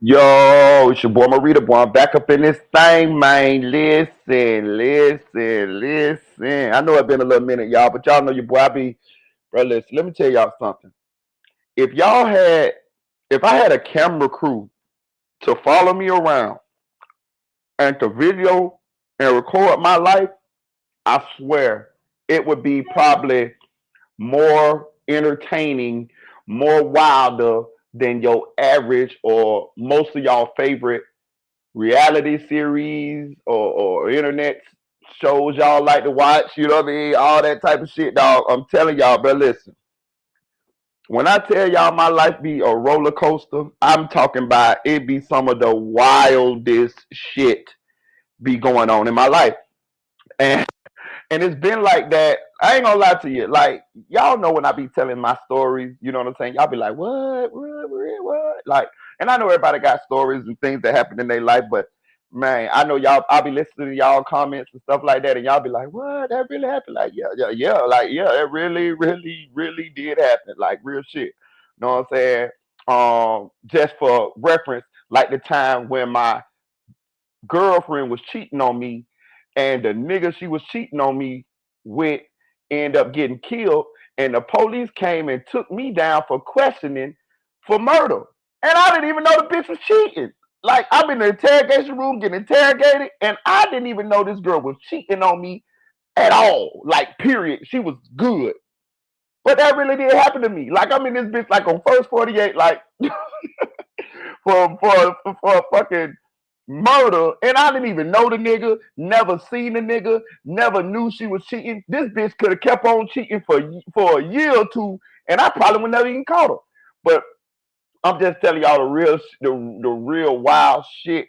Yo, it's your boy Marita, boy. I'm back up in this thing, man. Listen. I know it's been a little minute, y'all, but y'all know your boy. Bro, listen, let me tell y'all something. If y'all had, if I had a camera crew to follow me around and to video and record my life, I swear it would be probably more entertaining, more wilder than your average or most of y'all favorite reality series or internet shows y'all like to watch, you know what I mean? All that type of shit, dog. I'm telling y'all, bro, listen. When I tell y'all my life be a roller coaster, I'm talking about it be some of the wildest shit be going on in my life. And and it's been like that. I ain't gonna lie to you. Like, y'all know when I be telling my stories, you know what I'm saying? Y'all be like, what? Like, and I know everybody got stories and things that happen in their life, but man, I know y'all, I'll be listening to y'all comments and stuff like that, and y'all be like, what? That really happened? Like, yeah. Like, yeah, it really did happen. Like, real shit. You know what I'm saying? Just for reference, like the time when my girlfriend was cheating on me, and the nigga she was cheating on me with ended up getting killed, and the police came and took me down for questioning for murder. And I didn't even know the bitch was cheating. Like, I'm in the interrogation room getting interrogated, and I didn't even know this girl was cheating on me at all. Like, period. She was good. But that really did happen to me. Like, I'm in this bitch like on first 48, like for a fucking murder, and I didn't even know the nigga, never seen the nigga, never knew she was cheating. This bitch could have kept on cheating for a year or two, and I probably would never even caught her. But I'm just telling y'all the real wild shit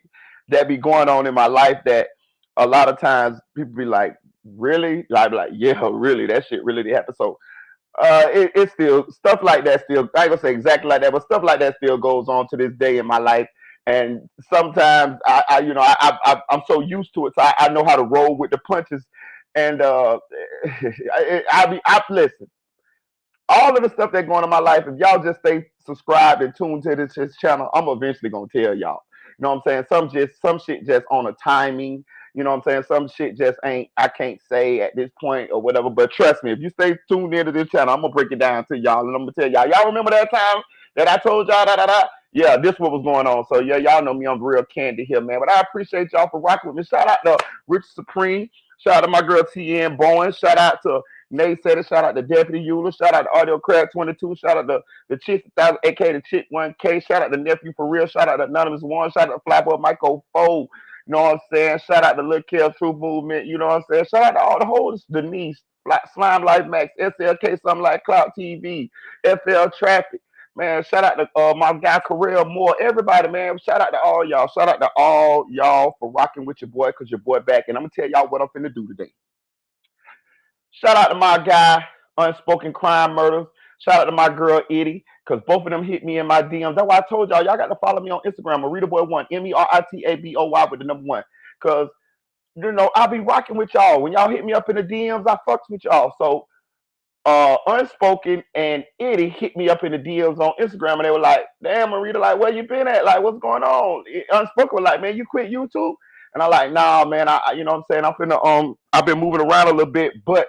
that be going on in my life that a lot of times people be like, really? Like, yeah, really, that shit really did happen. So it's still stuff like that. Still, I ain't gonna say exactly like that, but stuff like that still goes on to this day in my life. And sometimes I'm so used to it, so I know how to roll with the punches. And I listen. All of the stuff that's going on in my life, if y'all just stay subscribed and tuned to this channel, I'm eventually gonna tell y'all. You know what I'm saying? Some shit just on a timing. You know what I'm saying? Some shit just ain't I can't say at this point or whatever. But trust me, if you stay tuned into this channel, I'm gonna break it down to y'all and I'm gonna tell y'all. Y'all remember that time that I told y'all that? Yeah, this what was going on. So yeah, y'all know me. I'm real candid here, man. But I appreciate y'all for rocking with me. Shout out to Rich Supreme. Shout out to my girl TN Bowen. Shout out to Nate said it. Shout out to Deputy Euler. Shout out to Audio Crack 22. Shout out to the Chick 1000, aka the Chick 1K. Shout out to Nephew for Real. Shout out to Anonymous One. Shout out to Flyboy Michael Foe. You know what I'm saying? Shout out to Lil Kill True Movement. You know what I'm saying? Shout out to all the holders, Denise, Slime Life Max, SLK, something like Cloud TV, FL Traffic. Man, shout out to my guy Correll Moore. Everybody, man. Shout out to all y'all. Shout out to all y'all for rocking with your boy, because your boy back. And I'm going to tell y'all what I'm finna do today. Shout out to my guy, Unspoken Crime Murders. Shout out to my girl, Eddie, because both of them hit me in my DMs. That's why I told y'all got to follow me on Instagram, MaritaBoy1, MERITABOY with the number one. Because, you know, I'll be rocking with y'all. When y'all hit me up in the DMs, I fucks with y'all. So, Unspoken and Eddie hit me up in the DMs on Instagram, and they were like, damn, Marita, like, where you been at? Like, what's going on? Unspoken was like, man, you quit YouTube? And I'm like, nah, man, you know what I'm saying? I've been moving around a little bit, but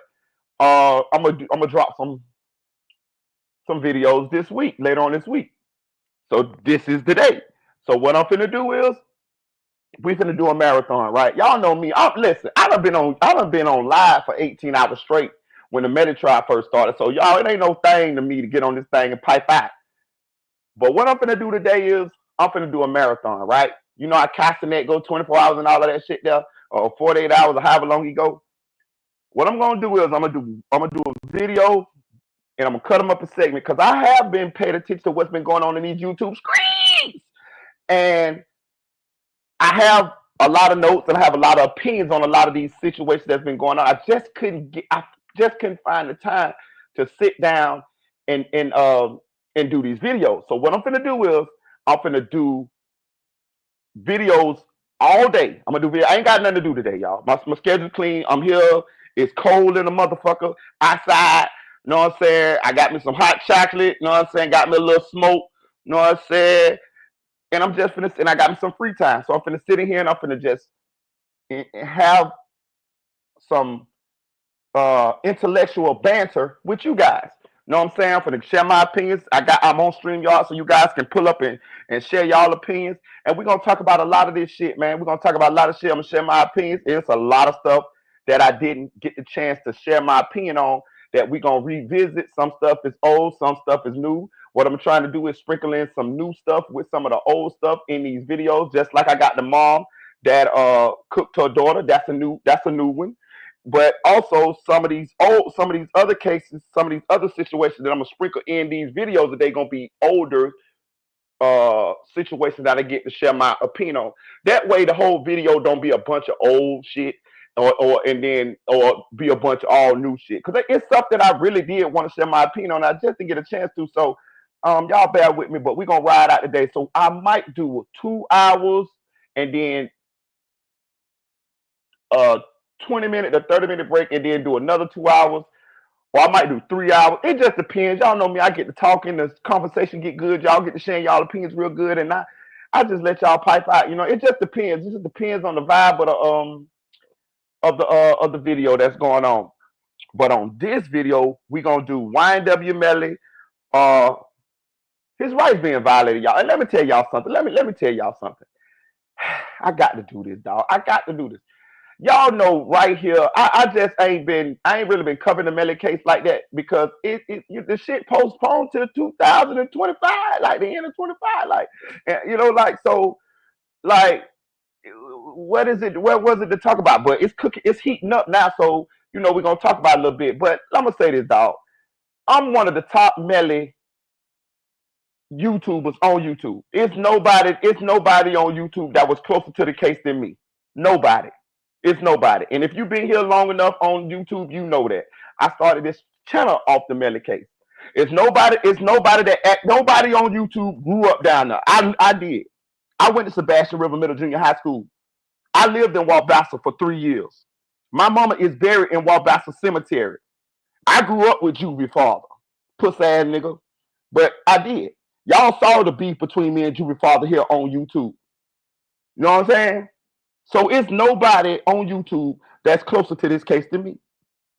I'm gonna drop some videos this week, later on this week. So this is the day. So what I'm finna do is we finna do a marathon, right? Y'all know me. Listen, I done been on live for 18 hours straight when the Metatron first started. So y'all, it ain't no thing to me to get on this thing and pipe out. But what I'm finna do today is I'm finna do a marathon, right? You know, I Castanet go 24 hours and all of that shit there, or 48 hours or however long you go. What I'm gonna do is I'm gonna do a video and I'm gonna cut them up a segment because I have been paying attention to what's been going on in these YouTube screens, and I have a lot of notes and I have a lot of opinions on a lot of these situations that's been going on. I just couldn't find the time to sit down and do these videos. So what I'm gonna do is I'm gonna do videos all day. I'm gonna do video. I ain't got nothing to do today, y'all. My schedule's clean. I'm here. It's cold in the motherfucker outside. You know what I'm saying? I got me some hot chocolate. You know what I'm saying? Got me a little smoke. You know what I'm saying? and I'm just finna, and I got me some free time, so I'm finna sit in here and I'm finna just have some intellectual banter with you guys. You know what I'm saying? For to share my opinions. I'm on StreamYard, so you guys can pull up and share y'all opinions. And we're gonna talk about a lot of this shit, man. We're gonna talk about a lot of shit. I'm gonna share my opinions. It's a lot of stuff that I didn't get the chance to share my opinion on that we're gonna revisit. Some stuff is old, some stuff is new. What I'm trying to do is sprinkle in some new stuff with some of the old stuff in these videos, just like I got the mom that cooked her daughter. That's a new one. But also some of these other cases, some of these other situations that I'm gonna sprinkle in these videos that they gonna be older situations that I get to share my opinion on. That way the whole video don't be a bunch of old shit or be a bunch of all new shit. Cause it's something I really did want to share my opinion on. I just didn't get a chance to. So y'all bear with me, but we're gonna ride out today. So I might do 2 hours and then a 20-minute to 30-minute break and then do another 2 hours. Or I might do 3 hours. It just depends. Y'all know me. I get to talking, the conversation get good. Y'all get to sharing y'all opinions real good, and I just let y'all pipe out. You know, it just depends. It just depends on the vibe of the video that's going on. But on this video, we gonna do YNW Melly. Uh, his rights being violated, y'all. And let me tell y'all something. Let me tell y'all something. I got to do this, dog. I got to do this. Y'all know right here, I ain't really been covering the Melly case like that because the shit postponed to 2025, like the end of 25, like, and, you know, like, so, like, what is it? What was it to talk about? But it's cooking, it's heating up now, so you know we're gonna talk about it a little bit. But I'm gonna say this, dog. I'm one of the top Melly YouTubers on YouTube. It's nobody on YouTube that was closer to the case than me. Nobody. It's nobody. And if you've been here long enough on YouTube, you know that. I started this channel off the Melly case. Nobody on YouTube grew up down there. I did. I went to Sebastian River Middle Junior High School. I lived in Wildfires for 3 years. My mama is buried in Wildfires Cemetery. I grew up with Juvie father. Puss ass nigga. But I did. Y'all saw the beef between me and Juvie father here on YouTube. You know what I'm saying? So it's nobody on YouTube that's closer to this case than me.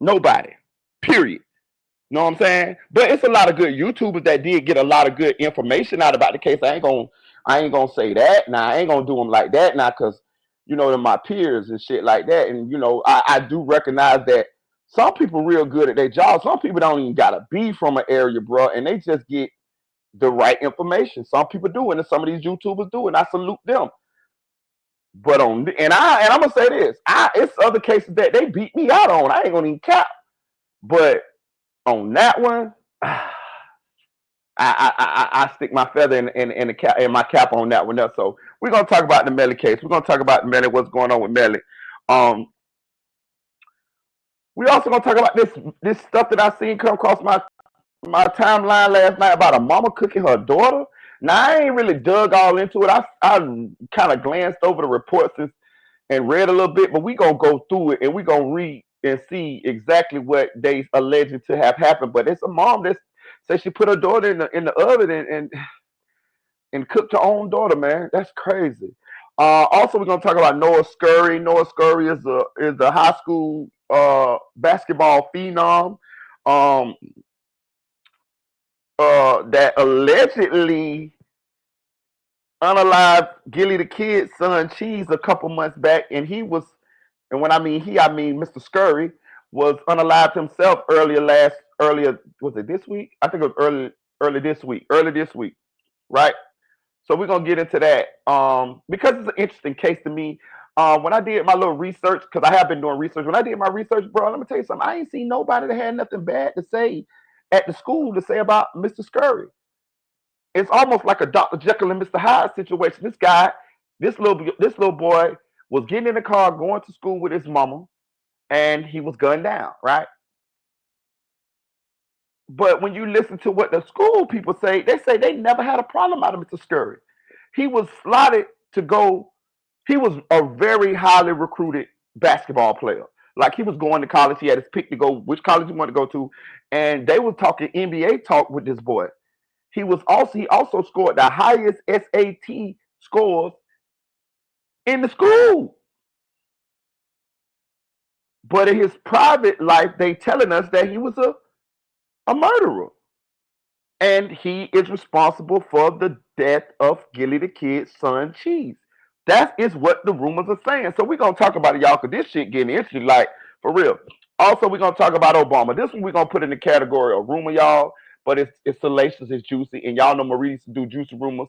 Nobody. Period. You know what I'm saying? But it's a lot of good YouTubers that did get a lot of good information out about the case. I ain't gonna say that. Now I ain't gonna do them like that now, cause you know they're my peers and shit like that. And you know I do recognize that some people real good at their job. Some people don't even gotta be from an area, bro, and they just get the right information. Some people do, and some of these YouTubers do, and I salute them. But I'm gonna say this, it's other cases that they beat me out on. I ain't gonna even cap. But on that one, I stick my feather in the cap in my cap on that one. So we're gonna talk about the Melly case. We're gonna talk about Melly, what's going on with Melly. We also gonna talk about this stuff that I seen come across my timeline last night about a mama cooking her daughter. Now I ain't really dug all into it. I kind of glanced over the reports and read a little bit, but we gonna go through it and we gonna read and see exactly what they alleged to have happened. But it's a mom that says she put her daughter in the oven and cooked her own daughter. Man, that's crazy. Also, we're gonna talk about Noah Scurry. Noah Scurry is a high school basketball phenom. That allegedly unalived Gilly the Kid's son Cheese a couple months back, and when I mean he, I mean Mr. Scurry was unalived himself earlier was it this week? I think it was early this week, right? So we're gonna get into that because it's an interesting case to me. When I did my little research, because I have been doing research. When I did my research, bro, let me tell you something. I ain't seen nobody that had nothing bad to say at the school to say about Mr. Scurry. It's almost like a Dr. Jekyll and Mr. Hyde situation. This little boy was getting in the car going to school with his mama, and he was gunned down, right? But when you listen to what the school people say, they say they never had a problem out of Mr. Scurry. He was slotted to go. He was a very highly recruited basketball player. Like he was going to college. He had his pick to go which college he wanted to go to, and they were talking NBA talk with this boy. He also scored the highest SAT scores in the school. But in his private life, they telling us that he was a murderer. And he is responsible for the death of Gilly the Kid's son, Cheese. That is what the rumors are saying. So we're gonna talk about it, y'all, because this shit getting interesting, like for real. Also, we're gonna talk about Obama. This one we're gonna put in the category of rumor, y'all. But it's salacious, it's juicy, and y'all know Marie used to do juicy rumors.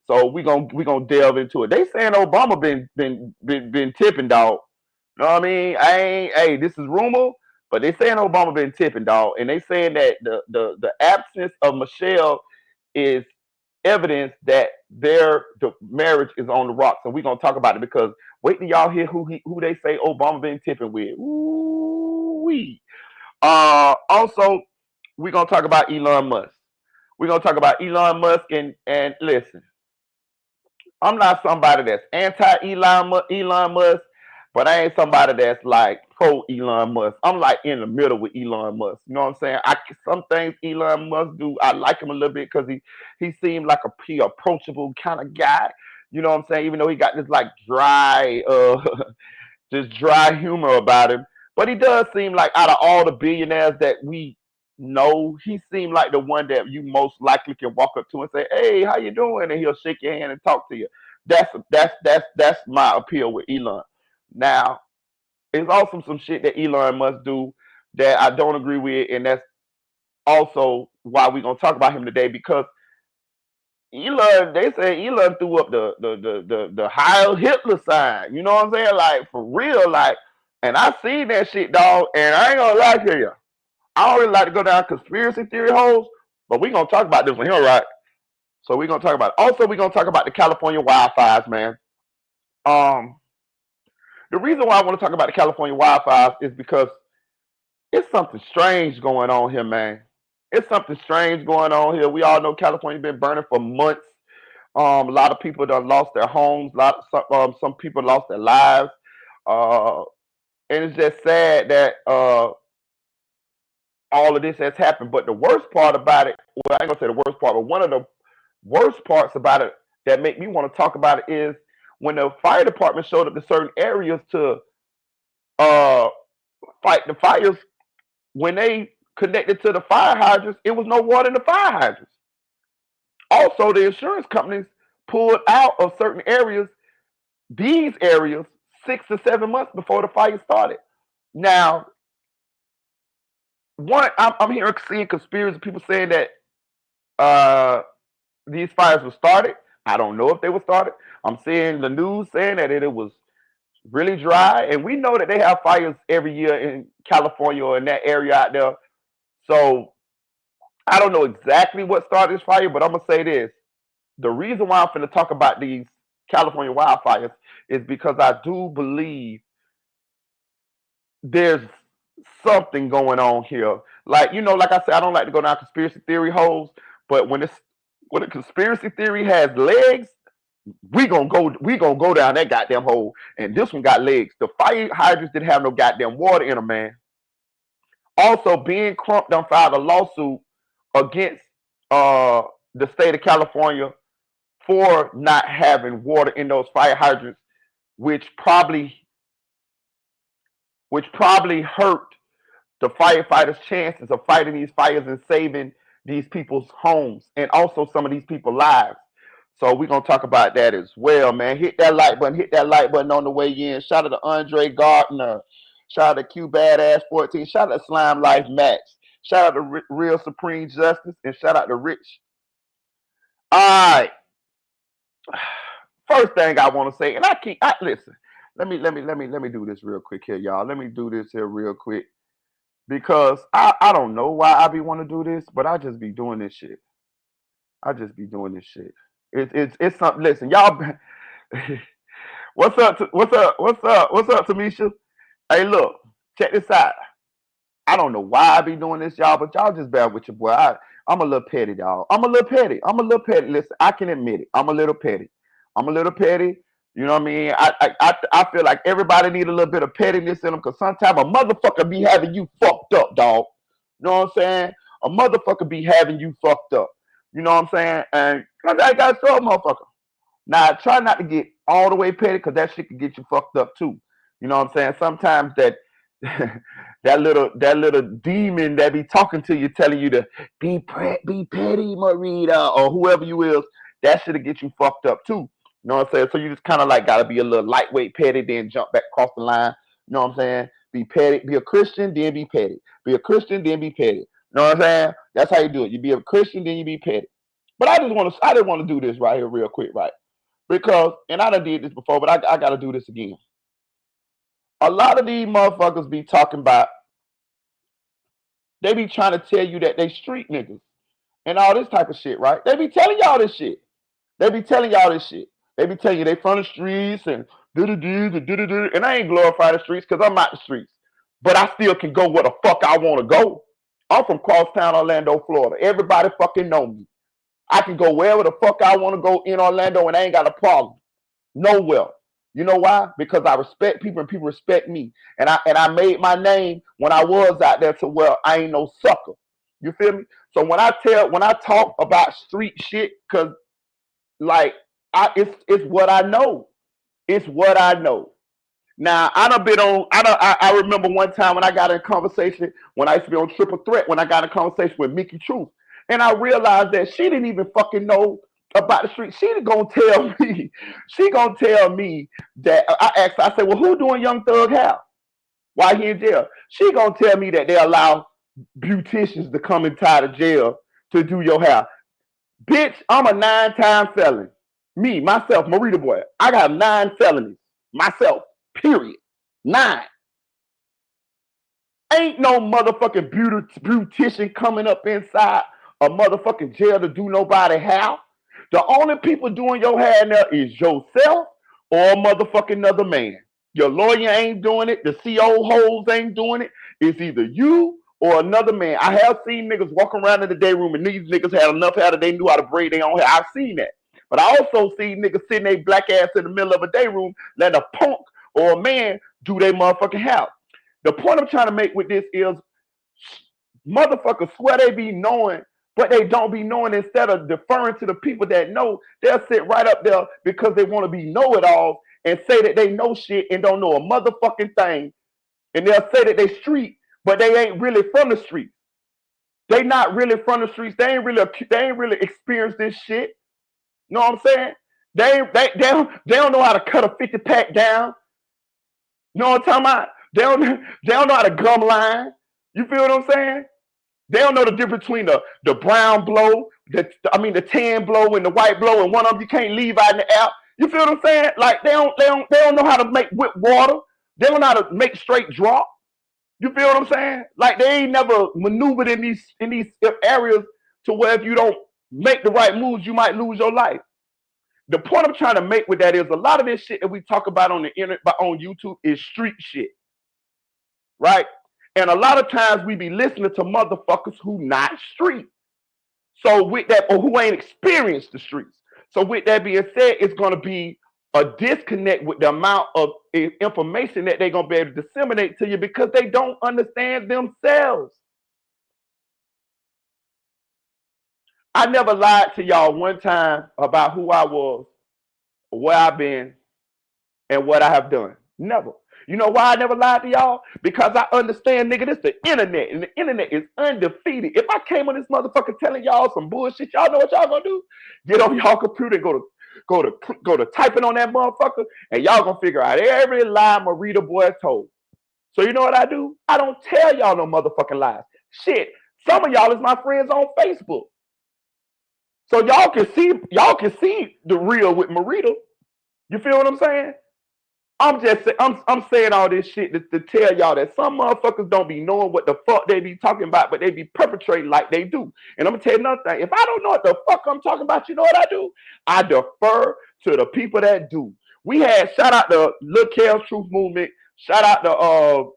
So we gonna delve into it. They saying Obama been tipping, dog. You know what I mean? I ain't. Hey, this is rumor, but they saying Obama been tipping, dog, and they saying that the absence of Michelle is evidence that the marriage is on the rocks, and we're gonna talk about it because wait till y'all hear who they say Obama been tipping with. Ooh wee. Also, we're gonna talk about Elon Musk. We're gonna talk about Elon Musk and listen. I'm not somebody that's anti Elon Musk, but I ain't somebody that's like pro Elon Musk. I'm like in the middle with Elon Musk. You know what I'm saying? Some things Elon Musk do, I like him a little bit because he seemed like a approachable kind of guy. You know what I'm saying? Even though he got this like dry just dry humor about him. But he does seem like out of all the billionaires that we know, he seemed like the one that you most likely can walk up to and say, "Hey, how you doing?" and he'll shake your hand and talk to you. That's my appeal with Elon. Now, it's also some shit that Elon must do that I don't agree with, and that's also why we're gonna talk about him today because Elon, they say Elon threw up the Heil Hitler sign. You know what I'm saying? Like for real, like. And I seen that shit, dog. And I ain't gonna lie to you. I don't really like to go down conspiracy theory holes, but we gonna talk about this one here, right? So we gonna talk about it. Also we gonna talk about the California wildfires, man. Um, the reason why I want to talk about the California wildfires is because it's something strange going on here, man. It's something strange going on here. We all know California been burning for months. A lot of people done lost their homes. Some people lost their lives. Uh, and it's just sad that all of this has happened. But the worst part about it, well, I ain't gonna say the worst part, but one of the worst parts about it that make me want to talk about it is when the fire department showed up to certain areas to uh, fight the fires. When they connected to the fire hydrants, it was no water in the fire hydrants. Also, the insurance companies pulled out of certain areas, these areas, 6 to 7 months before the fire started. Now, I'm hearing seeing conspiracy people saying that uh, these fires were started. I don't know if they were started. I'm seeing the news saying that it was really dry, and we know that they have fires every year in California or in that area out there. So I don't know exactly what started this fire, but I'm gonna say this: the reason why I'm going to talk about these California wildfires is because I do believe there's something going on here. Like like I said, I don't like to go down conspiracy theory holes, but when a conspiracy theory has legs, we gonna go down that goddamn hole. And this one got legs. The fire hydrants didn't have no goddamn water in them, man. Also, Ben Crump done filed a lawsuit against uh the state of California for not having water in those fire hydrants, which probably hurt the firefighters' chances of fighting these fires and saving these people's homes and also some of these people's lives. So we're gonna talk about that as well, man. Hit that like button, on the way in. Shout out to Andre Gardner. Shout out to Q Badass 14. Shout out to Slime Life Max. Shout out to Real Supreme Justice and shout out to Rich. All right. First thing I want to say, and I listen. Let me do this real quick here, y'all. Let me do this here real quick because I don't know why I be want to do this, but I just be doing this shit. I just be doing this shit. It's something. Listen, y'all. What's up, Tamisha? Hey, look, check this out. I don't know why I be doing this, y'all, but y'all just bear with your boy. I'm a little petty, y'all. I'm a little petty. Listen, I can admit it. I'm a little petty. You know what I mean? I feel like everybody need a little bit of pettiness in them because sometimes a motherfucker be having you fucked up, dog. You know what I'm saying? A motherfucker be having you fucked up. You know what I'm saying? And I got to show a motherfucker. Now, try not to get all the way petty because that shit can get you fucked up too. You know what I'm saying? Sometimes that that little demon that be talking to you, telling you to be petty, Marita, or whoever you is, that shit'll get you fucked up too. You know what I'm saying? So you just kind of like gotta be a little lightweight petty, then jump back across the line. You know what I'm saying? Be petty, be a Christian, then be petty. Be a Christian, then be petty. You know what I'm saying? That's how you do it. You be a Christian, then you be petty. But I just want to do this right here real quick, right? Because, and I done did this before, but I got to do this again. A lot of these motherfuckers be talking about, they be trying to tell you that they street niggas and all this type of shit, right? They be telling y'all this shit. They be telling y'all this shit. They be telling you they from the streets and do. And I ain't glorify the streets because I'm not the streets. But I still can go where the fuck I want to go. I'm from Crosstown, Orlando, Florida. Everybody fucking know me. I can go wherever the fuck I want to go in Orlando and I ain't got a problem. Nowhere. You know why? Because I respect people and people respect me. And I made my name when I was out there to where I ain't no sucker. You feel me? So when I talk about street shit, cause like it's what I know. It's what I know. Now I remember one time when I got in a conversation when I used to be on Triple Threat when I got in a conversation with Mickey Truth. And I realized that she didn't even fucking know about the street. She gonna tell me. She gonna tell me that I asked her, I said, well, who doing Young Thug House? Why he in jail? She gonna tell me that they allow beauticians to come inside of jail to do your hair. Bitch, I'm a 9-time felon. Me, myself, Marita Boy. I got 9 felonies. Myself. Period. 9. Ain't no motherfucking beautician coming up inside a motherfucking jail to do nobody hair. The only people doing your hair now is yourself or a motherfucking another man. Your lawyer ain't doing it. The CO hoes ain't doing it. It's either you or another man. I have seen niggas walk around in the day room and these niggas had enough hair that they knew how to braid their own hair. I've seen that. But I also see niggas sitting their black ass in the middle of a day room letting a punk or a man do their motherfucking hair. The point I'm trying to make with this is motherfuckers swear they be knowing, but they don't be knowing. Instead of deferring to the people that know, they'll sit right up there because they want to be know-it-alls and say that they know shit and don't know a motherfucking thing. And they'll say that they street, but they ain't really from the streets. They not really from the streets. They ain't really experienced this shit. You know what I'm saying? They don't know how to cut a 50 pack down. You know what I'm talking about? They don't know how to gum line. You feel what I'm saying? They don't know the difference between the brown blow, the tan blow and the white blow, and one of them you can't leave out in the air. You feel what I'm saying? Like they don't know how to make whip water. They don't know how to make straight drop. You feel what I'm saying? Like they ain't never maneuvered in these areas to where if you don't make the right moves, you might lose your life. The point I'm trying to make with that is a lot of this shit that we talk about on the internet, on YouTube, is street shit, right? And a lot of times we be listening to motherfuckers who not street. So with that, or who ain't experienced the streets. So with that being said, it's going to be a disconnect with the amount of information that they're going to be able to disseminate to you because they don't understand themselves. I never lied to y'all one time about who I was, where I've been, and what I have done. Never. You know why I never lied to y'all? Because I understand, nigga, this the internet, and the internet is undefeated. If I came on this motherfucker telling y'all some bullshit, y'all know what y'all gonna do? Get on y'all computer and go to typing on that motherfucker, and y'all gonna figure out every lie Marita Boy told. So you know what I do? I don't tell y'all no motherfucking lies. Shit, some of y'all is my friends on Facebook. So y'all can see the real with Marita. You feel what I'm saying? I'm saying all this shit to tell y'all that some motherfuckers don't be knowing what the fuck they be talking about, but they be perpetrating like they do. And I'm gonna tell you another thing. If I don't know what the fuck I'm talking about, you know what I do? I defer to the people that do. We had shout out to Lil Kel's Truth Movement, shout out to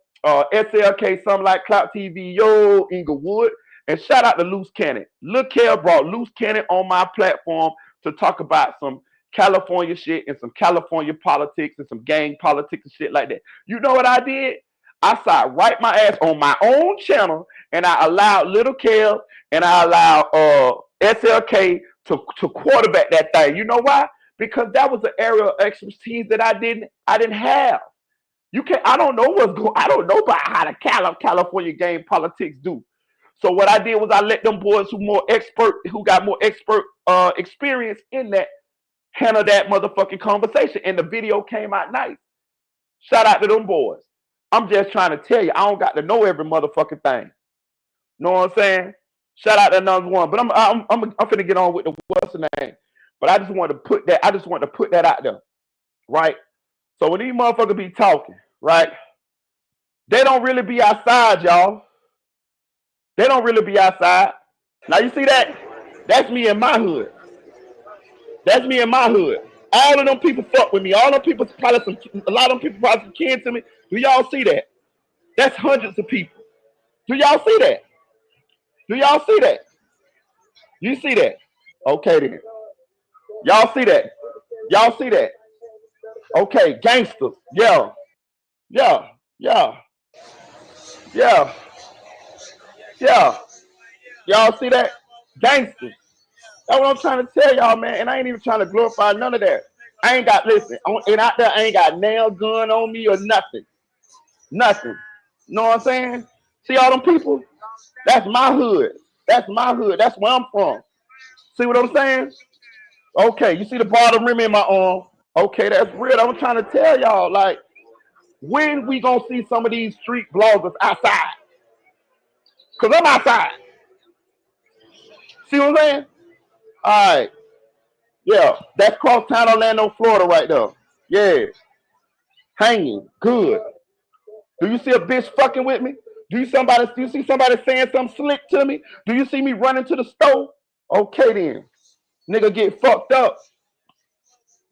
SLK, something like Clout TV, yo, Inglewood, and shout out to Loose Cannon. Lil Kel brought Loose Cannon on my platform to talk about some California shit and some California politics and some gang politics and shit like that. You know what I did? I sat right my ass on my own channel and I allowed Little Kel and I allowed SLK to quarterback that thing. You know why? because that was an area of expertise that I didn't have. You can't. I don't know what's going. I don't know about how the California game politics do. So what I did was I let them boys who got more expert experience in that, handle that motherfucking conversation, and the video came out nice. Shout out to them boys. I'm just trying to tell you, I don't got to know every motherfucking thing. Know what I'm saying? Shout out to another one. But I'm finna get on with the what's the name. But I just wanted to put that. I just wanted to put that out there, right? So when these motherfuckers be talking, right? They don't really be outside, y'all. They don't really be outside. Now you see that? That's me in my hood. That's me in my hood. All of them people fuck with me. All them people probably a lot of them people probably some kin to me. Do y'all see that? That's hundreds of people. Do y'all see that? Do y'all see that? You see that? Okay then. Y'all see that? Y'all see that? Okay, gangsters. Yeah. Yeah. Yeah. Yeah. Yeah. Y'all see that? Gangsters. That's what I'm trying to tell y'all, man. And I ain't even trying to glorify none of that. I ain't got, listen, and out there, I ain't got nail gun on me or nothing. Nothing. Know what I'm saying? See all them people? That's my hood. That's my hood. That's where I'm from. See what I'm saying? Okay, you see the bottom rim in my arm? Okay, that's real. I'm trying to tell y'all, like, when we gonna see some of these street bloggers outside? Because I'm outside. See what I'm saying? All right. Yeah, that's Crosstown, Orlando, Florida right there. Yeah. Hanging. Good. Do you see a bitch fucking with me? Do you see somebody saying something slick to me? Do you see me running to the store? Okay then. Nigga get fucked up.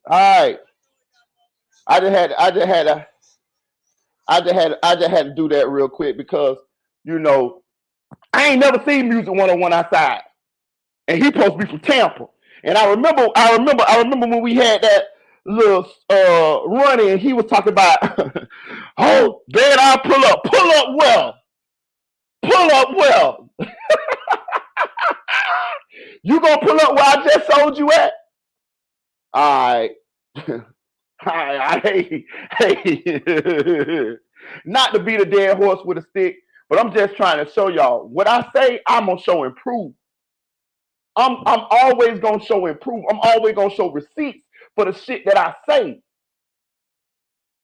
Alright. I just had to do that real quick because, you know, I ain't never seen Music 101 outside. And he supposed to be from Tampa. And I remember when we had that little run in, he was talking about, oh, then I'll pull up. Pull up well. Pull up well. You gonna pull up where I just told you at? All right. Hey. Not to beat a dead horse with a stick, but I'm just trying to show y'all. What I say, I'm gonna show and prove. I'm always gonna show and prove. I'm always gonna show receipts for the shit that I say.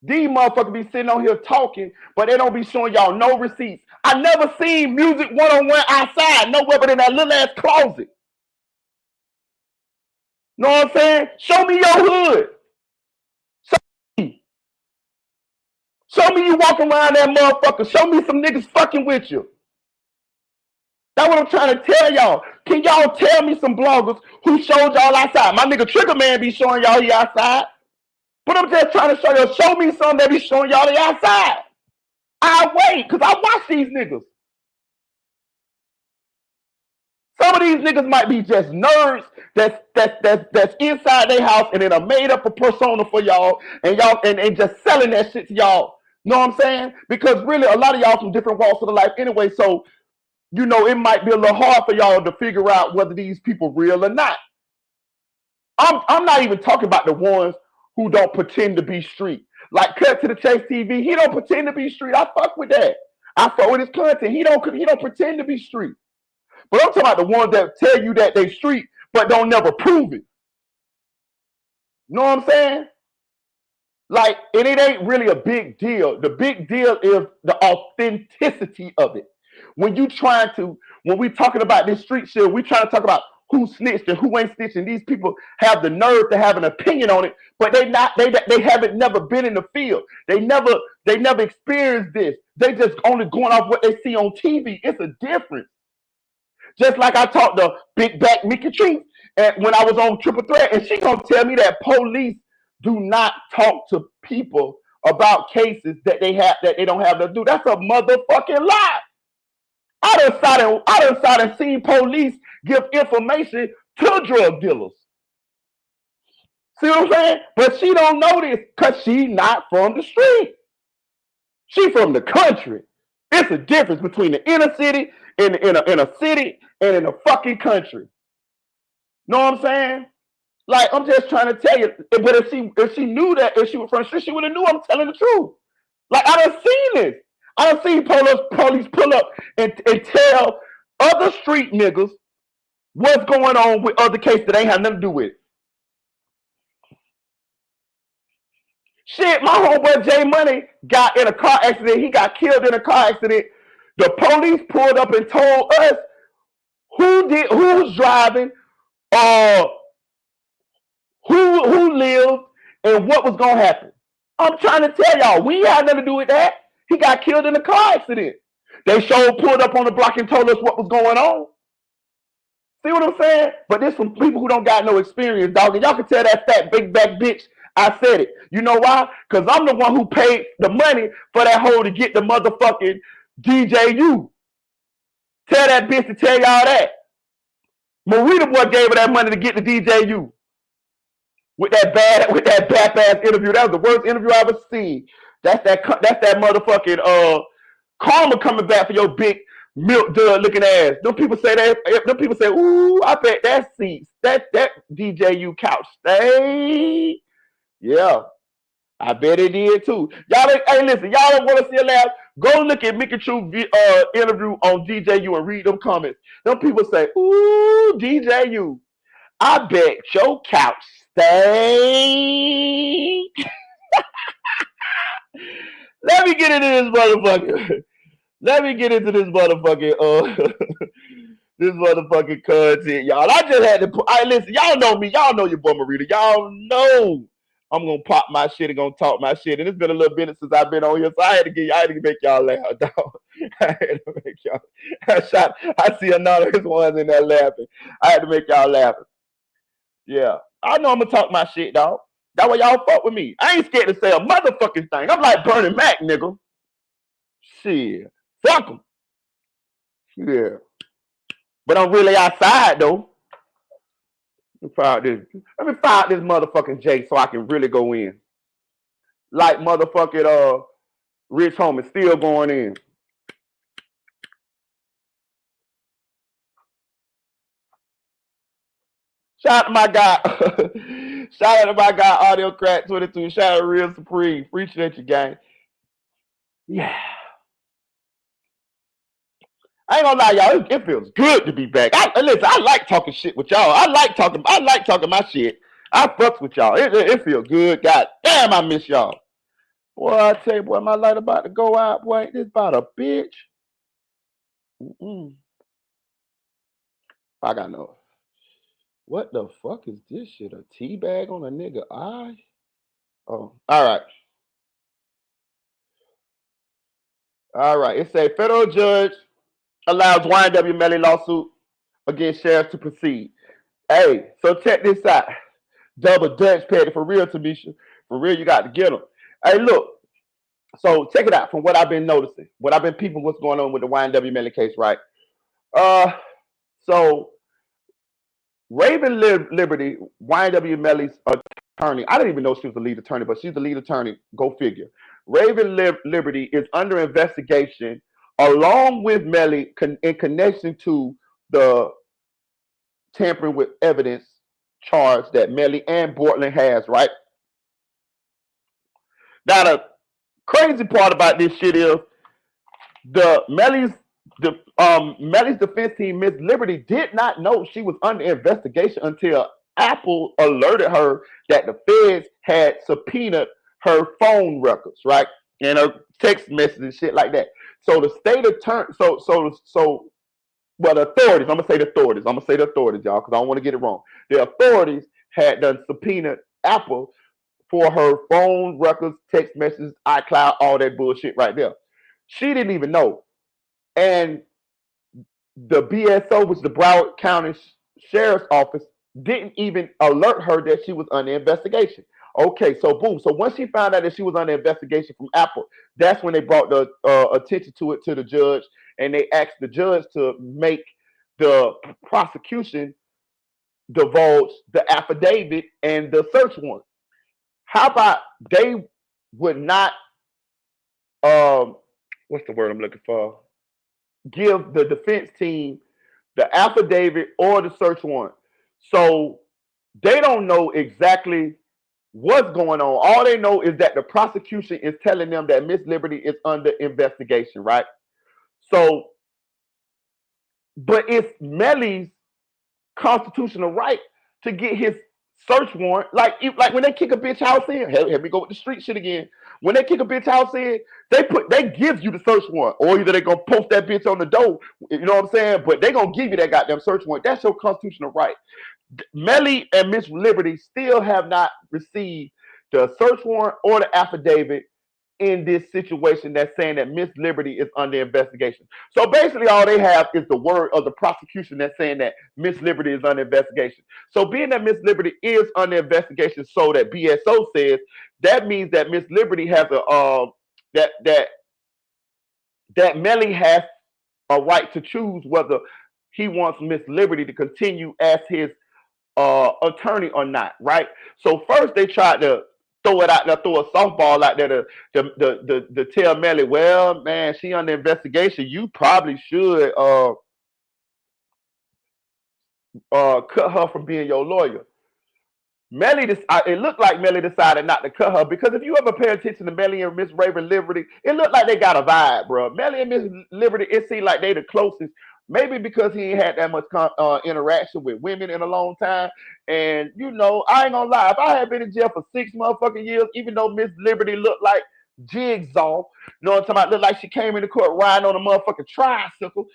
These motherfuckers be sitting on here talking, but they don't be showing y'all no receipts. I never seen Music 101 outside, nowhere but in that little ass closet. Know what I'm saying? Show me your hood. Show me you walking around that motherfucker. Show me some niggas fucking with you. That's what I'm trying to tell y'all. Can y'all tell me some bloggers who showed y'all outside? My nigga Trigger Man be showing y'all he outside. But I'm just trying to show y'all. Show me some that be showing y'all they outside. I wait, because I watch these niggas. Some of these niggas might be just nerds that's inside their house and then a made up a persona for y'all and y'all and just selling that shit to y'all. Know what I'm saying? Because really a lot of y'all from different walks of the life anyway, so you know it might be a little hard for y'all to figure out whether these people real or not. I'm not even talking about the ones who don't pretend to be street. Like Cut to the Chase TV, he don't pretend to be street. I fuck with that. I fuck with his content. He don't pretend to be street. But I'm talking about the ones that tell you that they street, but don't never prove it. You know what I'm saying? Like, and it ain't really a big deal. The big deal is the authenticity of it. When we talking about this street shit, we trying to talk about who snitched and who ain't snitching. These people have the nerve to have an opinion on it, but they haven't never been in the field. They never experienced this. They just only going off what they see on TV. It's a difference. Just like I talked to Big Back Mickey Tree and when I was on Triple Threat, and she gonna tell me that police do not talk to people about cases that they don't have to do. That's a motherfucking lie. I done sat and seen police give information to drug dealers. See what I'm saying? But she don't know this because she not from the street. She from the country. It's a difference between the inner city and in a city and in a fucking country. Know what I'm saying? Like, I'm just trying to tell you. But if she knew that, if she was from the street, she would have knew I'm telling the truth. Like, I done seen this. I done seen police pull up and tell other street niggas what's going on with other cases that ain't have nothing to do with it. Shit, my homeboy Jay Money got in a car accident. He got killed in a car accident. The police pulled up and told us who was driving, uh, who lived, and what was gonna happen. I'm trying to tell y'all, we ain't had nothing to do with that. He got killed in a car accident. They sure pulled up on the block and told us what was going on. See what I'm saying? But this from people who don't got no experience, dog. And y'all can tell that fat big back bitch I said it. You know why? Because I'm the one who paid the money for that hoe to get the motherfucking DJU. Tell that bitch to tell y'all that. Marita boy gave her that money to get the DJU. With that bad ass interview. That was the worst interview I ever seen. That's that motherfucking karma coming back for your big milk dud looking ass. Them people say that. Them people say, "Ooh, I bet that seats that DJU couch stay." Yeah, I bet it did too. Y'all, hey, listen, y'all don't want to see a laugh? Go look at Mickey True interview on DJU and read them comments. Them people say, "Ooh, DJU, I bet your couch stay." Let me get into this motherfucker. Let me get into this motherfucking this motherfucking content, y'all. I just had to put. Listen, y'all know me. Y'all know your boy Marita. Y'all know I'm gonna pop my shit and gonna talk my shit. And it's been a little minute since I've been on here, so I had to make y'all laugh, dog. I had to make y'all. I see anonymous ones in there laughing. I had to make y'all laughing. Yeah, I know I'm gonna talk my shit, dog. That way y'all fuck with me. I ain't scared to say a motherfucking thing. I'm like Bernie Mac, nigga. Shit, fuck them. Yeah, but I'm really outside though. Let me fire this motherfucking Jake so I can really go in. Like motherfucking Rich Homie still going in. Shout out to my guy. Shout out to my guy Audio Crack 22. Shout out to Real Supreme. Appreciate you, gang. Yeah. I ain't gonna lie, y'all. It feels good to be back. Listen, I like talking shit with y'all. I like talking my shit. I fucks with y'all. It feels good. God damn, I miss y'all. Boy, I tell you, boy, my light about to go out, boy. This about a bitch. I got no. What the fuck is this shit? A tea bag on a nigga eye? Oh, all right. All right. It say federal judge allows YNW Melly lawsuit against sheriff to proceed. Hey, so check this out. Double Dutch petty for real, Tamisha. For real, you got to get them. Hey, look. So check it out. From what I've been noticing, what I've been peeping, what's going on with the YNW Melly case, right? So Raven Liberty, YNW Melly's attorney. I didn't even know she was the lead attorney, but she's the lead attorney. Go figure. Raven Liberty is under investigation along with Melly in connection to the tampering with evidence charge that Melly and Bortland has, right? Now, the crazy part about this shit is Melly's defense team, Miss Liberty, did not know she was under investigation until Apple alerted her that the feds had subpoenaed her phone records, right? And her text messages and shit like that. So the state attorney, well, the authorities, I'm gonna say the authorities, y'all, because I don't want to get it wrong. The authorities had done subpoenaed Apple for her phone records, text messages, iCloud, all that bullshit right there. She didn't even know. And the BSO, which is the Broward County Sheriff's Office, didn't even alert her that she was under investigation. Okay, so boom. So once she found out that she was under investigation from Apple, that's when they brought the attention to it to the judge, and they asked the judge to make the prosecution divulge the affidavit and the search warrant. How about they would not, what's the word I'm looking for? Give the defense team the affidavit or the search warrant. So They don't know exactly what's going on. All they know is that the prosecution is telling them that Miss Liberty is under investigation, right? So, but it's Melly's constitutional right to get his search warrant. Like when they kick a bitch house in, here we go with the street shit again. When they kick a bitch house in, they give you the search warrant, or either they gonna post that bitch on the door. You know what I'm saying? But they gonna give you that goddamn search warrant. That's your constitutional right. Melly and Miss Liberty still have not received the search warrant or the affidavit in this situation that's saying that Miss Liberty is under investigation. So basically, all they have is the word of the prosecution that's saying that Miss Liberty is under investigation. So being that Miss Liberty is under investigation, so that BSO says, that means that Miss Liberty has that that that Melly has a right to choose whether he wants Miss Liberty to continue as his attorney or not, right? So first they tried to throw it out there, throw a softball out there to tell Melly, well, man, she under investigation. You probably should cut her from being your lawyer. Melly, it looked like Melly decided not to cut her because if you ever pay attention to Melly and Miss Raven Liberty, it looked like they got a vibe, bro. Melly and Miss Liberty, it seemed like they the closest. Maybe because he ain't had that much interaction with women in a long time. And, you know, I ain't gonna lie. If I had been in jail for 6 motherfucking years, even though Miss Liberty looked like Jigsaw, you know what I'm talking about? Looked like she came into court riding on a motherfucking tricycle.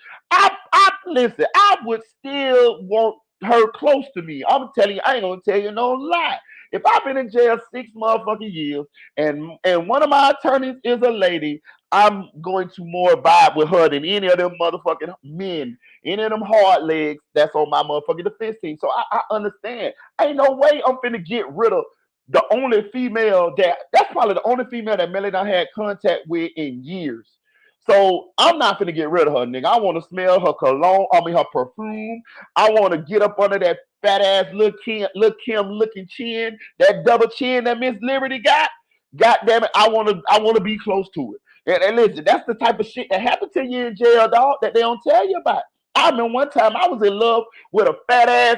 Listen, I would still want her close to me. I'm telling you, I ain't gonna tell you no lie. If I've been in jail 6 motherfucking years and one of my attorneys is a lady, I'm going to more vibe with her than any of them motherfucking men, any of them hard legs that's on my motherfucking defense team. So I understand. Ain't no way I'm finna get rid of the only female that's probably the only female that Melly done had contact with in years. So I'm not gonna get rid of her, nigga. I want to smell her cologne, her perfume. I want to get up under that fat ass Kim looking chin, that double chin that Miss Liberty got. God damn it, I wanna be close to it. And listen, that's the type of shit that happened to you in jail, dog, that they don't tell you about. I remember one time I was in love with a fat ass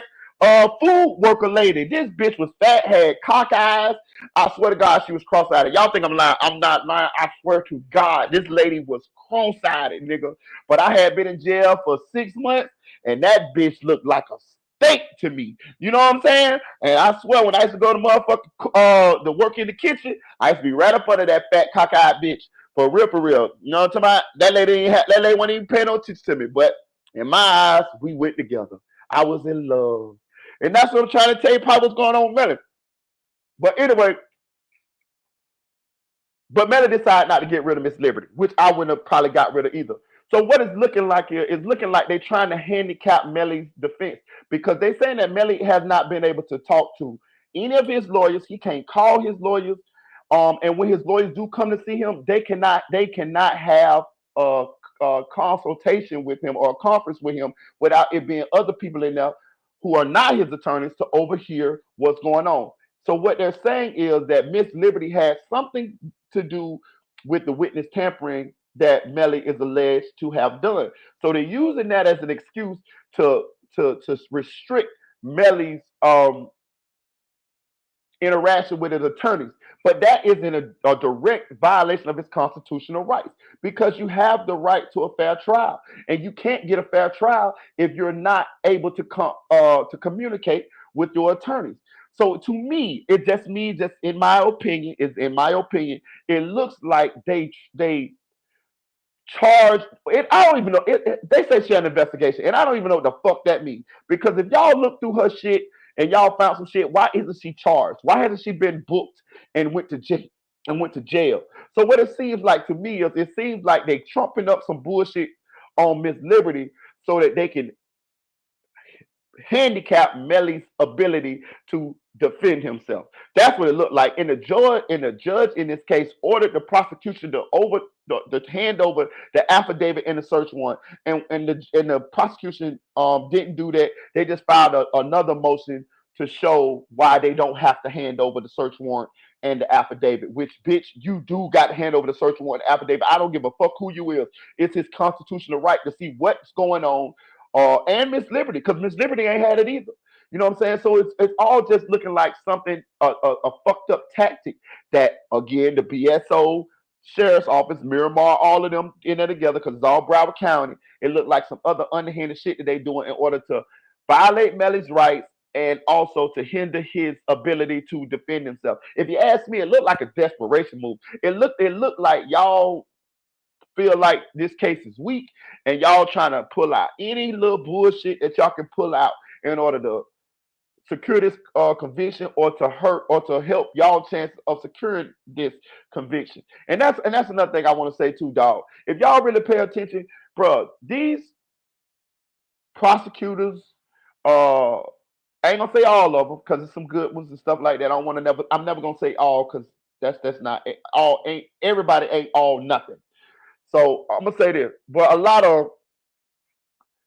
food worker lady. This bitch was fat, had cock eyes. I swear to God, she was cross-eyed. Y'all think I'm lying? I'm not lying. I swear to God, this lady was cross-eyed, nigga. But I had been in jail for 6 months, and that bitch looked like a steak to me. You know what I'm saying? And I swear, when I used to go to to work in the kitchen, I used to be right up under that fat cock-eyed bitch. For real, for real. You know what I'm talking about? That lady wasn't even paying no attention to me. But in my eyes, we went together. I was in love. And that's what I'm trying to tell you probably what's going on with Melly. But anyway, but Melly decided not to get rid of Miss Liberty, which I wouldn't have probably got rid of either. So what it's looking like here is looking like they're trying to handicap Melly's defense because they're saying that Melly has not been able to talk to any of his lawyers. He can't call his lawyers. And when his lawyers do come to see him, they cannot have a consultation with him or a conference with him without it being other people in there who are not his attorneys to overhear what's going on. So what they're saying is that Miss Liberty has something to do with the witness tampering that Melly is alleged to have done. So they're using that as an excuse to restrict Melly's interaction with his attorneys. But that isn't a direct violation of his constitutional rights because you have the right to a fair trial, and you can't get a fair trial if you're not able to communicate with your attorneys. So to me, it just means, just in my opinion, it looks like they charged it. I don't even know. They say she had an investigation, and I don't even know what the fuck that means. Because if y'all look through her shit and y'all found some shit, why isn't she charged? Why hasn't she been booked and went to jail? So what it seems like to me is it seems like they trumping up some bullshit on Miss Liberty so that they can handicap Melly's ability to defend himself. That's what it looked like. And the judge in this case ordered the prosecution to hand over the affidavit and the search warrant. And the prosecution didn't do that. They just filed another motion to show why they don't have to hand over the search warrant and the affidavit, which, bitch, you do got to hand over the search warrant and affidavit. I don't give a fuck who you is. It's his constitutional right to see what's going on. And Miss Liberty, because Miss Liberty ain't had it either. You know what I'm saying? So it's all just looking like something a fucked up tactic that again the BSO sheriff's office, Miramar, all of them in there together because it's all Broward County. It looked like some other underhanded shit that they doing in order to violate Melly's rights and also to hinder his ability to defend himself. If you ask me, it looked like a desperation move. It looked like y'all feel like this case is weak and y'all trying to pull out any little bullshit that y'all can pull out in order to secure this conviction or to hurt or to help y'all chances of securing this conviction. And that's another thing I want to say too, dog. If y'all really pay attention, bro, these prosecutors, I ain't gonna say all of them because there's some good ones and stuff like that. I don't want to never. I'm never gonna say all because that's not all. Ain't everybody ain't all nothing. So I'm gonna say this, but a lot of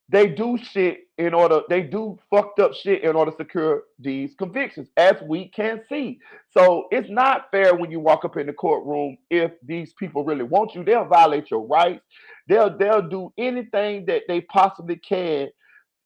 they do shit in order they do fucked up shit in order to secure these convictions, as we can see. So it's not fair when you walk up in the courtroom. If these people really want you, they'll violate your rights. They'll do anything that they possibly can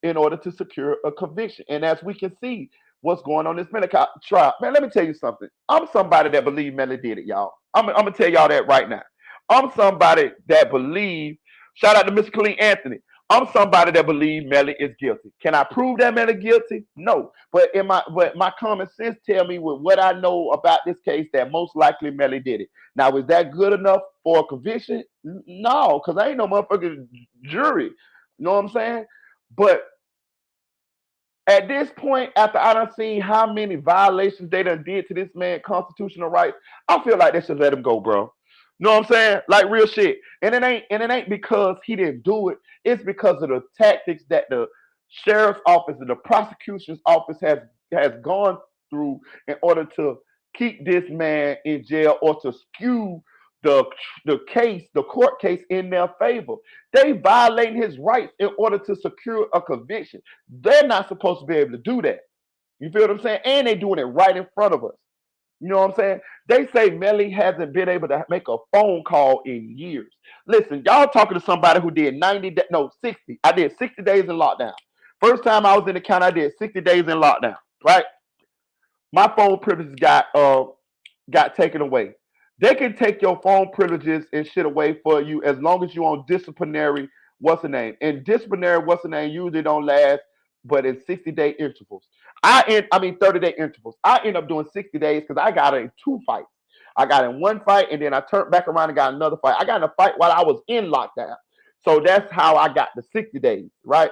in order to secure a conviction. And as we can see, what's going on in this Melly trial, man, let me tell you something. I'm somebody that believe Melly did it, y'all. I'm gonna tell y'all that right now. I'm somebody that believe. Shout out to Mr. Clean Anthony. I'm somebody that believe Melly is guilty. Can I prove that Melly guilty? No. But my common sense tell me with what I know about this case that most likely Melly did it. Now, is that good enough for a conviction? No, because I ain't no motherfucking jury. You know what I'm saying? But at this point, after I done seen how many violations they done did to this man's constitutional rights, I feel like they should let him go, bro. You know what I'm saying? Like real shit. And it ain't because he didn't do it. It's because of the tactics that the sheriff's office and the prosecution's office has gone through in order to keep this man in jail or to skew the the court case in their favor. They violating his rights in order to secure a conviction. They're not supposed to be able to do that. You feel what I'm saying? And they doing it right in front of us. You know what I'm saying? They say Melly hasn't been able to make a phone call in years. Listen, y'all talking to somebody who did 60. I did 60 days in lockdown. First time I was in the county, I did 60 days in lockdown. Right? My phone privileges got taken away. They can take your phone privileges and shit away for you as long as you're on disciplinary what's the name. And disciplinary what's the name usually don't last, but in 60-day intervals. I mean 30-day intervals. I end up doing 60 days because I got in two fights. I got in one fight and then I turned back around and got another fight. I got in a fight while I was in lockdown. So that's how I got the 60 days, right?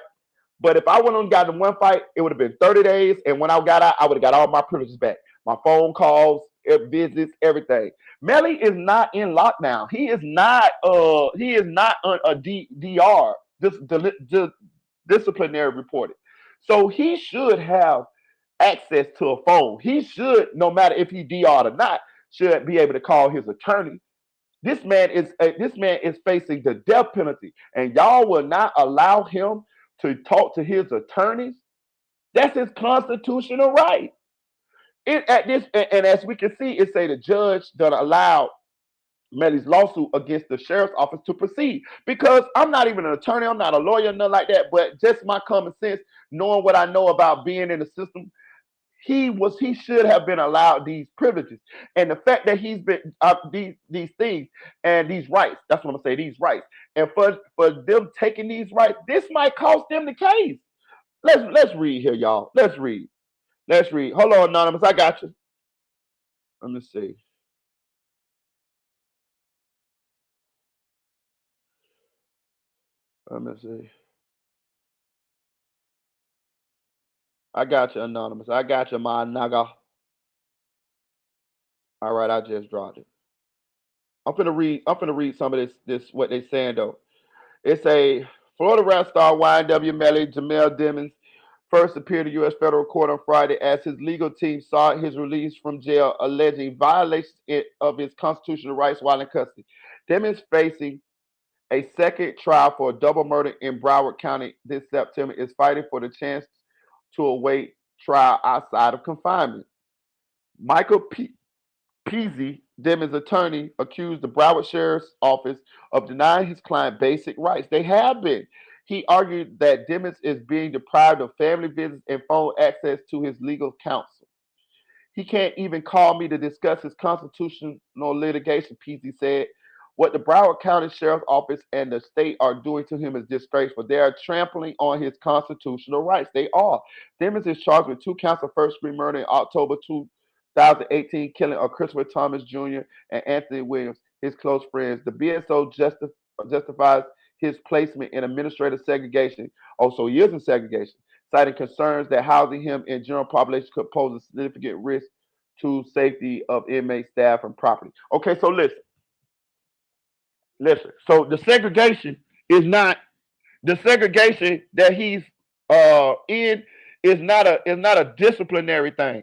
But if I went on and got in one fight, it would have been 30 days. And when I got out, I would have got all my privileges back. My phone calls, visits, everything. Melly is not in lockdown. He is not on a DR, disciplinary reported. So he should have access to a phone. He should, no matter if he DR'd or not, should be able to call his attorney. This man is facing the death penalty, and y'all will not allow him to talk to his attorneys. That's his constitutional right. And as we can see, it say the judge done allowed Melly's lawsuit against the sheriff's office to proceed because I'm not even an attorney, I'm not a lawyer, nothing like that. But just my common sense, knowing what I know about being in the system, he should have been allowed these privileges and the fact that he's been these things and these rights. That's what I'm gonna say. These rights and for them taking these rights, this might cost them the case. Let's read here, y'all. Let's read. Let's read. Hold on, anonymous. I got you. Let me see. Let me see. I got you, anonymous. I got you, my naga. All right, I just dropped it. I'm gonna read. I'm gonna read some of this what they saying though. It's a Florida rap star YNW Melly Jamel Demons first appeared in U.S. federal court on Friday as his legal team sought his release from jail, alleging violations of his constitutional rights while in custody. Demons facing a second trial for a double murder in Broward County this September is fighting for the chance to await trial outside of confinement. Michael Peasy, Demons' attorney, accused the Broward Sheriff's Office of denying his client basic rights. They have been. He argued that Demis is being deprived of family visits and phone access to his legal counsel. He can't even call me to discuss his constitutional litigation piece, he said. What the Broward County Sheriff's Office and the state are doing to him is disgraceful. They are trampling on his constitutional rights. They are. Simmons is charged with 2 counts of first-degree murder in October 2018, killing of Christopher Thomas Jr. and Anthony Williams, his close friends. The BSO justifies his placement in administrative segregation. Oh, so he is in segregation, citing concerns that housing him in general population could pose a significant risk to safety of inmate staff and property. Okay, so listen. So the segregation is not the segregation that he's in is not a disciplinary thing.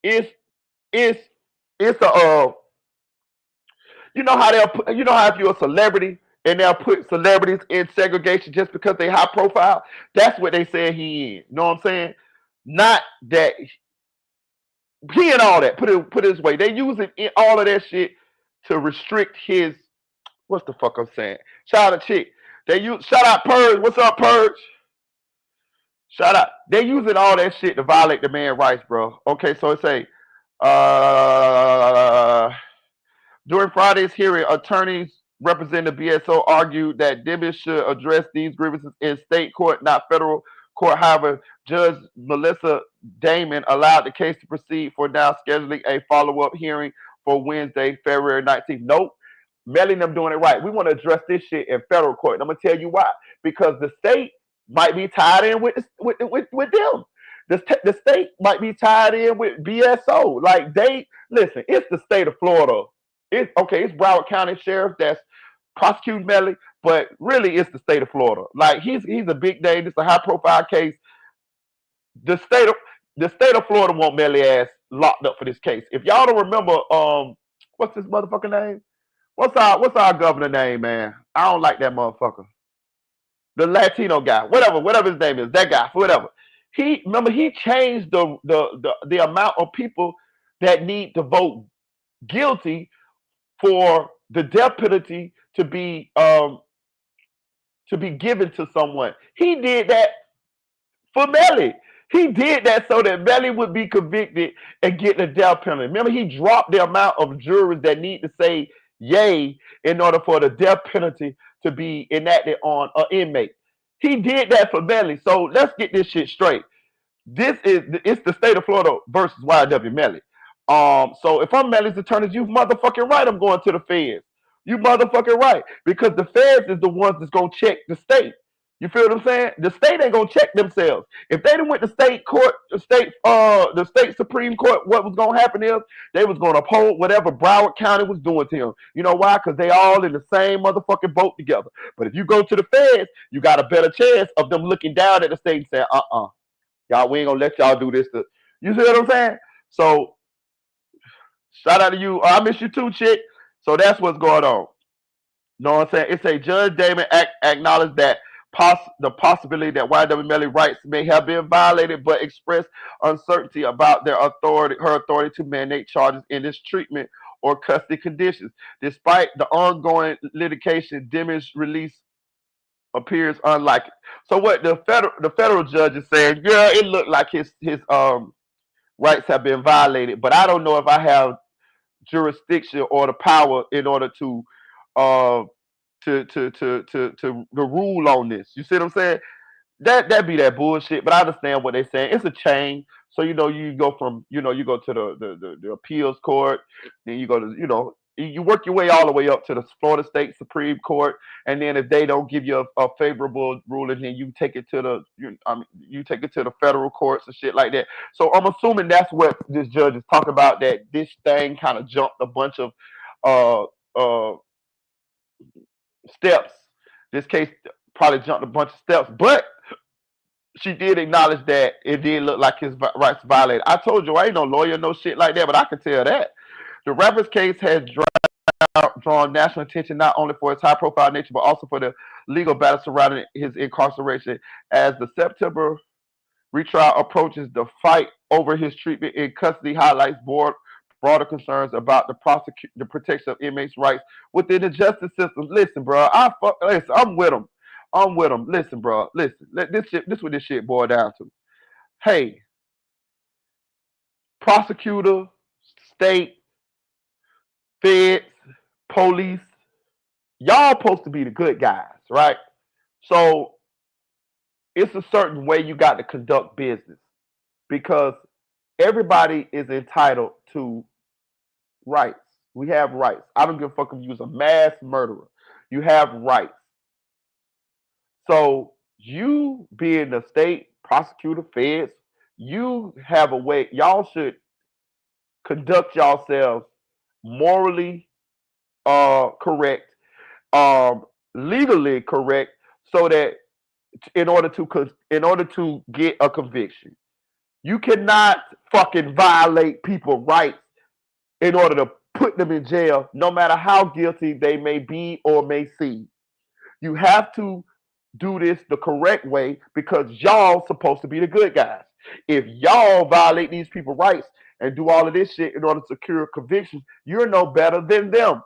It's it's it's a you know how if you're a celebrity and they'll put celebrities in segregation just because they high profile. That's what they say he in. You know what I'm saying? Not that he and all that. Put it this way. They use it in all of that shit to restrict his what's the fuck I'm saying? Shout out chick. They use shout out Purge. What's up, Purge? Shout out. They using all that shit to violate the man's rights, bro. Okay, so it say uh during Friday's hearing, attorneys representing the BSO argued that Demis should address these grievances in state court, not federal court. However, Judge Melissa Damon allowed the case to proceed for now scheduling a follow-up hearing for Wednesday, February 19th. Nope. Melly and them doing it right. We want to address this shit in federal court. And I'm gonna tell you why. Because the state might be tied in with them. The state might be tied in with BSO. Like they listen, it's the state of Florida. It's Broward County Sheriff that's prosecuting Melly, but really it's the state of Florida. Like he's a big name. It's a high profile case. The state of the state of Florida want Melly ass locked up for this case. If y'all don't remember, what's his motherfucking name? What's our governor name, man? I don't like that motherfucker. The Latino guy, whatever his name is, that guy, whatever. He changed the amount of people that need to vote guilty for the death penalty to be given to someone. He did that for Melly. He did that so that Melly would be convicted and get the death penalty. Remember, he dropped the amount of jurors that need to say yay in order for the death penalty to be enacted on an inmate. He did that for Melly. So let's get this shit straight. It's the state of Florida versus YW Melly. So if I'm Melly's attorney, you motherfucking right. I'm going to the feds. You motherfucking right, because the feds is the ones that's gonna check the state. You feel what I'm saying? The state ain't gonna check themselves. If they didn't went to state court, the state Supreme Court, what was gonna happen is they was gonna uphold whatever Broward County was doing to him. You know why? Because they all in the same motherfucking boat together. But if you go to the feds, you got a better chance of them looking down at the state and saying, y'all, we ain't gonna let y'all do this. You see what I'm saying? So shout out to you. I miss you too, chick. So that's what's going on. You know what I'm saying? It's a Judge Damon acknowledged that the possibility that YW Melly rights may have been violated, but expressed uncertainty about her authority to mandate charges in this treatment or custody conditions. Despite the ongoing litigation, Demon's release appears unlikely. So what the federal judge is saying, yeah, it looked like his rights have been violated, but I don't know if I have jurisdiction or the power in order to rule on this. You see what I'm saying? That be that bullshit. But I understand what they're saying. It's a chain. So you go from you go to the appeals court, then you go to you work your way all the way up to the Florida State Supreme Court, and then if they don't give you a favorable ruling, then you take it to the federal courts and shit like that. So I'm assuming that's what this judge is talking about. That this thing kind of jumped a bunch of uh uh steps. This case probably jumped a bunch of steps, but she did acknowledge that it did look like his rights violated. I told you I ain't no lawyer, no shit like that, but I can tell that the rapper's case has drawn national attention not only for its high-profile nature, but also for the legal battle surrounding his incarceration. As the September retrial approaches, the fight over his treatment in custody highlights broader concerns about the protection of inmates' rights within the justice system. Listen, bro, I'm with him. I'm with them. Listen, bro. Listen. This what this shit boil down to. Hey, prosecutor, state, feds, police, y'all supposed to be the good guys, right? So it's a certain way you got to conduct business because everybody is entitled to rights. We have rights. I don't give a fuck if you're a mass murderer. You have rights. So you being the state prosecutor, feds, you have a way. Y'all should conduct yourselves morally correct, legally correct, so that in order to get a conviction, you cannot fucking violate people's rights in order to put them in jail, no matter how guilty they may be or may seem. You have to do this the correct way because y'all supposed to be the good guys. If y'all violate these people's rights and do all of this shit in order to secure convictions, you're no better than them.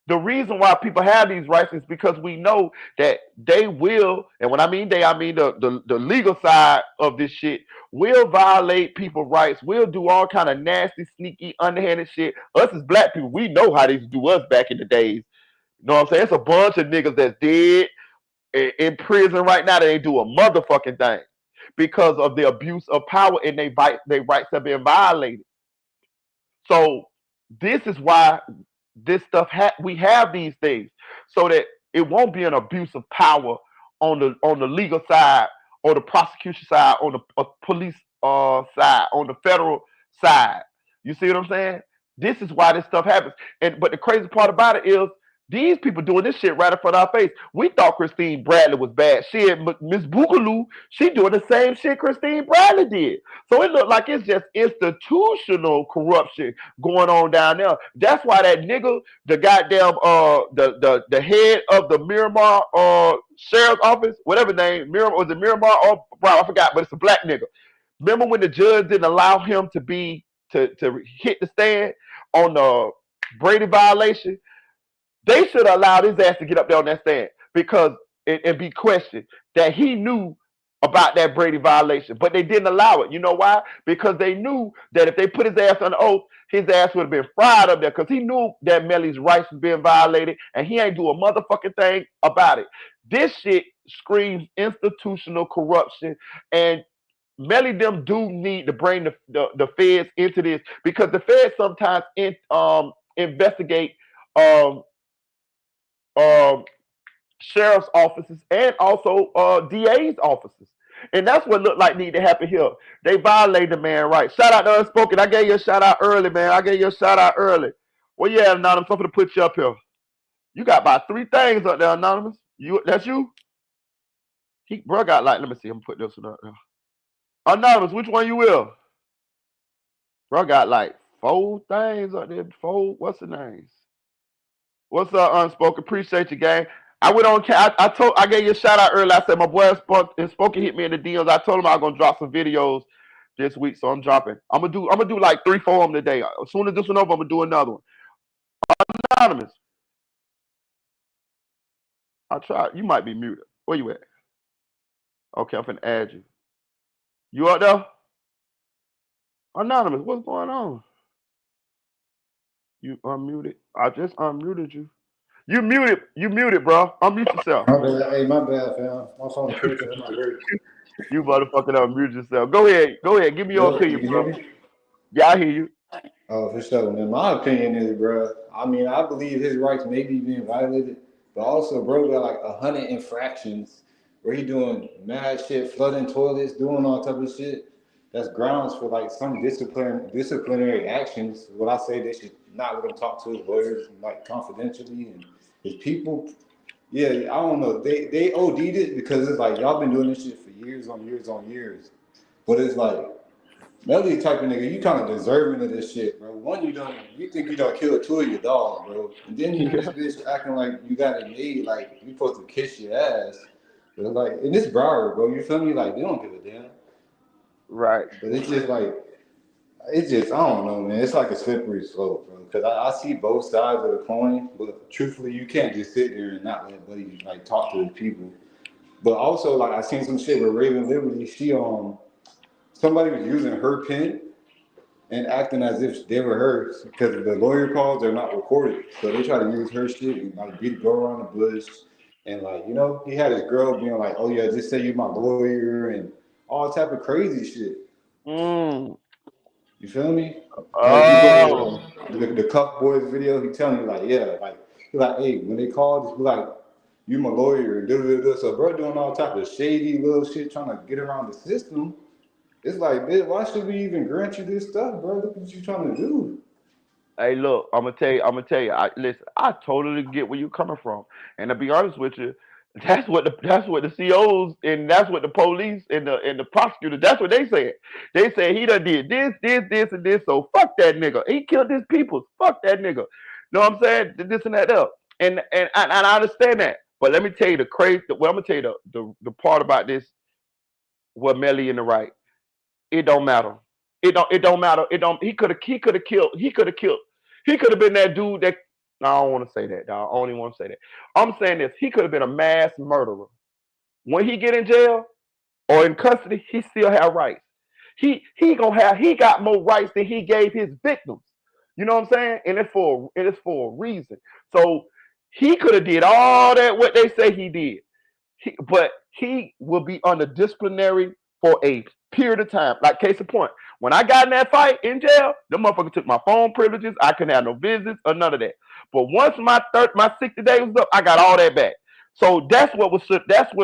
The reason why people have these rights is because we know that they will, and when I mean they, I mean the legal side of this shit, will violate people's rights, will do all kind of nasty, sneaky, underhanded shit. Us as black people, we know how they used to do us back in the days. You know what I'm saying? It's a bunch of niggas that's dead in prison right now that ain't do a motherfucking thing because of the abuse of power and their rights have been violated. So this is why this stuff we have these things so that it won't be an abuse of power on the legal side or the prosecution side on the police side on the federal side. You see what I'm saying? This is why this stuff happens. And but the crazy part about it is these people doing this shit right in front of our face. We thought Christine Bradley was bad. Shit, Miss Boogaloo, she doing the same shit Christine Bradley did. So it looked like it's just institutional corruption going on down there. That's why that nigga, the goddamn the head of the Miramar sheriff's office, whatever name, Miramar was it Miramar or bro, I forgot, but it's a black nigga. Remember when the judge didn't allow him to hit the stand on the Brady violation? They should have allowed his ass to get up there on that stand because and be questioned that he knew about that Brady violation, but they didn't allow it. You know why? Because they knew that if they put his ass on the oath, his ass would have been fried up there because he knew that Melly's rights was being violated and he ain't do a motherfucking thing about it. This shit screams institutional corruption, and Melly them do need to bring the feds into this because the feds sometimes investigate um, um, sheriff's offices and also DA's offices. And that's what looked like need to happen here. They violated the man right. Shout out to Unspoken. I gave you a shout out early, man. I gave you a shout out early. Well, yeah, Anonymous, I'm going to put you up here. You got about 3 things up there, Anonymous. That's you? Bro got like, let me see. I'm going to put this one up there. Anonymous, which one you will? Bro got like 4 things up there. 4, what's the names? What's up, Unspoken? Appreciate you, gang. I went on. I gave you a shout out earlier. I said my boy Unspoken hit me in the DMs. I told him I was gonna drop some videos this week, so I'm dropping. I'm gonna do like 3, 4 of them today. As soon as this one over, I'm gonna do another one. Anonymous, I try. You might be muted. Where you at? Okay, I'm finna add you. You up there? Anonymous, what's going on? You unmuted. I just unmuted you. You muted, bro. Unmute yourself. My bad. Hey, my bad, fam. My phone tripping. It's not working. You motherfucking unmute yourself. Go ahead. Give me your opinion, bro. Yeah, I hear you. Oh, for sure, man. My opinion is, bro, I mean, I believe his rights may be being violated, but also, bro, got like 100 infractions where he doing mad shit, flooding toilets, doing all type of shit. That's grounds for like some disciplinary actions. What I say, they should not let him talk to his lawyers like confidentially and his people. Yeah, I don't know. They OD'd it because it's like y'all been doing this shit for years on years on years. But it's like Melly type of nigga, you kind of deserving of this shit, bro. One, you think you done killed 2 of your dogs, bro. And then you this bitch acting like you got it made, like you supposed to kiss your ass. But like in this Broward, bro, you feel me? Like they don't give a damn. Right. But it's just like It's just I don't know, man. It's like a slippery slope, bro. Because I see both sides of the coin, but truthfully, you can't just sit there and not let buddy like talk to the people. But also, like I seen some shit with Raven Liberty. She somebody was using her pen and acting as if they were hers because the lawyer calls they're not recorded, so they try to use her shit and like go around the bush and like he had his girl being like, "Oh yeah, just say you're my lawyer" and all type of crazy shit. Mm. You feel me? Like if you go to Oh. the Cuff Boys video, he telling you like, yeah, like he like, hey, when they call, just be like, you my lawyer and da da da. So bro doing all type of shady little shit trying to get around the system. It's like, bitch, why should we even grant you this stuff, bro? Look what you trying to do. Hey, look, I'm gonna tell you. I'm gonna tell you. Listen, I totally get where you're coming from, and to be honest with you, that's what the COs and that's what the police and the prosecutors. That's what they said. They said he done did this, and this. So fuck that nigga. He killed his people. Fuck that nigga. Know what I'm saying? This and that up. And I understand that. But let me tell you the crazy. Well, I'm gonna tell you the part about this. What Melly in the right. It don't matter. It don't matter. It don't. He could have killed. He could have been that dude that. No, I don't want to say that, dog. I don't even want to say that. I'm saying this. He could have been a mass murderer. When he get in jail or in custody, he still have rights. He got more rights than he gave his victims. You know what I'm saying? And it's for a reason. So he could have did all that what they say he did. But he will be under disciplinary for a period of time. Like case in point, when I got in that fight in jail, the motherfucker took my phone privileges. I couldn't have no visits or none of that. But once my 60 days was up, I got all that back. So that's what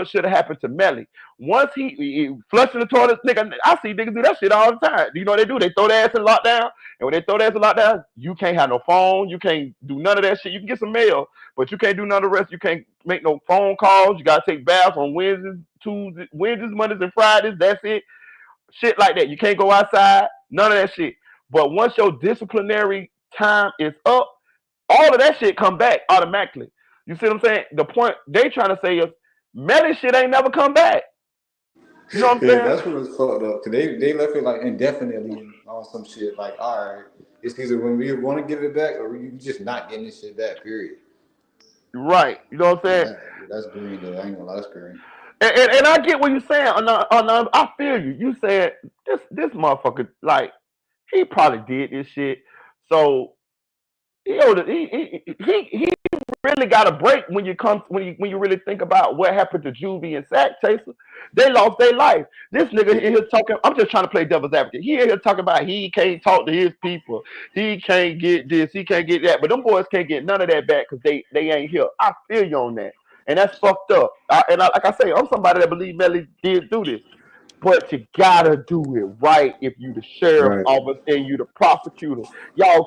should have happened to Melly. Once he flushing the toilet, nigga, I see niggas do that shit all the time. You know what they do? They throw their ass in lockdown, and when they throw their ass in lockdown, you can't have no phone, you can't do none of that shit. You can get some mail, but you can't do none of the rest. You can't make no phone calls. You gotta take baths on Wednesdays, Mondays, and Fridays. That's it. Shit like that. You can't go outside. None of that shit. But once your disciplinary time is up, all of that shit come back automatically. You see what I'm saying? The point they trying to say is, Melly shit ain't never come back. You know what I'm Yeah, saying? that's what it's fucked up. Cause they left it like indefinitely on some shit. Like, all right, it's either when we want to give it back or you just not getting this shit back. Period. Right. You know what I'm saying? That's green though. I ain't gonna lie, that's green. And I get what you're saying. I feel you. You said this motherfucker like he probably did this shit. So he really got a break when you really think about what happened to Juvie and Sack Chaser. They lost their life. This nigga in here talking. I'm just trying to play devil's advocate. He in here talking about he can't talk to his people. He can't get this. He can't get that. But them boys can't get none of that back because they ain't here. I feel you on that, and that's fucked up. Like I say, I'm somebody that believe Melly did do this. But you gotta do it right if you the sheriff Right. officer and you the prosecutor. You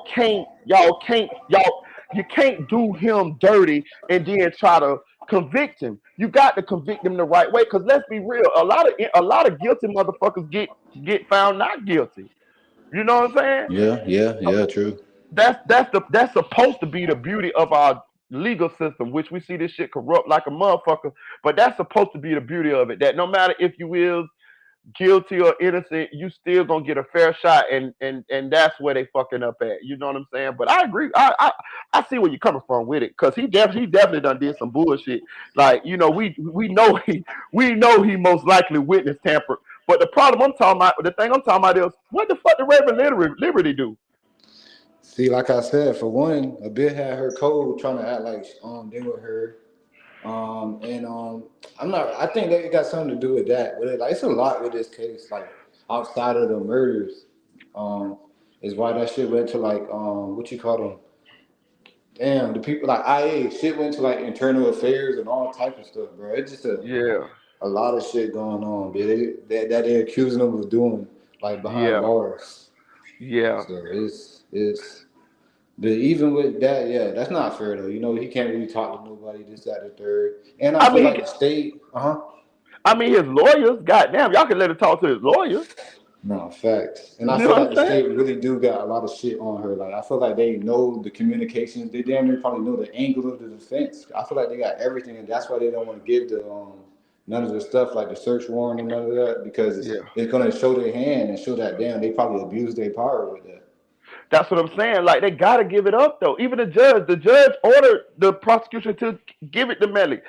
can't do him dirty and then try to convict him. You got to convict him the right way. Cause let's be real, a lot of guilty motherfuckers get found not guilty. You know what I'm saying? Yeah, yeah, yeah. True. That's supposed to be the beauty of our legal system, which we see this shit corrupt like a motherfucker. But that's supposed to be the beauty of it. That no matter if you is guilty or innocent, you still gonna get a fair shot, and that's where they fucking up at. You know what I'm saying? But I agree. I see where you're coming from with it, because he definitely done did some bullshit. Like we know he most likely witness tampered. But the thing I'm talking about is what the fuck did Reverend Liberty do? See, like I said, for one, a bit had her code trying to act like they were her. And I'm not. I think that it got something to do with that. But like, it's a lot with this case. Like outside of the murders, um, is why that shit went to like what you call them? Damn, the people like IA shit went to like internal affairs and all type of stuff, bro. It's just Yeah, a lot of shit going on, man. That they're accusing them of doing like behind yeah, bars. yeah. So it's. But even with that, yeah, that's not fair though. He can't really talk to nobody. This, that, the third. And I I feel mean, like the state, his lawyers. Goddamn, y'all can let him talk to his lawyers. no facts. And I You know feel what like I'm the saying? state really do got a lot of shit on her. Like I feel like they know the communications. They damn near probably know the angle of the defense. I feel like they got everything, and that's why they don't want to give none of the stuff like the search warrant and none of that because Yeah. it's gonna show their hand and show that damn they probably abused their power with that. That's what I'm saying. Like they gotta give it up though. Even the judge ordered the prosecution to give it to Melly.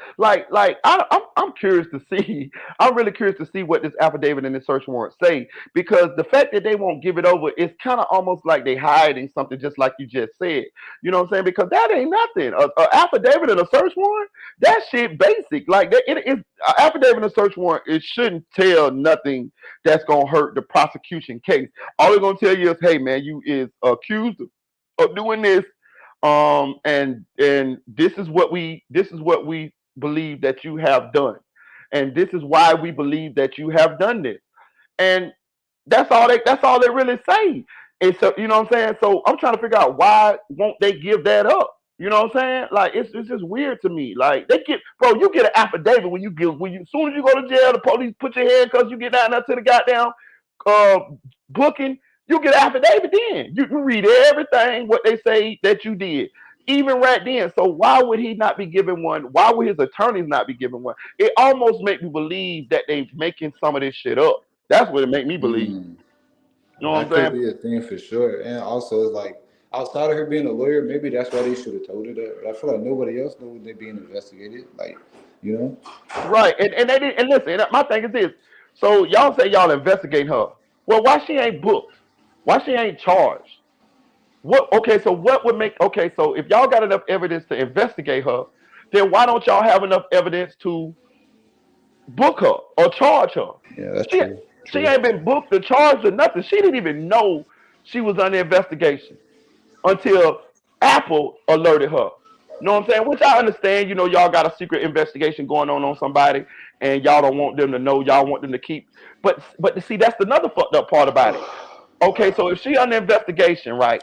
I'm curious to see. I'm really curious to see what this affidavit and this search warrant say because the fact that they won't give it over is kind of almost like they hiding something, just like you just said. You know what I'm saying? Because that ain't nothing. A affidavit and a search warrant, that shit basic. Like that, it is affidavit and a search warrant. It shouldn't tell nothing that's gonna hurt the prosecution case. All they're gonna tell you is, hey man, you is accused of doing this, and this is what we believe that you have done, and this is why we believe that you have done this, and that's all they really say. And so you know what I'm saying. So I'm trying to figure out why won't they give that up. You know what I'm saying? Like it's just weird to me. Like they get, bro, you get an affidavit when you as soon as you go to jail, the police put your handcuffs, you get down there to the goddamn uh, booking, you get an affidavit then. You read everything what they say that you did. Even right then. So why would he not be given one? Why would his attorneys not be given one? It almost makes me believe that they making some of this shit up. That's what it make me believe. Mm. You know what That I'm could saying? be a thing for sure. And also, it's like outside of her being a lawyer, maybe that's why they should have told her that. But I feel like nobody else knows they're being investigated. Like, you know, Right. And they did, and listen, my thing is this. So y'all say y'all investigate her. Well, why she ain't booked? Why she ain't charged? What okay, so what would make okay, so if y'all got enough evidence to investigate her, then why don't y'all have enough evidence to book her or charge her? yeah, that's She true. she True. ain't been booked or charged or nothing. She didn't even know she was under investigation until Apple alerted her. You know what I'm saying? Which I understand. You know, y'all got a secret investigation going on somebody, and y'all don't want them to know. Y'all want them to keep. But see, that's another fucked up part about it. Okay, so if she under investigation, right?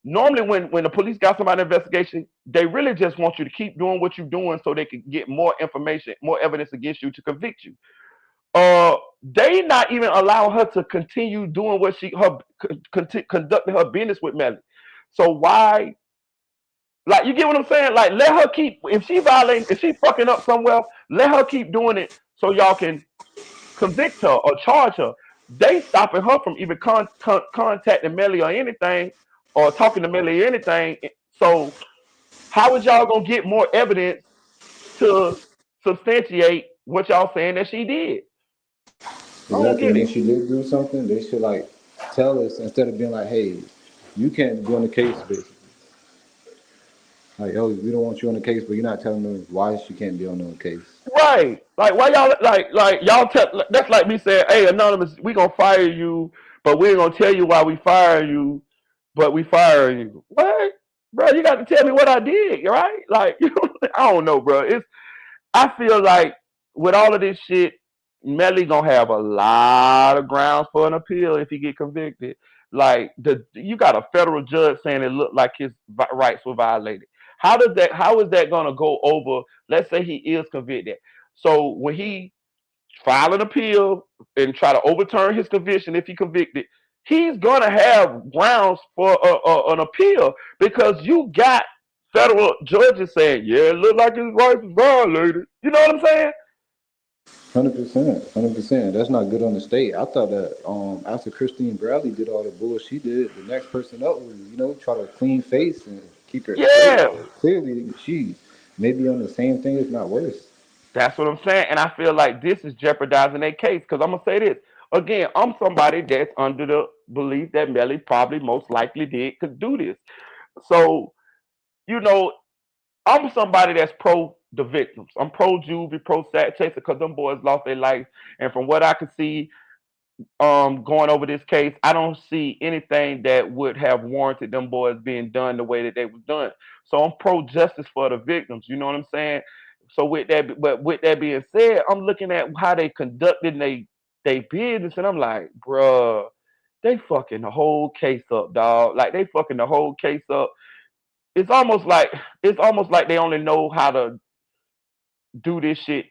Normally, when the police got somebody in investigation, they really just want you to keep doing what you're doing so they can get more information, more evidence against you to convict you. They not even allow her to continue doing what conducting her business with Melly. So why, like, you get what I'm saying? Like, let her keep, if she fucking up somewhere, let her keep doing it so y'all can convict her or charge her. They stopping her from even contacting Melly or anything, or talking to Melly or anything. So how is y'all gonna get more evidence to substantiate what y'all saying that she did? I don't Exactly. get And it. if she did do something, they should like tell us instead of being like, "Hey, you can't be on the case." Basically, like, "Oh, we don't want you on the case," but you're not telling them why she can't be on the case. Right. Like why y'all like y'all tell that's like me saying, hey anonymous, we gonna fire you, but we ain't gonna tell you why we fire you, but we fire you. What? Bro, you got to tell me what I did, right? Like, you know, I don't know, bro. I feel like with all of this shit, Melly gonna have a lot of grounds for an appeal if he get convicted. Like you got a federal judge saying it looked like his rights were violated. How is that gonna go over? Let's say he is convicted. So when he file an appeal and try to overturn his conviction if he convicted, he's gonna have grounds for an appeal because you got federal judges saying, yeah, it looked like his rights was violated. You know what I'm saying? 100%, 100%. That's not good on the state. I thought that after Christine Bradley did all the bullshit she did, the next person up would try to clean face and keep her straight. Yeah, But clearly, she may be on the same thing, if not worse. that's what I'm saying. And I feel like this is jeopardizing their case because I'm gonna say this again. I'm somebody that's under the belief that Melly probably most likely did could do this. So you know, I'm somebody that's pro the victims. I'm pro juvie, pro sad chaser because them boys lost their life. And from what I could see, going over this case, I don't see anything that would have warranted them boys being done the way that they was done. So I'm pro justice for the victims. You know what I'm saying? So with that being said, I'm looking at how they conducted they business, and I'm like, bruh, they fucking the whole case up, dog. Like they fucking the whole case up. It's almost like they only know how to do this shit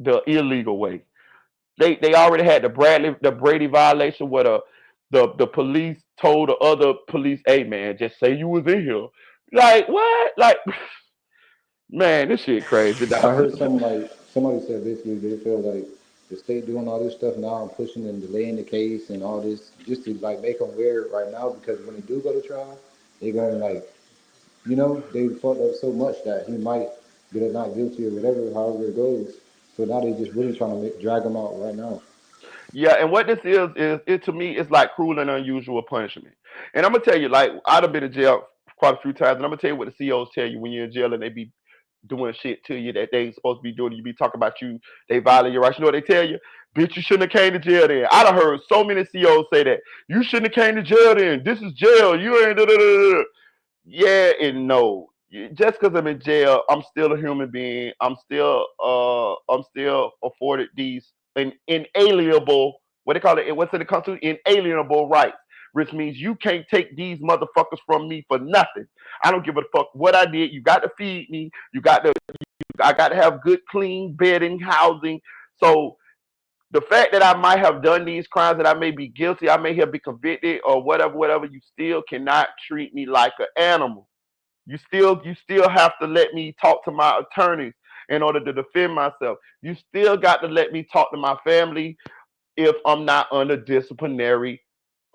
the illegal way. They already had the Brady violation where the police told the other police, "Hey man, just say you was in here." Like what? Like man, this shit crazy, I dog. heard something like somebody said basically they feel like the state doing all this stuff now and pushing and delaying the case and all this just to like make them wear it right now because when they do go to trial, they're gonna like they fucked up so much that he might get it not guilty or whatever, however it goes. So now they just really trying to drag him out right now. Yeah, and what this is it to me it's like cruel and unusual punishment. And I'm gonna tell you, like I've been in jail quite a few times, and I'm gonna tell you what the COs tell you when you're in jail and they be doing shit to you that they ain't supposed to be doing. You be talking about you, they violate your rights. You know what they tell you? Bitch, you shouldn't have came to jail then. I done heard so many COs say that. You shouldn't have came to jail then. This is jail. You ain't da da da da. Yeah and no. Just because I'm in jail, I'm still a human being. I'm still afforded these inalienable, what they call it, what's in the Constitution, inalienable rights, which means you can't take these motherfuckers from me for nothing. I don't give a fuck what I did. You got to feed me. I got to have good, clean bedding, housing. So the fact that I might have done these crimes, that I may be guilty, I may have been convicted or whatever, whatever, you still cannot treat me like an animal. You still have to let me talk to my attorneys in order to defend myself. You still got to let me talk to my family if I'm not under disciplinary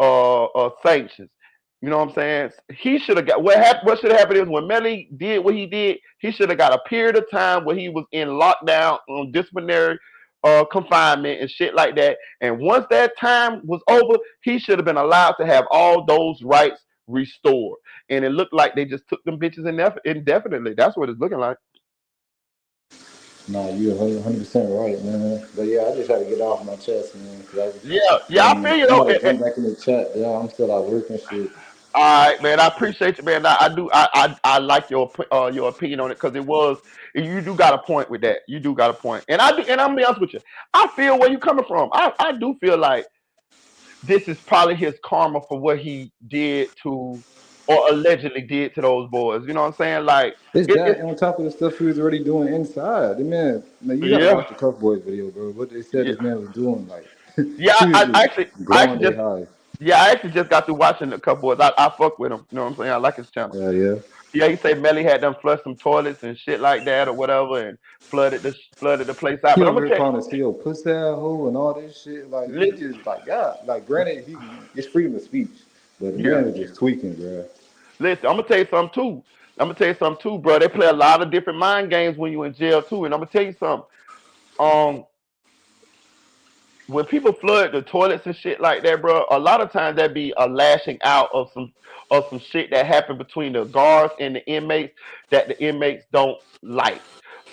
sanctions. You know what I'm saying? He should have got what should have happened is when Melly did what he did, he should have got a period of time where he was in lockdown on disciplinary confinement and shit like that. And once that time was over, he should have been allowed to have all those rights restored. And it looked like they just took them bitches indefinitely. That's what it's looking like. Nah, you're 100% right, man. But yeah, I just had to get off my chest, man, because I just, Yeah, yeah, I man, feel you I'm though. about to jump back in the chat. Yeah, I'm still at work and shit. All right, man. I appreciate you, man. I do. I like your opinion on it because it was you do got a point with that. You do got a point, and I do. And I'm gonna be honest with you. I feel where you coming from. I do feel like this is probably his karma for what he did to or allegedly did to those boys. You know what I'm saying? Like It's that it's and on top of the stuff he was already doing inside. The man, you gotta yeah, watch the Cuff Boys video, bro. What they said yeah, this man was doing, like, yeah. he was just I blowing actually their just high. yeah, I actually just got through watching a couple boys. I fuck with him. You know what I'm saying? I like his channel. Yeah, yeah. Yeah, he said Melly had them flush some toilets and shit like that or whatever, and flooded the place out. He But I'm over gonna here tell calling his heel pussy hole and all this shit. Like, you, he just, like, God. Like, granted, it's freedom of speech, but the yeah, man was just tweaking, bro. listen. I'm gonna tell you something too. I'm gonna tell you something too, bro. They play a lot of different mind games when you in jail too. And I'm gonna tell you something. Um, when people flood the toilets and shit like that, bro, a lot of times that be a lashing out of some shit that happened between the guards and the inmates that the inmates don't like.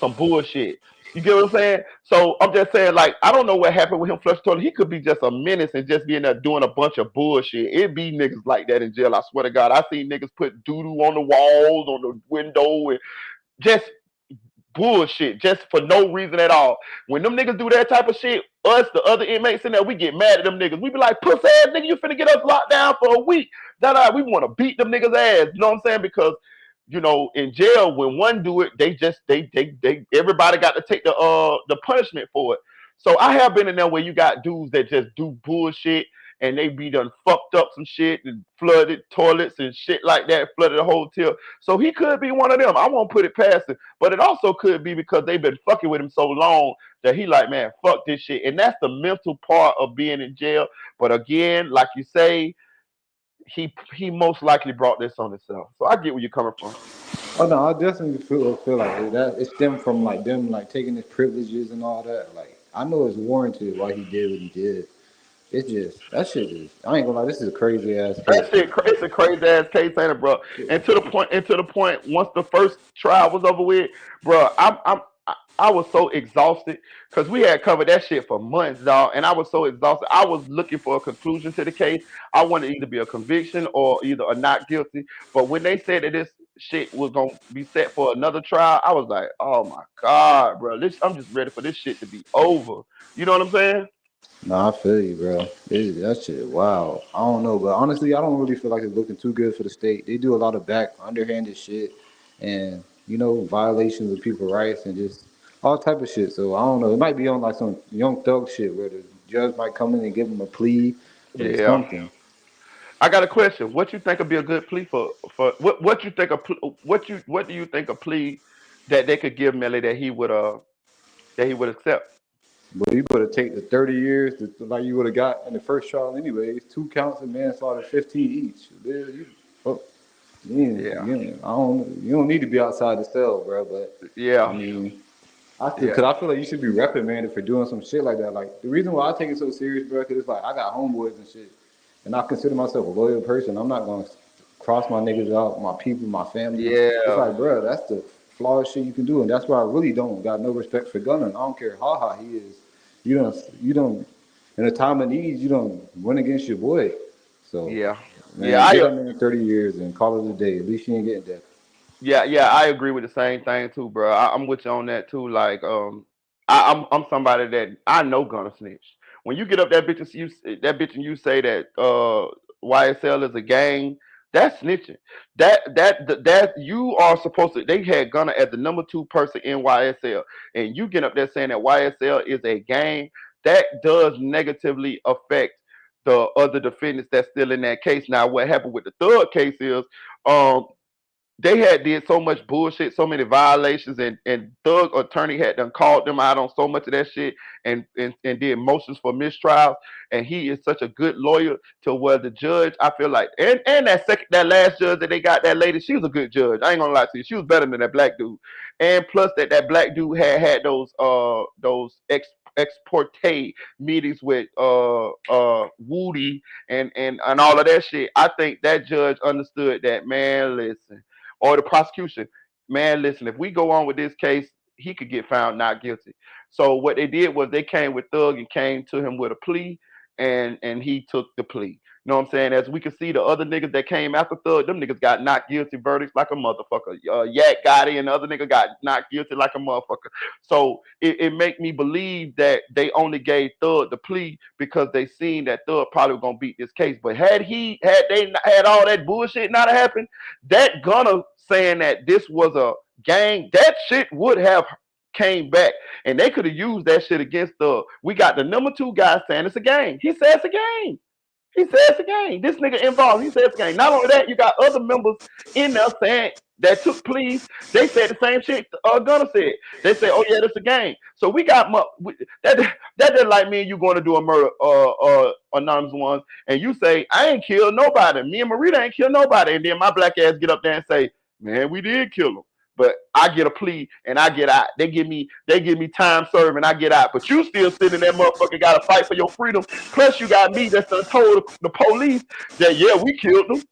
Some bullshit. You get what I'm saying? So I'm just saying, like, I don't know what happened with him flush toilet. He could be just a menace and just be in there doing a bunch of bullshit. It be niggas like that in jail. I swear to God, I seen niggas put doo doo on the walls, on the window, and just bullshit just for no reason at all. When them niggas do that type of shit, us, the other inmates in there, we get mad at them niggas. We be like, puss ass nigga, you finna get us locked down for a week. We want to beat them niggas ass. You know what I'm saying? Because in jail, when one do it, they everybody got to take the punishment for it. So I have been in there where you got dudes that just do bullshit and they be done fucked up some shit and flooded toilets and shit like that, flooded the hotel. So he could be one of them. I won't put it past him. But it also could be because they've been fucking with him so long that he like, man, fuck this shit. And that's the mental part of being in jail. But again, like you say, he most likely brought this on himself. So I get where you're coming from. Oh no, I definitely feel like that. It stemmed from like them like taking his privileges and all that. Like I know it's warranted why he did what he did. It's just that shit is. I ain't gonna lie. This is a crazy ass That case, shit, man. it's a crazy ass case, ain't it, bro? And to the point, once the first trial was over with, bro, I was so exhausted because we had covered that shit for months, dog, and I was so exhausted. I was looking for a conclusion to the case. I wanted to either be a conviction or either a not guilty. But when they said that this shit was gonna be set for another trial, I was like, oh my god, bro, I'm just ready for this shit to be over. You know what I'm saying? Nah, I feel you, bro. That shit, wow. I don't know, but honestly, I don't really feel like it's looking too good for the state. They do a lot of underhanded shit, and violations of people's rights and just all type of shit. So I don't know. It might be on like some young thug shit where the judge might come in and give them a plea or Yeah. something. I got a question. What you think would be a good plea for what you think what do you think a plea that they could give Melly that he would that he would accept. But you better take the 30 years like you would have got in the first trial anyways. 2 counts of manslaughter, 15 each. Oh, Yeah, you don't need to be outside the cell, bro. But I yeah, mean, I still, yeah, cause I feel like you should be reprimanded for doing some shit like that. Like the reason why I take it so serious, bro, cause it's like I got homeboys and shit, and I consider myself a loyal person. I'm not gonna cross my niggas out, my people, my family. It's yeah, like, bro, that's the flawed shit you can do, and that's why I really don't got no respect for Gunner. I don't care how hot he is. You don't. In a time of need, you don't run against your boy. So, yeah, yeah. man, get that man 30 years and call it a day. At least you ain't getting death. Yeah. I agree with the same thing too, bro. I'm with you on that too. Like, I'm somebody that I know gonna snitch. When you get up that bitch and you say that YSL is a gang, that's snitching. That you are supposed to. They had Gunna as the number two person in YSL, and you get up there saying that YSL is a gang. That does negatively affect the other defendants that's still in that case. Now, what happened with the third case is, um, they had did so much bullshit, so many violations, and Thug attorney had done called them out on so much of that shit, and did motions for mistrial. And he is such a good lawyer to where the judge, I feel like, and that last judge that they got, that lady, she was a good judge. I ain't gonna lie to you, she was better than that black dude. And plus that black dude had those ex parte meetings with Woody and all of that shit. I think that judge understood that, man, listen, or the prosecution, man, listen, if we go on with this case, he could get found not guilty. So what they did was they came with Thug and came to him with a plea, and he took the plea. You know what I'm saying? As we can see, the other niggas that came after Thug, them niggas got not guilty verdicts like a motherfucker. Yak Gotti and the other nigga got not guilty like a motherfucker. So it make me believe that they only gave Thug the plea because they seen that Thug probably was gonna beat this case. But had they had all that bullshit not happened, that Gunner saying that this was a gang, that shit would have came back, and they could have used that shit against the. We got the number two guy saying it's a gang. He says it's a gang. He says it's a gang. This nigga involved. He says it's a gang. Not only that, you got other members in there saying that took pleas. They said the same shit Gunner said. They say, "Oh yeah, that's a gang." So we got that just like me and you going to do a murder, anonymous ones, and you say, "I ain't killed nobody. Me and Marita ain't killed nobody," and then my black ass get up there and say, "Man, we did kill him." But I get a plea and I get out. They give me time served and I get out. But you still sitting in that motherfucker, got to fight for your freedom. Plus you got me that's done told the police that, yeah, we killed them.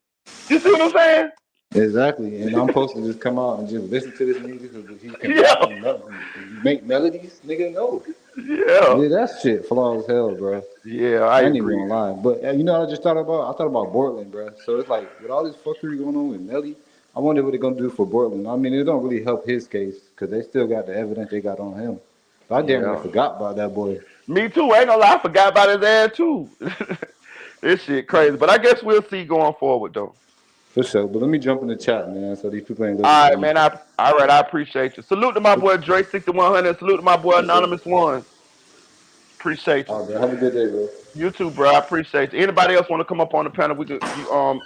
You see what I'm saying? Exactly, and I'm supposed to just come out and just listen to this nigga because he can rap Yeah, and make melodies, nigga. No, yeah, yeah, that shit flawed as hell, bro. yeah. I I ain't even agree. gonna lie, but you know what I just thought about? I thought about Portland, bro. So it's like with all this fuckery going on with Melly, I wonder what they're gonna do for Portland. I mean, it don't really help his case because they still got the evidence they got on him. So I damn near Yeah. forgot about that boy. Me too. I ain't gonna lie. I forgot about his ass too. This shit crazy. But I guess we'll see going forward though. For sure. But let me jump in the chat, man, so these people ain't looking All for right, me. man. All right. I appreciate you. Salute to my boy Dre 6100. Salute to my boy For sure. Anonymous Ones. Appreciate you. All right, bro. Have a good day, bro. You too, bro. I appreciate you. Anybody else want to come up on the panel? We could you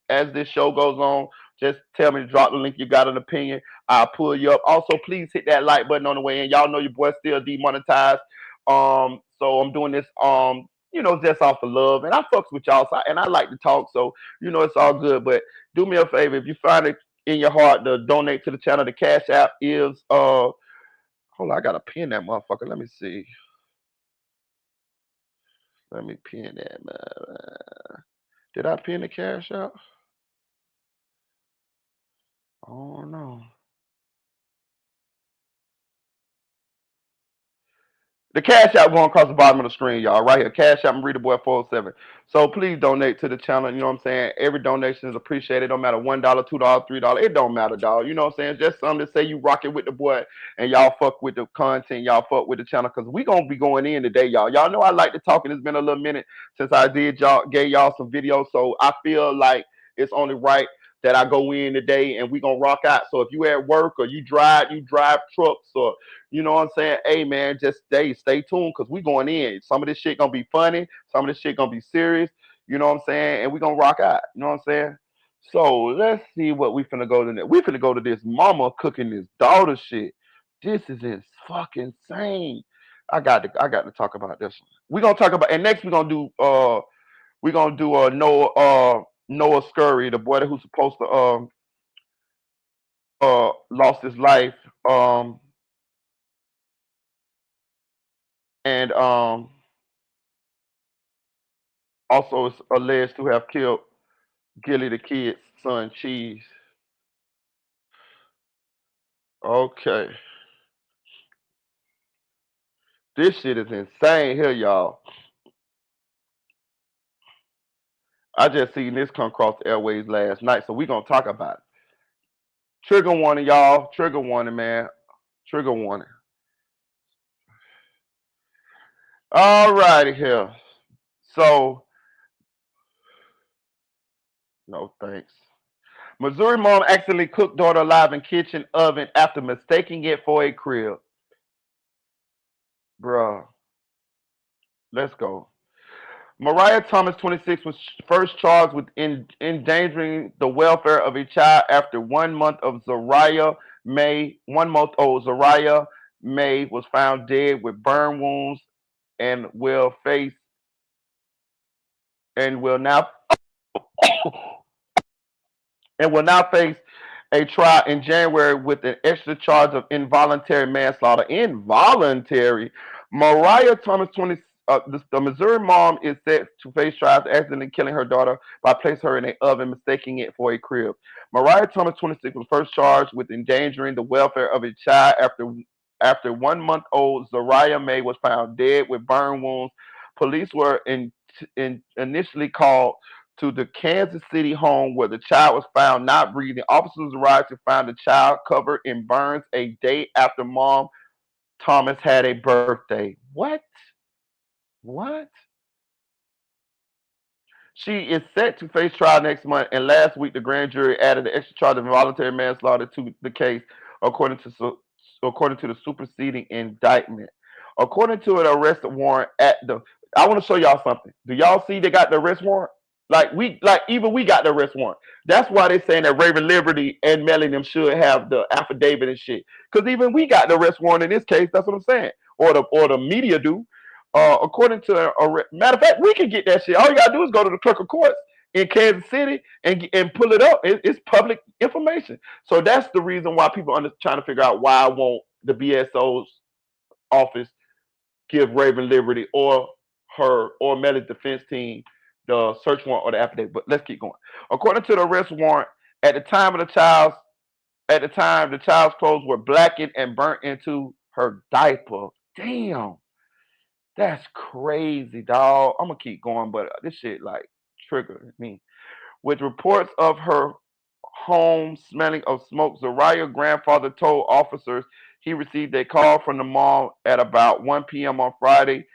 as this show goes on, just tell me to drop the link. You got an opinion, I'll pull you up. Also, please hit that like button on the way in. Y'all know your boy still demonetized. So I'm doing this just off of love. And I fucks with y'all, and I like to talk, so it's all good. But do me a favor, if you find it in your heart to donate to the channel, the Cash App is hold on, I gotta pin that motherfucker. Let me see. Let me pin that, man. Did I pin the cash out? Oh no. The cash out going across the bottom of the screen, y'all. Right here. Cash out Marita Boy 407. So please donate to the channel. You know what I'm saying? Every donation is appreciated. Don't matter $1, $2, $3. It don't matter, dog. You know what I'm saying? Just something to say you rock it with the boy and y'all fuck with the content. Y'all fuck with the channel. Cause we gonna be going in today, y'all. Y'all know I like to talk, and it's been a little minute since I gave y'all some videos. So I feel like it's only right that I go in today and we gonna rock out. So if you at work or you drive trucks, or you know what I'm saying? Hey man, just stay tuned because we going in. Some of this shit gonna be funny, some of this shit gonna be serious, you know what I'm saying? And we gonna rock out, you know what I'm saying? So let's see what we finna go to next. We finna go to this mama cooking this daughter shit. This is fucking insane. I got to talk about this one. We're gonna talk about, and next we're gonna do Noah Scurry, the boy who's supposed to lost his life and also is alleged to have killed Gilly the kid's son Cheese. Okay. This shit is insane here, y'all. I just seen this come across the airways last night, so we gonna talk about it. Trigger warning, y'all. Trigger warning, man. Trigger warning. All righty here. So, no thanks. Missouri mom accidentally cooked daughter alive in kitchen oven after mistaking it for a crib. Bruh, let's go. Mariah Thomas, 26, was first charged with endangering the welfare of a child after 1 month of Zariah May. 1 month old Zariah May was found dead with burn wounds and will face and will now and will now face a trial in January with an extra charge of involuntary manslaughter. Involuntary. Mariah Thomas, 20, the Missouri mom, is set to face trials for accidentally killing her daughter by placing her in an oven, mistaking it for a crib. Mariah Thomas, 26, was first charged with endangering the welfare of a child after 1 month old Zariah May was found dead with burn wounds. Police were initially called to the Kansas City home where the child was found not breathing. Officers arrived to find the child covered in burns a day after mom Thomas had a birthday. What? What? She is set to face trial next month, and last week the grand jury added the extra charge of involuntary manslaughter to the case, according to according to the superseding indictment. According to an arrest warrant at the, I want to show y'all something. Do y'all see they got the arrest warrant? Even we got the arrest warrant. That's why they're saying that Raven Liberty and Melly them should have the affidavit and shit. Because even we got the arrest warrant in this case. That's what I'm saying. Or the media do. According to a matter of fact, we can get that shit. All you gotta do is go to the clerk of courts in Kansas City and pull it up. It's public information. So that's the reason why people are trying to figure out why I want the BSO's office give Raven Liberty or her or Melly's defense team the search warrant or the affidavit. But let's keep going. According to the arrest warrant, at the time of the child's the child's clothes were blackened and burnt into her diaper. Damn. That's crazy, dog. I'm gonna keep going, but this shit like triggered me. With reports of her home smelling of smoke, Zariah's grandfather told officers he received a call from the mom at about 1 p.m. on Friday,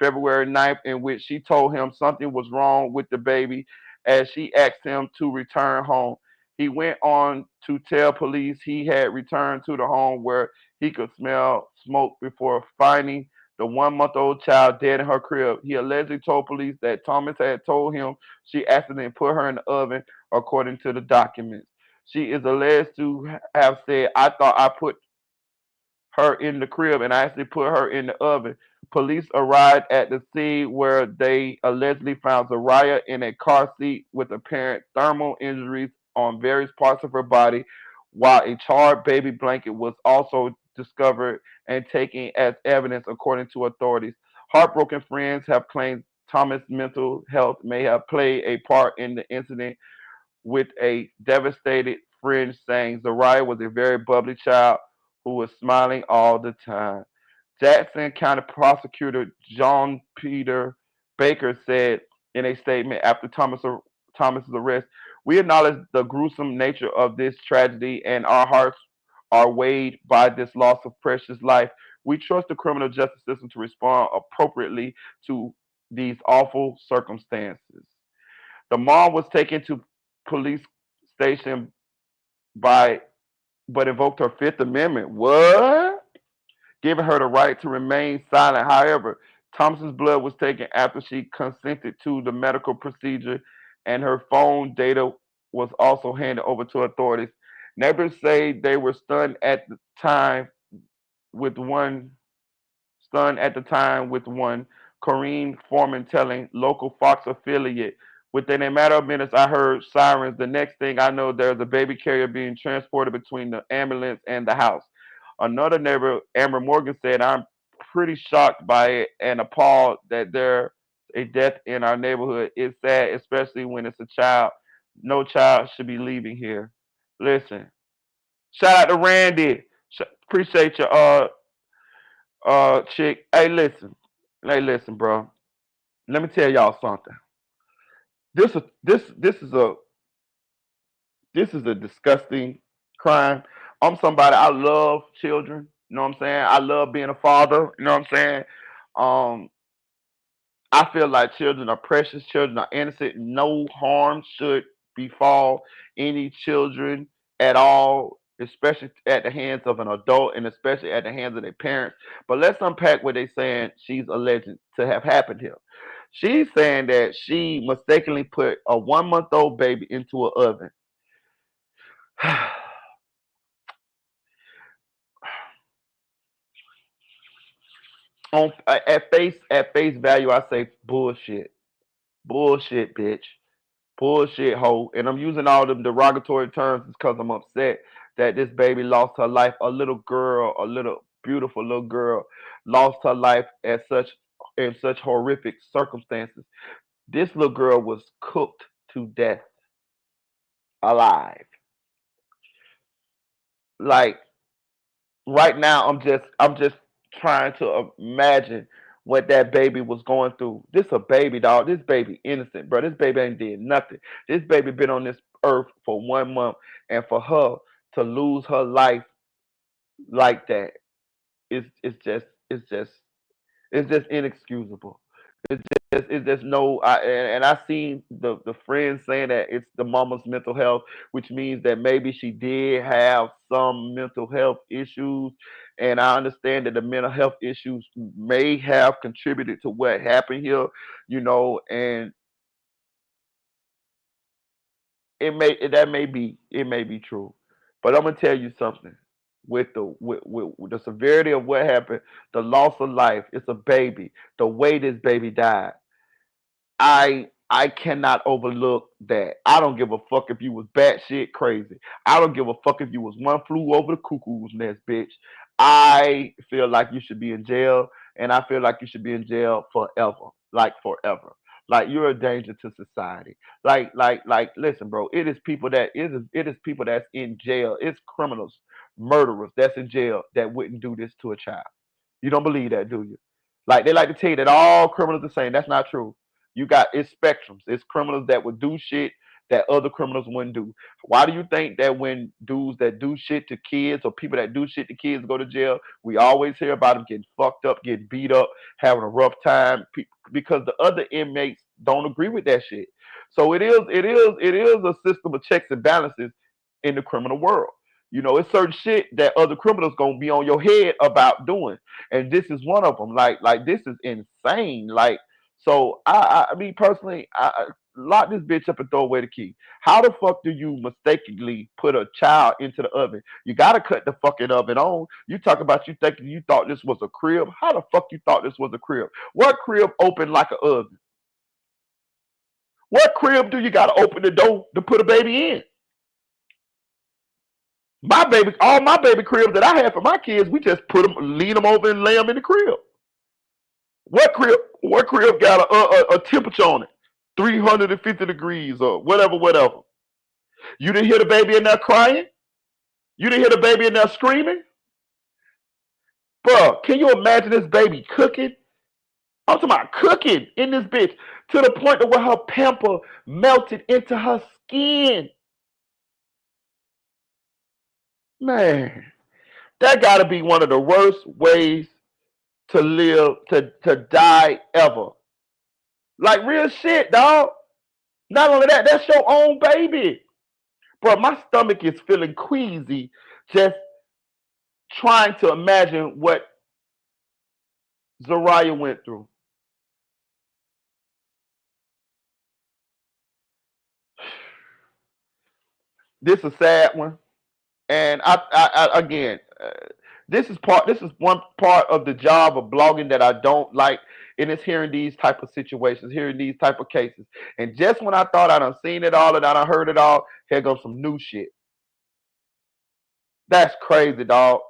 February 9th, in which she told him something was wrong with the baby as she asked him to return home. He went on to tell police he had returned to the home where he could smell smoke before finding the 1 month old child dead in her crib. He allegedly told police that Thomas had told him she accidentally put her in the oven, according to the documents. She is alleged to have said, I thought I put her in the crib and actually put her in the oven. Police arrived at the scene where they allegedly found Zariah in a car seat with apparent thermal injuries on various parts of her body, while a charred baby blanket was also discovered and taken as evidence, according to authorities. Heartbroken friends have claimed Thomas' mental health may have played a part in the incident, with a devastated friend saying Zariah was a very bubbly child who was smiling all the time. Jackson County Prosecutor John Peter Baker said in a statement after Thomas's arrest, "We acknowledge the gruesome nature of this tragedy, and our hearts are weighed by this loss of precious life. We trust the criminal justice system to respond appropriately to these awful circumstances." The mom was taken to police station by but invoked her Fifth Amendment. What? Giving her the right to remain silent. However, Thompson's blood was taken after she consented to the medical procedure, and her phone data was also handed over to authorities. Neighbors say they were stunned at the time with one son at the time, with one Kareem Foreman telling local Fox affiliate. Within a matter of minutes, I heard sirens. The next thing I know, there's a baby carrier being transported between the ambulance and the house. Another neighbor, Amber Morgan, said, I'm pretty shocked by it and appalled that there's a death in our neighborhood. It's sad, especially when it's a child. No child should be leaving here. Listen, shout out to Randy. Appreciate your chick. Hey, listen, bro. Let me tell y'all something. This is this is a disgusting crime. I'm somebody, I love children. You know what I'm saying? I love being a father. You know what I'm saying? Um, I feel like children are precious. Children are innocent. No harm should befall any children at all, especially at the hands of an adult and especially at the hands of their parents. But let's unpack what they're saying she's alleged to have happened here. She's saying that she mistakenly put a 1 month old baby into an oven. At face value, I say bullshit, bullshit, bitch. Bullshit hoe. And I'm using all them derogatory terms because I'm upset that this baby lost her life. A little girl, a little beautiful little girl, lost her life at such in such horrific circumstances. This little girl was cooked to death alive. Like right now, I'm just trying to imagine what that baby was going through. This a baby, dog. This baby innocent, bro. This baby ain't did nothing. This baby been on this earth for 1 month, and for her to lose her life like that, it's just inexcusable. It's just no. I seen the friends saying that it's the mama's mental health, which means that maybe she did have some mental health issues, and I understand that the mental health issues may have contributed to what happened here, and it may be true, but I'm gonna tell you something. With the severity of what happened, the loss of life, it's a baby. The way this baby died, I cannot overlook that. I don't give a fuck if you was batshit crazy. I don't give a fuck if you was one flew over the cuckoo's nest, bitch. I feel like you should be in jail, and I feel like you should be in jail forever, like forever. Like you're a danger to society. Listen, bro. It is people that's in jail. It's criminals, murderers that's in jail that wouldn't do this to a child. You don't believe that, do you? Like they like to tell you that all criminals are the same. That's not true. It's spectrums. It's criminals that would do shit that other criminals wouldn't do. Why do you think that when dudes that do shit to kids or people that do shit to kids go to jail, we always hear about them getting fucked up, getting beat up, having a rough time because the other inmates don't agree with that shit. So it is a system of checks and balances in the criminal world. It's certain shit that other criminals gonna be on your head about doing, and this is one of them. Like this is insane. Like so, I mean personally, I lock this bitch up and throw away the key. How the fuck do you mistakenly put a child into the oven? You gotta cut the fucking oven on. You talk about you thinking you thought this was a crib. How the fuck you thought this was a crib? What crib open like an oven? What crib do you gotta open the door to put a baby in? All my baby cribs that I had for my kids, we just put them, lean them over, and lay them in the crib. What crib? What crib got a temperature on it? 350 degrees or whatever, whatever. You didn't hear the baby in there crying? You didn't hear the baby in there screaming? Bro, can you imagine this baby cooking? I'm talking about cooking in this bitch to the point of where her pamper melted into her skin. Man, that gotta be one of the worst ways to live, to die ever. Like real shit, dog. Not only that, that's your own baby. Bro, my stomach is feeling queasy just trying to imagine what Zariah went through. This is a sad one. And again, This is one part of the job of blogging that I don't like, and it's hearing these type of situations, hearing these type of cases. And just when I thought I done seen it all and I done heard it all, here goes some new shit. That's crazy, dog.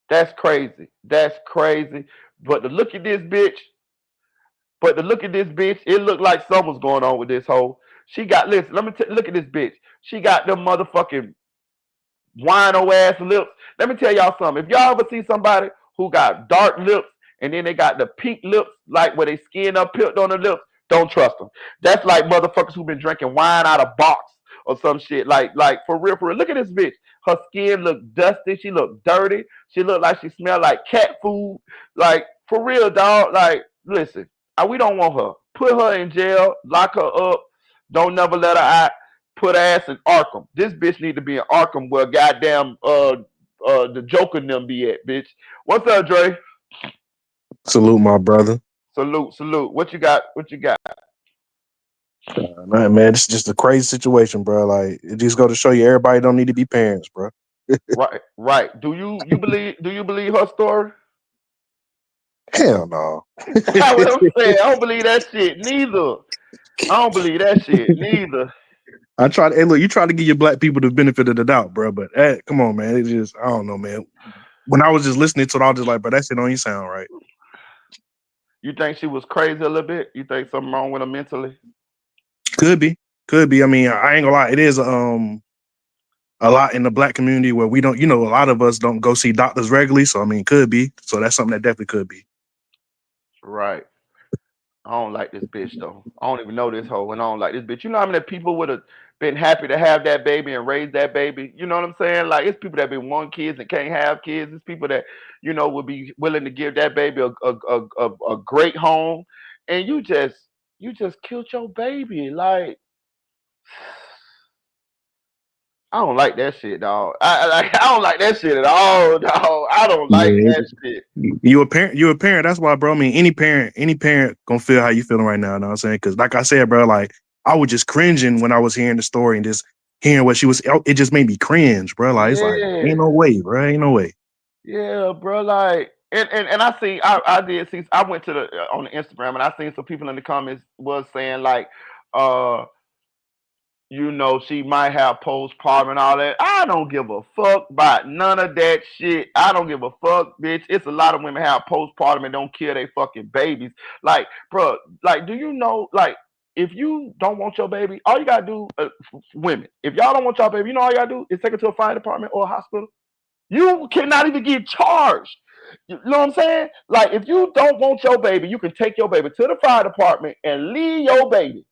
That's crazy. That's crazy. But to look at this bitch, it looked like something was going on with this hoe. She got listen. Look at this bitch. She got them motherfucking wino ass lips. Let me tell y'all something. If y'all ever see somebody who got dark lips and then they got the pink lips, like where they skin up peeled on the lips, don't trust them. That's like motherfuckers who been drinking wine out of box or some shit. Like for real, for real. Look at this bitch. Her skin look dusty. She look dirty. She look like she smell like cat food. Like for real, dog. Like listen, we don't want her. Put her in jail. Lock her up. Don't never let her out. Put her ass in Arkham. This bitch need to be in Arkham where goddamn the Joker and them be at, bitch. What's up, Dre? Salute, my brother. Salute, salute. What you got? What you got? Man, it's just a crazy situation, bro. Like, it just go to show you everybody don't need to be parents, bro. Right, right. Do you believe her story? Hell no. That's what I'm saying. I don't believe that shit neither. I don't believe that shit neither. Hey, look, you try to give your black people the benefit of the doubt, bro. But come on, man. It's just, I don't know, man. When I was just listening to it, I was just like, bro, that shit don't even sound right. You think she was crazy a little bit? You think something wrong with her mentally? Could be. I mean, I ain't gonna lie. It is a lot in the black community where we don't, a lot of us don't go see doctors regularly. So I mean, could be. So that's something that definitely could be. Right. I don't like this bitch though. I don't even know this hoe, and I don't like this bitch. You know how many people would have been happy to have that baby and raise that baby? You know what I'm saying? Like it's people that been want kids and can't have kids. It's people that would be willing to give that baby a great home, and you just killed your baby. Like I don't like that shit, dog. I don't like that shit at all, dog. I don't like Yeah. that shit. You a parent. That's why, bro. I mean, any parent gonna feel how you feeling right now. You know what I'm saying? Because, like I said, bro, like I was just cringing when I was hearing the story and just hearing what she was. It just made me cringe, bro. Like it's like, Yeah. ain't no way, bro. Ain't no way. Yeah, bro. Like, and I did see. I went to the on the Instagram and I seen some people in the comments was saying like, uh, she might have postpartum and all that. I don't give a fuck about none of that shit. I don't give a fuck, bitch. It's a lot of women have postpartum and don't kill their fucking babies. Like, bro, like, do you know, like, if you don't want your baby, all you gotta do, women, if y'all don't want your baby, all you gotta do is take it to a fire department or a hospital. You cannot even get charged. You know what I'm saying? Like, if you don't want your baby, you can take your baby to the fire department and leave your baby.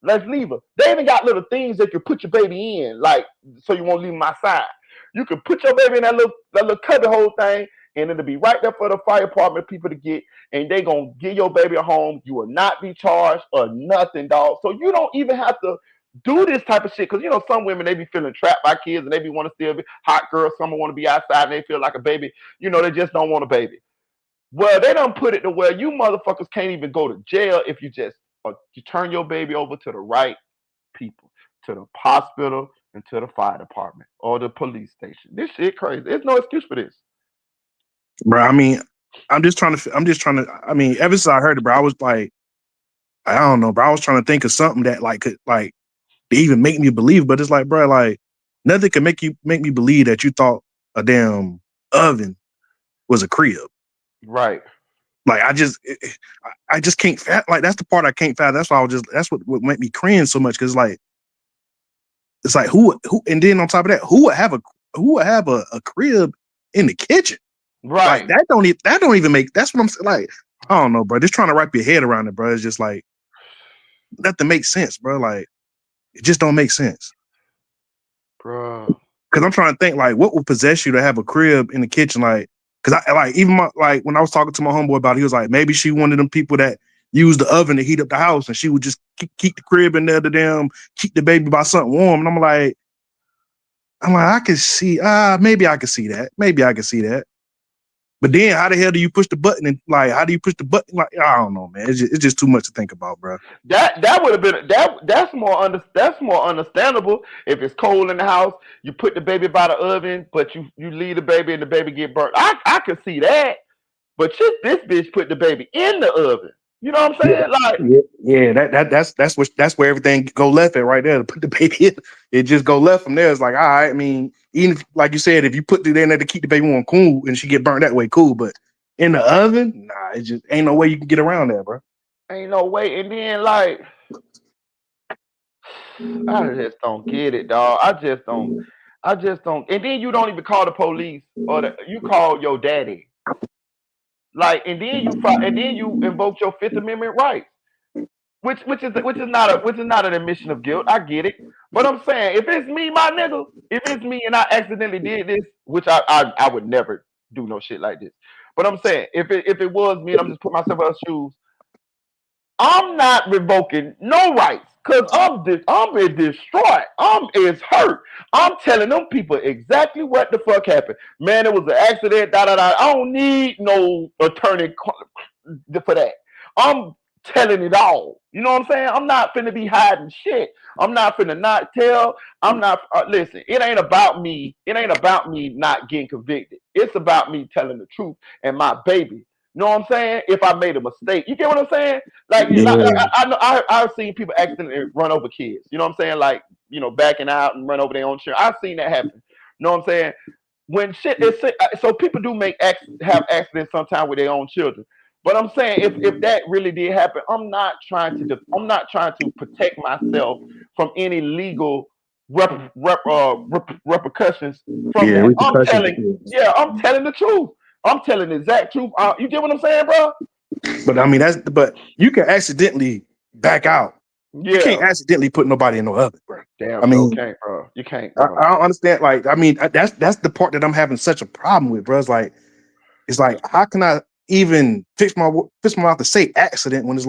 Let's leave her. They even got little things that you put your baby in, like so you won't leave them outside. You can put your baby in that little cubby hole thing, and it'll be right there for the fire department people to get, and they gonna give your baby a home. You will not be charged or nothing, dog. So you don't even have to do this type of shit because some women they be feeling trapped by kids and they be want to still be hot girls. Some want to be outside and they feel like a baby. They just don't want a baby. Well, they don't put it to where you motherfuckers can't even go to jail if you turn your baby over to the right people, to the hospital and to the fire department or the police station. This shit crazy. There's no excuse for this. Bro, I mean, I'm just trying to. I mean, ever since I heard it, bro, I was like, I don't know, bro. I was trying to think of something that like could like to even make me believe, but it's like, bro, like nothing can make me believe that you thought a damn oven was a crib. Right. Like I just can't like that's the part I can't fathom. That's why that's what made me cringe so much because like it's like who and then on top of that who would have a crib in the kitchen. Like Right. that don't even make. That's what I'm saying. Like I don't know, bro. Just trying to wrap your head around it, bro. It's just like nothing makes sense, bro. Like it just don't make sense. Bro. Because I'm trying to think like what would possess you to have a crib in the kitchen, like. Because I like even like when I was talking to my homeboy about it, he was like maybe she one of them people that use the oven to heat up the house, and she would just keep the crib in there to damn keep the baby by something warm. And I'm like I can see maybe I can see that. Maybe I can see that. But then how the hell do you push the button and like how do you push the button? Like I don't know, man. It's just too much to think about, bro. That would have been that's more understandable if it's cold in the house. You put the baby by the oven, but you leave the baby and the baby get burnt. I could see that, but this bitch put the baby in the oven. You know what I'm Yeah, saying? Like, yeah. That's where everything go left at right there. To put the baby in, it just go left from there. It's like, all right. I mean, even if, like you said, if you put it in there to keep the baby warm, cool, and she get burnt that way, cool. But in the oven, nah, it just ain't no way you can get around that, bro. ain't no way. And then like, I just don't get it, dog. I just don't. And then you don't even call the police you call your daddy. Like, and then you invoke your Fifth Amendment rights. Which is not an admission of guilt. I get it, but I'm saying if it's me, my nigga, if it's me and I accidentally did this, which I would never do no shit like this. But I'm saying if it was me and I'm just putting myself in her shoes, I'm not revoking no rights because I'm been destroyed. I'm is hurt. I'm telling them people exactly what the fuck happened. Man, it was an accident. Da da da. I don't need no attorney for that. I'm telling it all. You know what I'm saying? I'm not finna be hiding shit. I'm not finna not tell. I'm not. Listen, it ain't about me. It ain't about me not getting convicted. It's about me telling the truth and my baby. You know what I'm saying? If I made a mistake, you get what I'm saying? Like Yeah, I know I've seen people accidentally run over kids. You know what I'm saying? Like backing out and run over their own children. I've seen that happen. You know what I'm saying? When shit is so people do have accidents sometimes with their own children. But I'm saying if that really did happen, I'm not trying to protect myself from any legal repercussions from yeah. that. Repercussions. I'm telling the truth. I'm telling the exact truth. You get what I'm saying, bro? But I mean, but you can accidentally back out. You can't Yeah. accidentally put nobody in no oven, bro. Damn I sure mean, can't, bro. You can't, bro. I don't understand. Like, I mean, that's the part that I'm having such a problem with, bro. It's like, how can I even fix my mouth to say accident when it's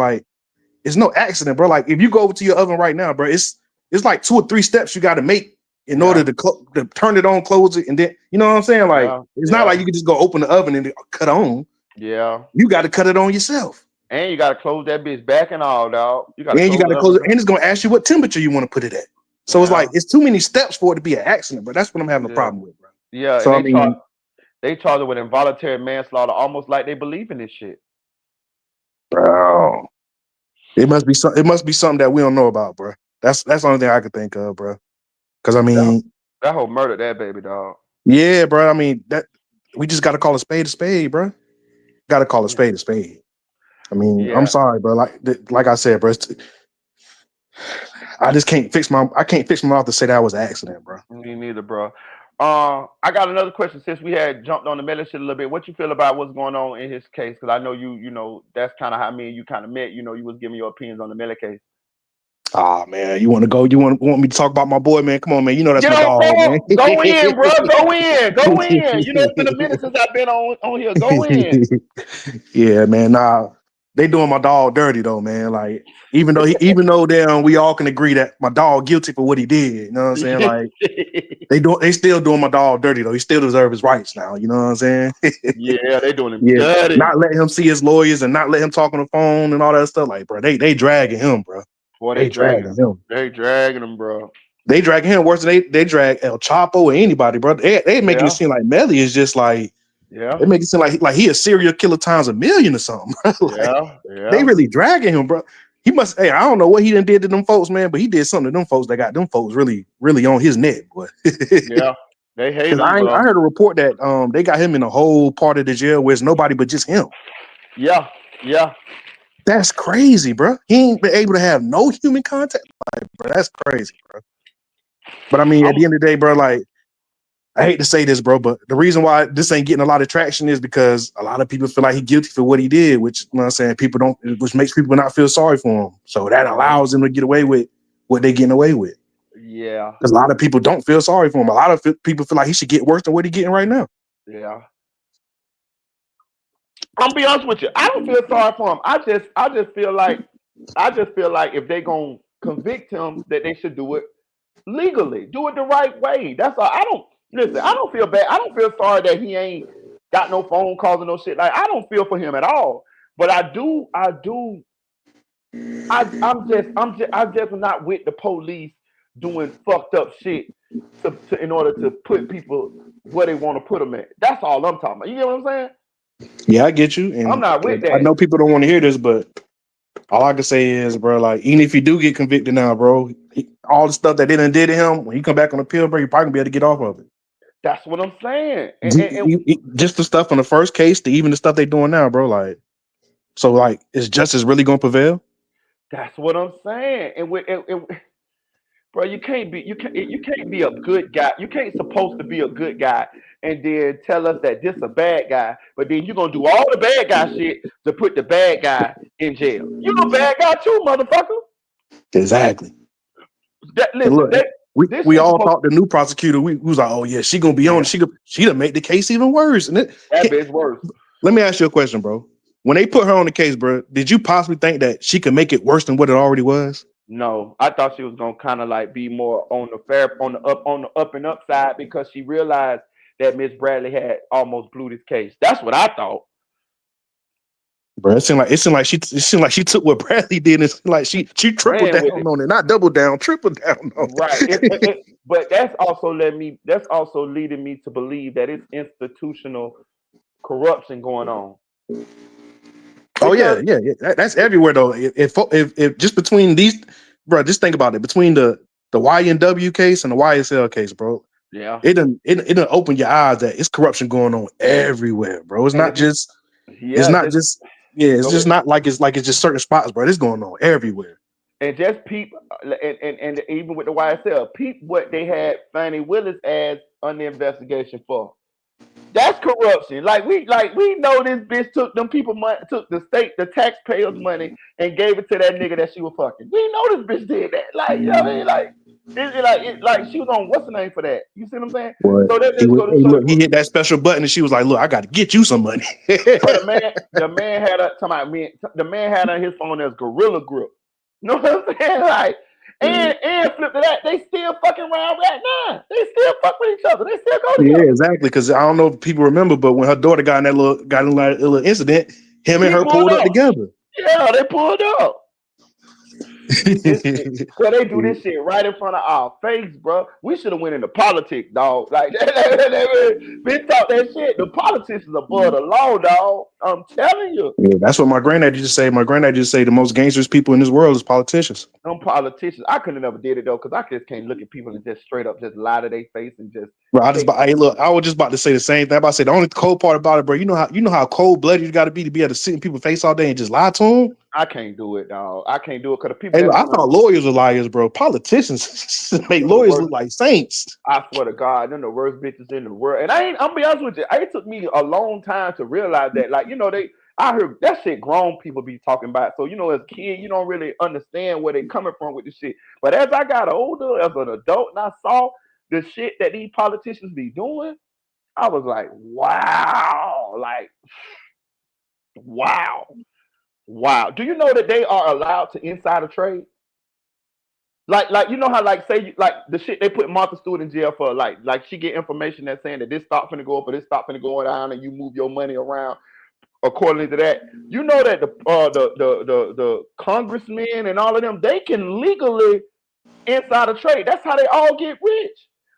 no accident, bro. Like, if you go over to your oven right now, bro, it's like 2 or 3 steps you got to make in order Yeah. to turn it on, close it, and then you know what I'm saying. Like, Yeah. it's not like Yeah. you can just go open the oven and cut on. Yeah. You got to cut it on yourself. And you gotta close that bitch back and all, dog. You gotta And you close got the to close oven it, back. and it's gonna ask you what temperature you want to put it at. So it's like Yeah. it's too many steps for it to be an accident, but that's what I'm having a Yeah. problem with, bro. Yeah. And So I mean, they charge it with involuntary manslaughter, almost like they believe in this shit. bro, it must be something that we don't know about, bro. That's the only thing I could think of, bro. Because I That mean, that whole murder that baby, dog. yeah, bro. I mean that we just got to call a spade, bro. Got to call a Yeah. spade. I mean, I'm Yeah. sorry, bro. Like I said, bro, I just can't fix my mouth to say that was an accident, bro. Me neither, bro. I got another question since we had jumped on the Melly shit a little bit. What you feel about what's going on in his case? Because I know you know that's kind of how me and you kind of met. You know, you was giving your opinions on the Melly case. Ah, man, you want to go? You want me to talk about my boy, man? Come on, man. You know that's Get my on, dog, man. bro. Go in, bro. Go in. Go in. You know it's been a minute since I've been on here. Go in. Yeah, man. Nah, they doing my dog dirty though, man. Like even though damn we all can agree that my dog guilty for what he did. You know what I'm saying? Like they still doing my dog dirty though. He still deserves his rights now. You know what I'm saying? Yeah, they doing him Yeah, dirty. not letting him see his lawyers and not letting him talk on the phone and all that stuff. Like, bro, they dragging him, bro. Boy, they They dragging dragging him. him. They dragging him, bro. They dragging him worse than they drag El Chapo or anybody, bro. They making it Yeah. seem like Melly is just like Yeah. they make it seem like he a serial killer times a million or something. Bro. Like Yeah. they Yeah. really dragging him, bro. He must. Hey, I don't know what he done did to them folks, man, but he did something to them folks that got them folks really, really on his neck, boy. Yeah. They hate Because him, I bro. heard a report that they got him in a whole part of the jail where it's nobody but just him. Yeah. Yeah. That's crazy, bro. He ain't been able to have no human contact, like, bro. That's crazy, bro. But I mean, at I'm the end of the day, bro, like I hate to say this, bro, but the reason why this ain't getting a lot of traction is because a lot of people feel like he's guilty for what he did, which you know what I'm saying, which makes people not feel sorry for him. So that allows them to get away with what they're getting away with. yeah. Because a lot of people don't feel sorry for him. A lot of people feel like he should get worse than what he's getting right now. Yeah. I'm be honest with you. I don't feel sorry for him. I just feel like if they gonna convict him, that they should do it legally, do it the right way. That's all. I don't listen. I don't feel bad. I don't feel sorry that he ain't. Got no phone calls and no shit. Like I don't feel for him at all. But I'm just not with the police doing fucked up shit to in order to put people where they want to put them at. That's all I'm talking about. You get what I'm saying? Yeah, I get you, I'm and not with I that. know people don't want to hear this, but all I can say is, bro, like even if you do get convicted now, bro, all the stuff that they done did to him, when he come back on the pill, bro, you probably gonna be able to get off of it. That's what I'm saying. And Just the stuff from the first case to even the stuff they doing now, bro. Like, so like, is justice really gonna prevail? that's what I'm saying. Bro, you can't be a good guy. You can't supposed to be a good guy and then tell us that this a bad guy, but then you're gonna do all the bad guy shit to put the bad guy in jail. You a bad guy too, motherfucker. Exactly. And Listen, look, this we shit all supposed thought the new prosecutor. We was like, oh yeah, she gonna be on. yeah, She done make the case even worse. And that bitch worse. let me ask you a question, bro. When they put her on the case, bro, did you possibly think that she could make it worse than what it already was? No, I thought she was gonna kind of like be more on the fair, on the up and up side because she realized that Miss Bradley had almost blew this case. That's what I thought. Bro, it seemed like she took what Bradley did, and it's like she tripled Ran down with it. on it, not double down, triple down on Right. it. But that's also leading me to believe that it's institutional corruption going on. Oh yeah, Because yeah. That's everywhere though. If just between these, bro, just think about it. Between the YNW case and the YSL case, bro, yeah. it done open your eyes that it's corruption going on everywhere, bro. It's And not if you just it's yeah, not just just yeah, it's go just ahead. not like it's just certain spots, bro. It's going on everywhere. And just peep and even with the YSL, peep what they had Fannie Willis as under investigation for. That's corruption. Like we know this bitch took them people money, took the taxpayers' money, and gave it to that nigga that she was fucking. We know this bitch did that. Like you know what I mean? Like she was on what's the name for that? You see what I'm saying? What So that he just was, go to hey, show look, you. he hit that special button, and she was like, "Look, I got to get you some money." But the man had a talking about me. The man had on his phone as Gorilla Grip. You know what I'm saying? Like and flip to that, they still fucking around right now. They still fuck with each other. They still go Yeah, together. exactly. Because I don't know if people remember, but when her daughter got in that little incident, him and He her pulled pulled up up. together. Yeah, they pulled up. This shit. So they do Yeah, this shit right in front of our face, bro. We should have went into politics, dog. Like been talk that shit. The politicians above the law, dog. I'm telling you. that's what my granddad used to say. My granddad used to say the most dangerous people in this world is politicians. Them politicians. I couldn't have never did it though, because I just can't look at people and just straight up just lie to their face and just Bro, take hey, look, I was just about to say the same thing. I about to say the only cold part about it, bro. You know how cold blooded you got to be able to sit in people's face all day and just lie to them. I can't do it, dog. I can't do it because the people Hey, look, that's I gonna thought lawyers were liars, bro. Politicians make them the lawyers worst. look like saints. I swear to God, them the worst bitches in the world. And I'm be honest with you, it took me a long time to realize that. Like, I heard that shit grown people be talking about. So, as a kid, you don't really understand where they coming from with this shit. But as I got older, as an adult, and I saw the shit that these politicians be doing, I was like, wow. Like, wow. Wow. Do you know that they are allowed to insider trade? Like you know how like say like the shit they put Martha Stewart in jail for like she get information that's saying that this stock finna go up or this stock finna go down and you move your money around according to that. You know that the congressmen and all of them they can legally insider trade. That's how they all get rich.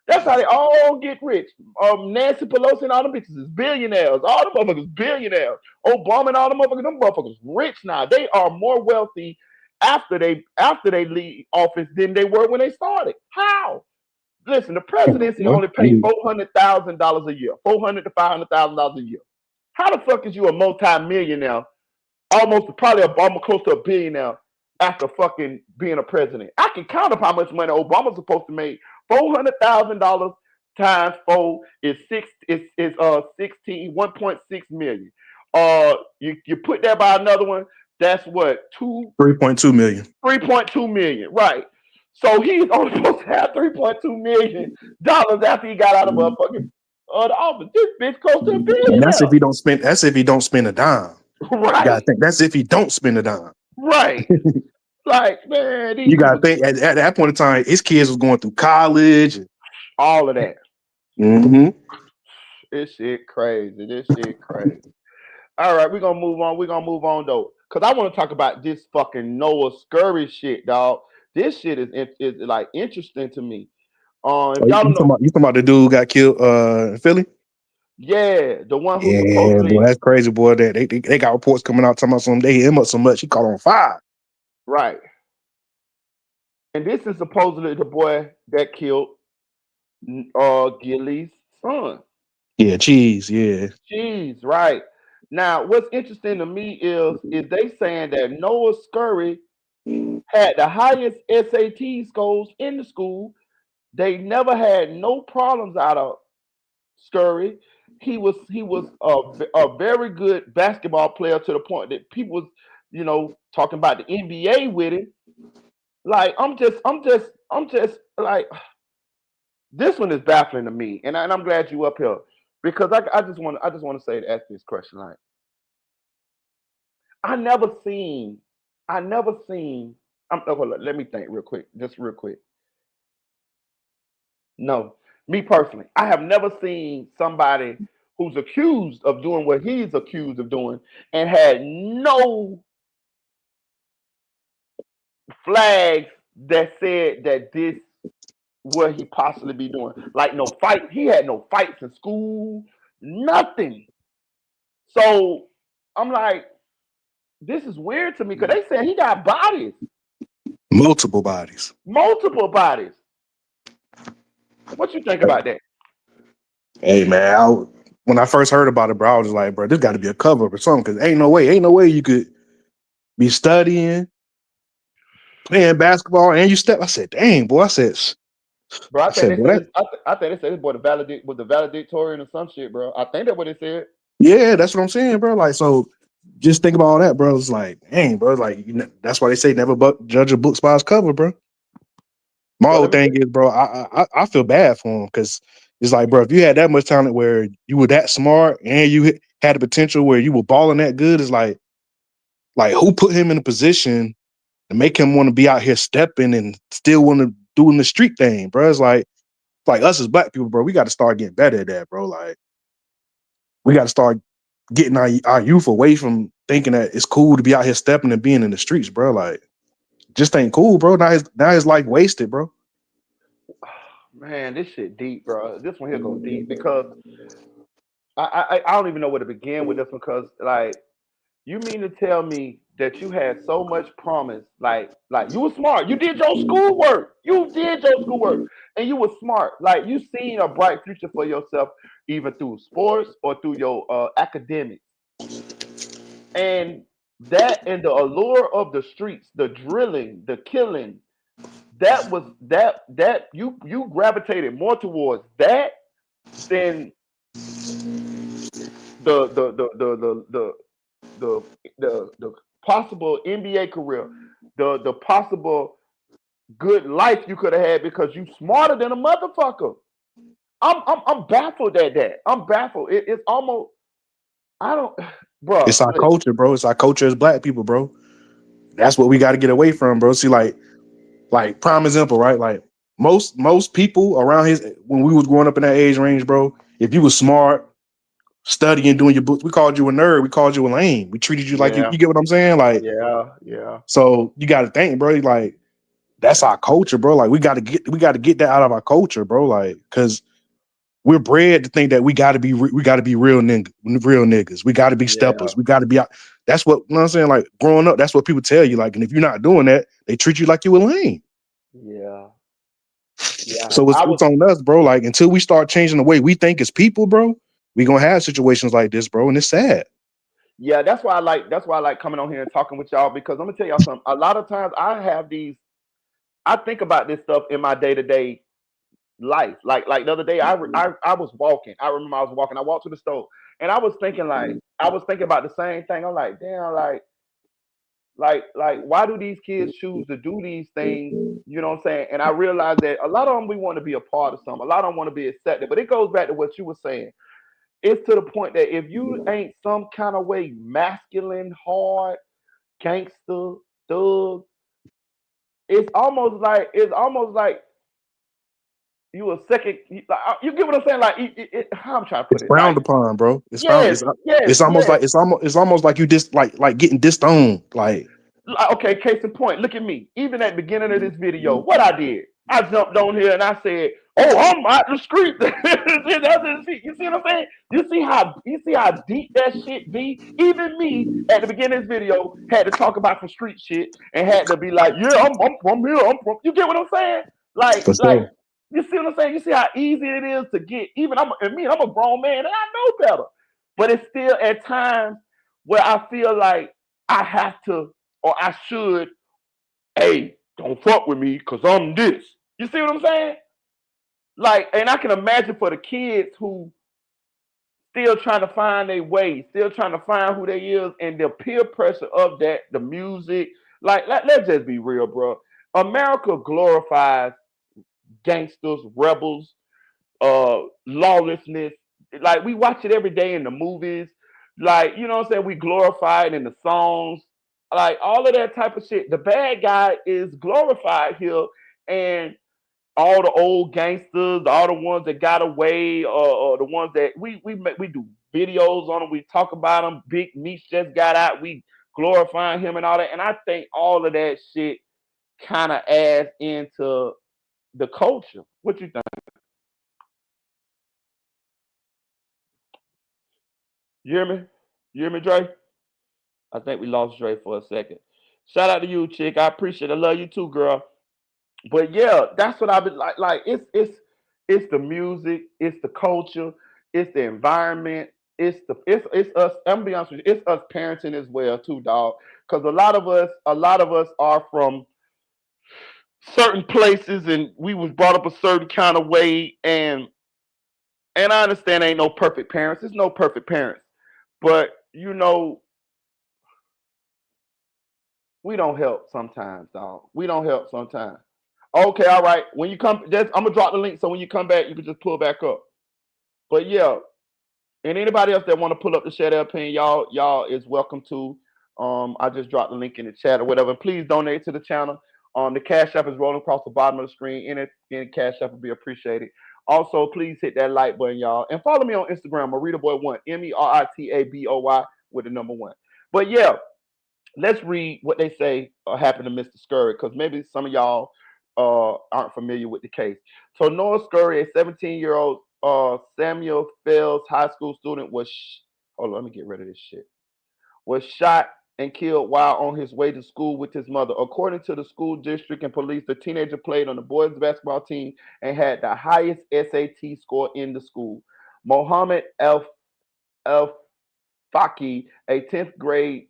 That's how they all get rich. Nancy Pelosi and all them bitches is billionaires. All the motherfuckers billionaires. Obama and all them motherfuckers rich now. They are more wealthy after they leave office than they were when they started. How? Listen, the presidency Well, only pays $400,000 a year, $400,000 to $500,000 a year. How the fuck is you a multi-millionaire, probably almost close to a billionaire after fucking being a president? I can count up how much money Obama's supposed to make. $400,000 times four is 1.6 million. You put that by another one, that's what 3.2 million. 3.2 million, right? So he's only supposed to have $3.2 million after he got out of motherfucking the office. This bitch close to a And billion that's if now. he don't spend. That's if he don't spend a dime. You gotta Right, think. That's if he don't spend a dime. right. Like, man, these You gotta people, think. At that point in time, his kids was going through college. all of that. Mm-hmm. This shit crazy. This shit crazy. All right, we're gonna move on. We're gonna move on though, cause I want to talk about this fucking Noah Scurry shit, dog. This shit is like interesting to me. If Oh, y'all don't know, you talking about the dude who got killed in Philly? yeah, the one who Yeah, boy, supposedly that's crazy, boy. That they got reports coming out talking about some they hit him up so much he caught on fire. right, and this is supposedly the boy that killed Gilly's son. Yeah, cheese. Yeah, Jeez, right. Now, what's interesting to me is they saying that Noah Scurry had the highest SAT scores in the school. They never had no problems out of Scurry. He was a very good basketball player to the point that people was, talking about the NBA with him. Like I'm just like this one is baffling to me, and I'm glad you up here because I just want to say to ask this question like I never seen I never seen. Hold on, let me think real quick, just real quick. No, me personally, I have never seen somebody who's accused of doing what he's accused of doing and had no flags that said that this what he possibly be doing. Like no fight, he had no fights in school, nothing. So I'm like, this is weird to me because they said he got bodies, multiple bodies. multiple bodies. What you think about that? Hey man, when I first heard about it, bro, I was like, bro, this got to be a cover up or something because ain't no way you could be studying, playing basketball, and you step. I said, dang, boy. Bro, I I think said, they boy, said that, this. I think they said this boy the valedictorian or some shit, bro. I think that's what they said. yeah, that's what I'm saying, bro. Like, so just think about all that, bro. It's like, dang, bro. Like, that's why they say never judge a book by its cover, bro. My Well, whole let me thing is, bro, I feel bad for him because it's like, bro, if you had that much talent where you were that smart and you had the potential where you were balling that good, it's like who put him in a position to make him want to be out here stepping and still want to doing the street thing, bro? It's like us as black people, bro, we got to start getting better at that, bro. Like we got to start getting our youth away from thinking that it's cool to be out here stepping and being in the streets, bro. Like just ain't cool, bro. Now his life wasted, bro. man, this shit deep, bro. This one here go deep because I don't even know where to begin with this one because like you mean to tell me that you had so much promise, like you were smart, you did your schoolwork, and you were smart, like you seen a bright future for yourself, either through sports or through your academics, and that and the allure of the streets, the drilling, the killing, that you gravitated more towards that than the the the the the the the the possible NBA career, the possible good life you could have had because you smarter than a motherfucker. I'm baffled at that. I'm baffled. It's almost I don't, bro. It's our culture, bro. It's our culture as black people, bro. That's what we got to get away from, bro. See, like prime example, right? Like most people around his when we was growing up in that age range, bro. If you was smart, studying, doing your books, we called you a nerd. We called you a lame. We treated you like you. Yeah, You get what I'm saying? Like, yeah. so you got to think, bro. Like that's our culture, bro. Like we got to get that out of our culture, bro. Like, cause we're bred to think that we got to be real niggas. We got to be Yeah, steppers. We got to be out. That's what you know what I'm saying. Like growing up, that's what people tell you. Like, and if you're not doing that, they treat you like you a lame. yeah, yeah. So I was it's on us, bro. Like until we start changing the way we think as people, bro, we gonna have situations like this, bro, and it's sad. Yeah, that's why I like coming on here and talking with y'all because I'm gonna tell y'all something. A lot of times I think about this stuff in my day to day life. Like the other day, I was walking. I remember I was walking. I walked to the store, and I was thinking about the same thing. I'm like, damn, like why do these kids choose to do these things? You know what I'm saying? And I realized that a lot of them we want to be a part of something. A lot of them want to be accepted. But it goes back to what you were saying. It's to the point that if you ain't some kind of way masculine, hard, gangster, thug, it's almost like you a second. You get what I'm saying? Like, how I'm trying to It's put it. frowned Like, upon, bro. It's frowned. yes, yes, It's almost yes. like it's almost like you just like getting disowned. Like Okay, case in point, look at me. Even at the beginning of this video, what I did, I jumped on here and I said, "Oh, I'm out the street." You see what I'm saying? You see how deep that shit be? Even me at the beginning of this video had to talk about some street shit and had to be like, "Yeah, I'm from here. I'm from." You get what I'm saying? for Like, sure. you see what I'm saying? You see how easy it is to get. Even I'm a grown man and I know better, but it's still at times where I feel like I have to or I should, hey, don't fuck with me because I'm this. You see what I'm saying? Like, and I can imagine for the kids who still trying to find their way, still trying to find who they is, and the peer pressure of that, the music. Like, let's just be real, bro. America glorifies gangsters, rebels, lawlessness. Like, we watch it every day in the movies. Like, you know what I'm saying? We glorify it in the songs. Like, all of that type of shit. The bad guy is glorified here, and all the old gangsters, all the ones that got away, or the ones that we do videos on them. We talk about them. Big Meech just got out. We glorifying him and all that. And I think all of that shit kind of adds into the culture. What you think? You hear me? You hear me, Dre? I think we lost Dre for a second. Shout out to you, chick. I appreciate it. I love you too, girl. But yeah, that's what I've been like. Like, it's the music, it's the culture, it's the environment, it's us. I'm gonna be honest with you, it's us parenting as well too, dog. Because a lot of us are from certain places, and we was brought up a certain kind of way, and I understand ain't no perfect parents. There's no perfect parents, but we don't help sometimes, dog. We don't help sometimes. Okay, all right. When you come, I'm gonna drop the link so when you come back, you can just pull back up. But yeah, and anybody else that want to pull up to share their opinion, y'all is welcome to. I just dropped the link in the chat or whatever. Please donate to the channel. The cash app is rolling across the bottom of the screen. Any cash app would be appreciated. Also, please hit that like button, y'all, and follow me on Instagram, MeritaBoy1, Meritaboy with the number one. But yeah, let's read what they say happened to Mr. Scurry, because maybe some of y'all aren't familiar with the case. So Noah Scurry, a 17-year-old Samuel Fells High School student, hold on, let me get rid of this shit. Was shot and killed while on his way to school with his mother. According to the school district and police, the teenager played on the boys' basketball team and had the highest SAT score in the school. Mohammed El Faki, a 10th grade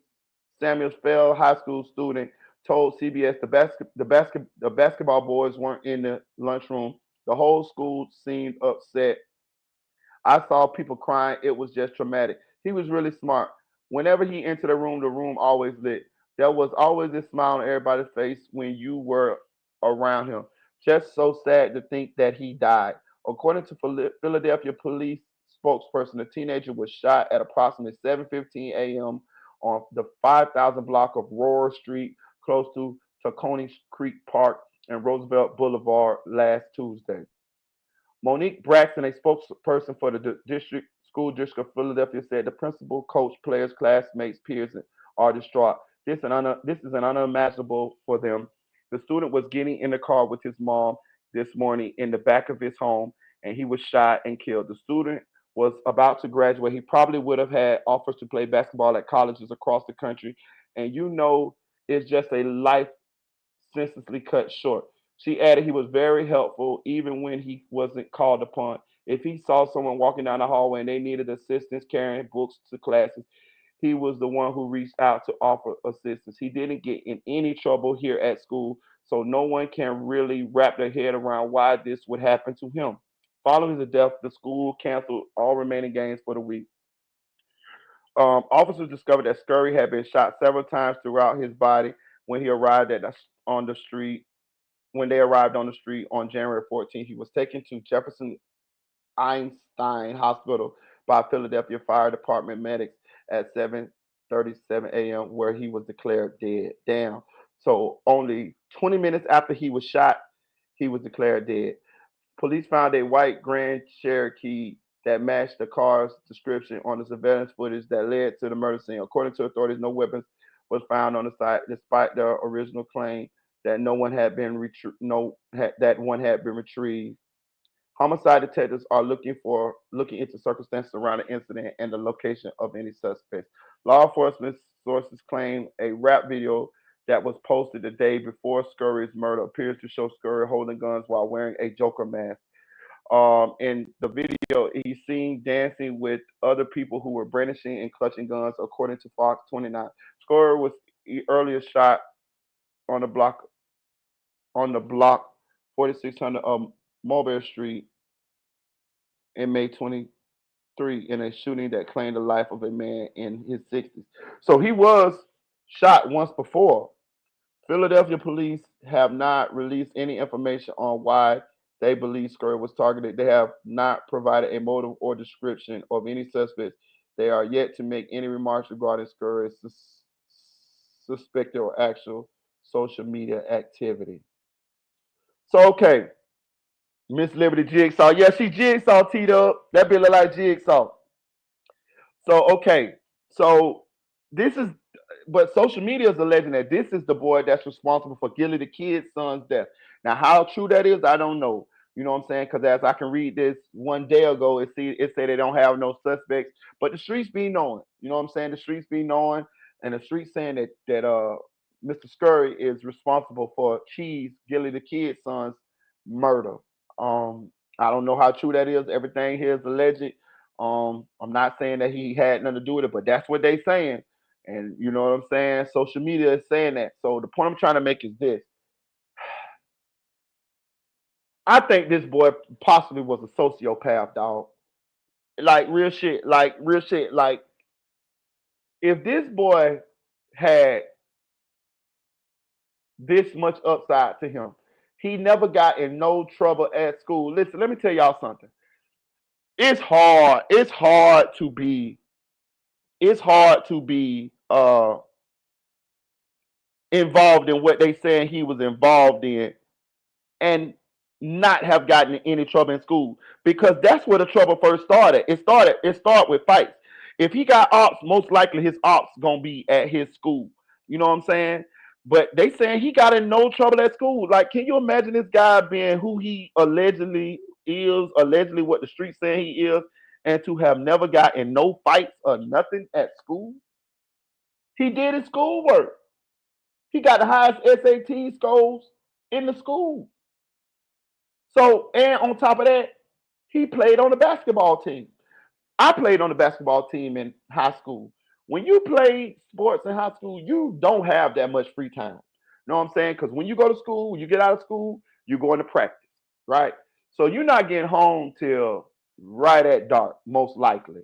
Samuel Fell High School student, told CBS the basketball boys weren't in the lunchroom. The whole school seemed upset. I saw people crying. It was just traumatic. He was really smart. Whenever he entered the room always lit. There was always a smile on everybody's face when you were around him. Just so sad to think that he died. According to Philadelphia police spokesperson, the teenager was shot at approximately 7:15 a.m. on the 5,000 block of Roar Street, close to Tacony Creek Park and Roosevelt Boulevard last Tuesday. Monique Braxton, a spokesperson for the school district of Philadelphia, said the principal, coach, players, classmates, peers are distraught. This is an unimaginable for them. The student was getting in the car with his mom this morning in the back of his home, and he was shot and killed. The student was about to graduate. He probably would have had offers to play basketball at colleges across the country, and it's just a life senselessly cut short. She added he was very helpful even when he wasn't called upon. If he saw someone walking down the hallway and they needed assistance carrying books to classes, he was the one who reached out to offer assistance. He didn't get in any trouble here at school, so no one can really wrap their head around why this would happen to him. Following the death, the school canceled all remaining games for the week. Officers discovered that Scurry had been shot several times throughout his body when he arrived on the street. When they arrived on the street on January 14th, he was taken to Jefferson Einstein Hospital by Philadelphia Fire Department medics at 7:37 a.m., where he was declared dead. So only 20 minutes after he was shot, he was declared dead. Police found a white Grand Cherokee that matched the car's description on the surveillance footage that led to the murder scene. According to authorities, no weapons was found on the site, despite the original claim that no one had been that one had been retrieved. Homicide detectives are looking into circumstances around the incident and the location of any suspects. Law enforcement sources claim a rap video that was posted the day before Scurry's murder appears to show Scurry holding guns while wearing a Joker mask. In the video, he's seen dancing with other people who were brandishing and clutching guns, according to Fox 29. Scurry was earlier shot on the block 4600 Mulberry Street in May 23 in a shooting that claimed the life of a man in his 60s. So he was shot once before. Philadelphia police have not released any information on why they believe Scurry was targeted. They have not provided a motive or description of any suspects. They are yet to make any remarks regarding Scurry's suspected or actual social media activity. So, okay, Miss Liberty Jigsaw. Yeah, she Jigsaw teed up. That be look like Jigsaw. So, okay. So, this is, but social media is alleging that this is the boy that's responsible for Gilly the Kid's son's death. Now, how true that is, I don't know. You know what I'm saying? Because as I can read this one day ago, it said they don't have no suspects, but the streets be knowing. You know what I'm saying? The streets be knowing, and the streets saying that Mr. Scurry is responsible for Cheese Gilly the Kid's son's murder. I don't know how true that is. Everything here is alleged. I'm not saying that he had nothing to do with it, but that's what they saying. And you know what I'm saying? Social media is saying that. So the point I'm trying to make is this. I think this boy possibly was a sociopath, dog. Like real shit. Like real shit. Like if this boy had this much upside to him, he never got in no trouble at school. Listen, let me tell y'all something. It's hard. It's hard to be involved in what they saying he was involved in and not have gotten in any trouble in school because that's where the trouble first started. It started with fights. If he got ops, most likely his ops gonna be at his school. You know what I'm saying? But they saying he got in no trouble at school. Like, can you imagine this guy being who he allegedly is, allegedly what the streets saying he is, and to have never got in no fights or nothing at school? He did his schoolwork. He got the highest SAT scores in the school. So, and on top of that, he played on the basketball team. I played on the basketball team in high school. When you play sports in high school, you don't have that much free time. You know what I'm saying? Because when you go to school, when you get out of school, you go into practice, right? So you're not getting home till right at dark, most likely.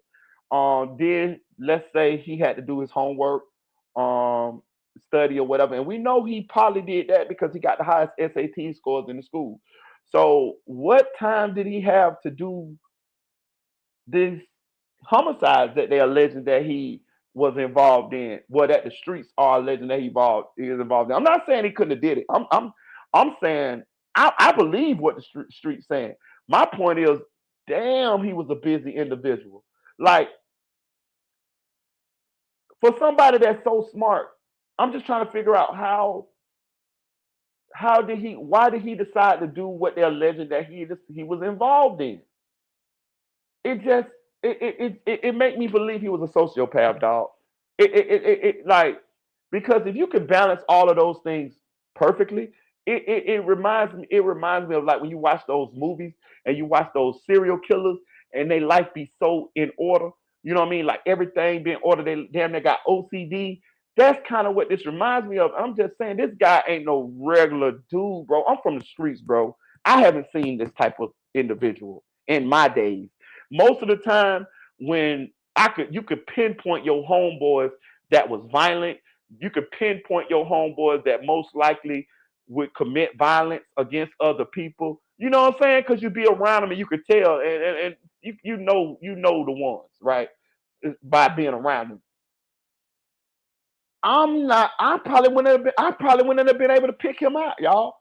Then let's say he had to do his homework, um, study or whatever, and we know he probably did that because he got the highest SAT scores in the school. So what time did he have to do this homicides that they're alleging that he was involved in? Well, that the streets are alleging that he is involved in. I'm not saying he couldn't have did it. I'm saying I believe what the streets saying. My point is, damn, he was a busy individual. Like for somebody that's so smart, I'm just trying to figure out how did he why did he decide to do what they're alleging that he was involved in? It just it make me believe he was a sociopath, dog. It like because if you can balance all of those things perfectly, it reminds me of like when you watch those movies and you watch those serial killers and they life be so in order. You know what I mean? Like everything being ordered. They damn they got OCD. That's kind of what this reminds me of. I'm just saying this guy ain't no regular dude, bro. I'm from the streets, bro. I haven't seen this type of individual in my days. Most of the time, when you could pinpoint your homeboys that was violent. You could pinpoint your homeboys that most likely would commit violence against other people. You know what I'm saying? Because you be around them and you could tell, and you know the ones, right? By being around them. I'm not. I probably wouldn't have been able to pick him out, y'all.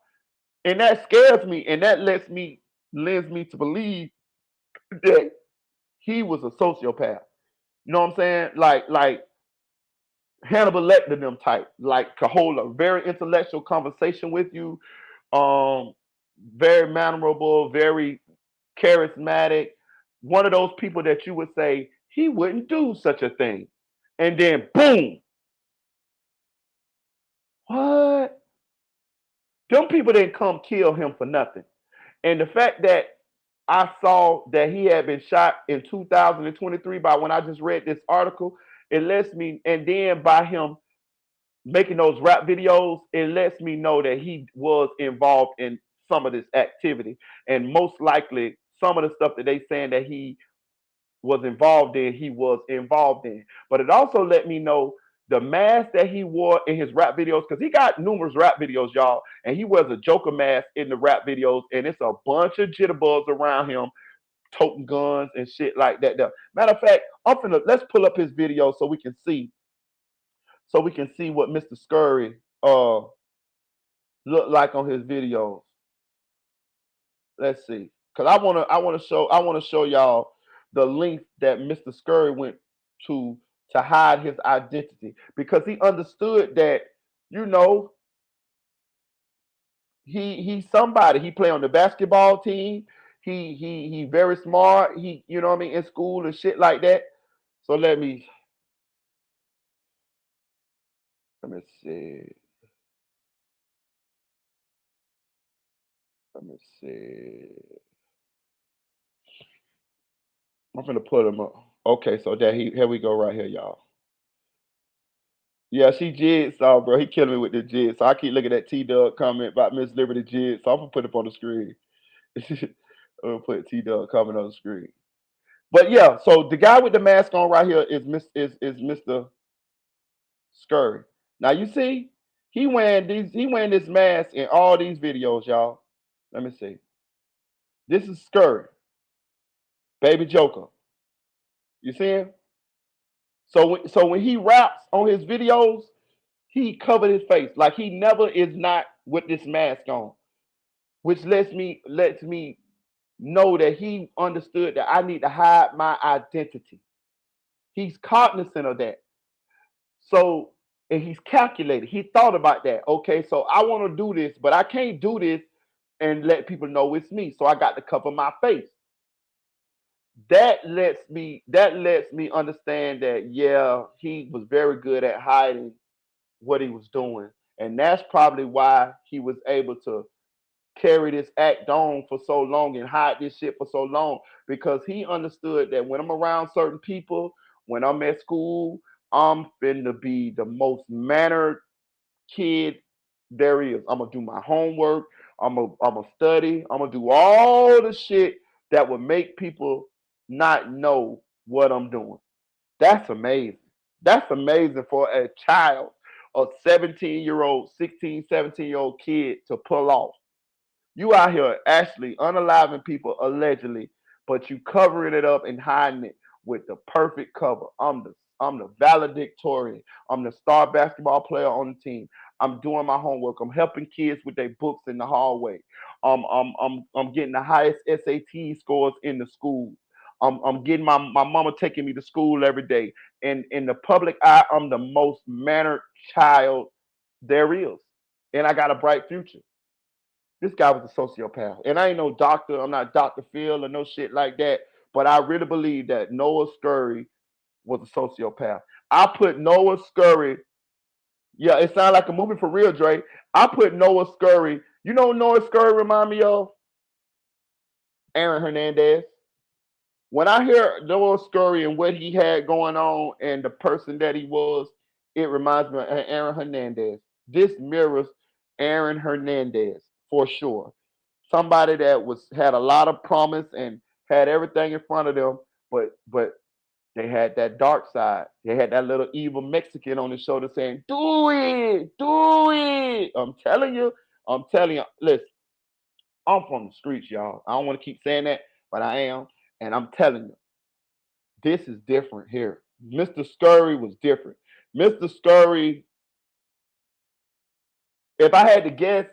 And that scares me, and that lets me lends me to believe that he was a sociopath. You know what I'm saying? Like Hannibal Lecter them type, like to hold a very intellectual conversation with you, um, very mannerable, very charismatic. One of those people that you would say he wouldn't do such a thing, and then boom, what? Them people didn't come kill him for nothing. And the fact that I saw that he had been shot in 2023 by when I just read this article, it lets me, and then by him making those rap videos, it lets me know that he was involved in some of this activity. And most likely, some of the stuff that they saying that he was involved in, he was involved in. But it also let me know the mask that he wore in his rap videos, because he got numerous rap videos, y'all, and he wears a Joker mask in the rap videos, and it's a bunch of jitterbugs around him, toting guns and shit like that. Matter of fact, let's pull up his video so we can see what Mr. Scurry looked like on his videos. Let's see, because I wanna show y'all the length that Mr. Scurry went to hide his identity, because he understood that, you know, he's somebody. He play on the basketball team. He very smart. He, you know what I mean, in school and shit like that. So let me see. Let me see. I'm gonna put him up. Okay, so here we go right here, y'all. Yeah, she jigsaw, bro. He killing me with the jig. So I keep looking at T Dub comment about Miss Liberty jig. So I'm gonna put it on the screen. I'm gonna put T Dub comment on the screen. But yeah, so the guy with the mask on right here is Mr. Scurry. Now you see, he wearing this mask in all these videos, y'all. Let me see. This is Scurry, Baby Joker. You see him? So when he raps on his videos, he covered his face like he never is not with this mask on, which lets me know that he understood that I need to hide my identity. He's cognizant of that. So, and he's calculated. He thought about that. Okay, so I want to do this, but I can't do this and let people know it's me. So I got to cover my face. That lets me understand that, yeah, he was very good at hiding what he was doing. And that's probably why he was able to carry this act on for so long and hide this shit for so long, because he understood that when I'm around certain people, when I'm at school, I'm finna be the most mannered kid there is. I'm gonna do my homework. I'm gonna study. I'm gonna do all the shit that would make people not know what I'm doing. That's amazing. That's amazing for a child, a 17-year-old, 16, 17-year-old kid to pull off. You out here actually unaliving people allegedly, but you covering it up and hiding it with the perfect cover. I'm the valedictorian. I'm the star basketball player on the team. I'm doing my homework. I'm helping kids with their books in the hallway. I'm getting the highest SAT scores in the school. I'm getting my mama taking me to school every day. And in the public eye, I'm the most mannered child there is. And I got a bright future. This guy was a sociopath. And I ain't no doctor. I'm not Dr. Phil or no shit like that. But I really believe that Noah Scurry was a sociopath. I put Noah Scurry, yeah, it sounds like a movie for real, Dre. I put Noah Scurry, you know what Noah Scurry remind me of? Aaron Hernandez. When I hear Noah Scurry and what he had going on and the person that he was, it reminds me of Aaron Hernandez. This mirrors Aaron Hernandez for sure. Somebody that had a lot of promise and had everything in front of them, but they had that dark side. They had that little evil Mexican on the shoulder saying, "Do it, do it." I'm telling you. Listen, I'm from the streets, y'all. I don't want to keep saying that, but I am, and I'm telling you, this is different here. Mr. Scurry was different. Mr. Scurry, if I had to guess,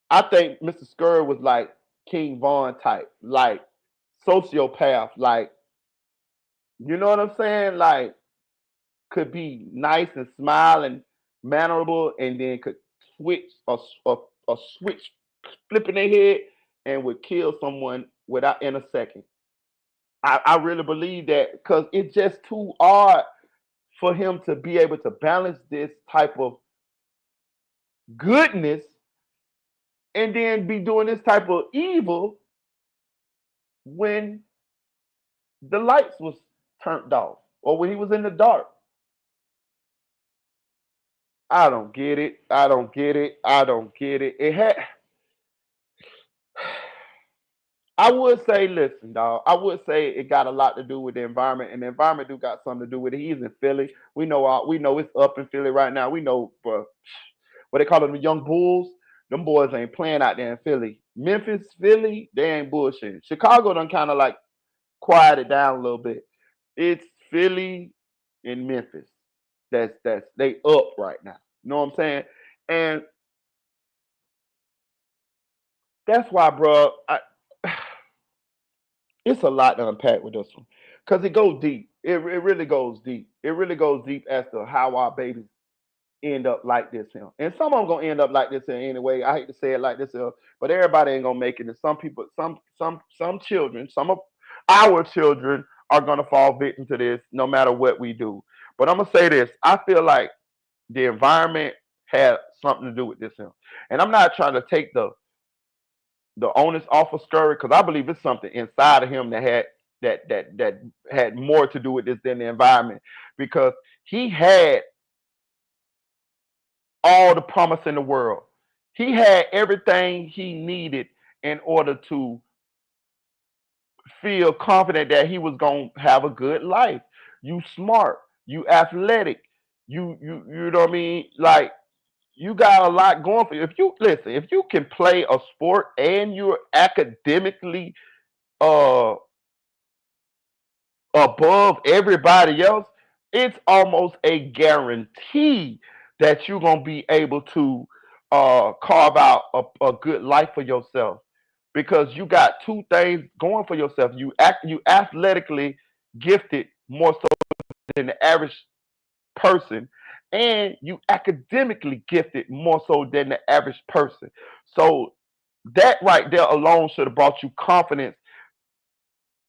I think Mr. Scurry was like King Von type, like sociopath, like you know what I'm saying? Like could be nice and smile and mannerable, and then could switch a switch flipping their head and would kill someone without in a second. I really believe that because it's just too hard for him to be able to balance this type of goodness and then be doing this type of evil when the lights was turned off or when he was in the dark. I don't get it. I don't get it. I don't get it. It had. I would say, listen, dog. I would say it got a lot to do with the environment, and the environment do got something to do with it. He's in Philly. We know it's up in Philly right now. We know for what they call them the young bulls. Them boys ain't playing out there in Philly. Memphis, Philly, they ain't bullshitting. Chicago done kind of like quieted down a little bit. It's Philly and Memphis. That's they up right now. You know what I'm saying? And that's why, bro. It's a lot to unpack with this one because it goes deep. It really goes deep. It really goes deep as to how our babies end up like this here. And some of them gonna end up like this here anyway. I hate to say it like this here, but everybody ain't gonna make it. And some people, some children, some of our children are gonna fall victim to this no matter what we do. But I'm gonna say this: I feel like the environment had something to do with this here. And I'm not trying to take the onus off of Scurry because I believe it's something inside of him that had that had more to do with this than the environment because he had all the promise in the world. He had everything he needed in order to feel confident that he was gonna have a good life. You smart, you athletic, you know what I mean? Like you got a lot going for you. If you listen, if you can play a sport and you're academically uh above everybody else, it's almost a guarantee that you're gonna be able to carve out a good life for yourself because you got two things going for yourself. You athletically gifted more so than the average person, and you academically gifted more so than the average person. So that right there alone should have brought you confidence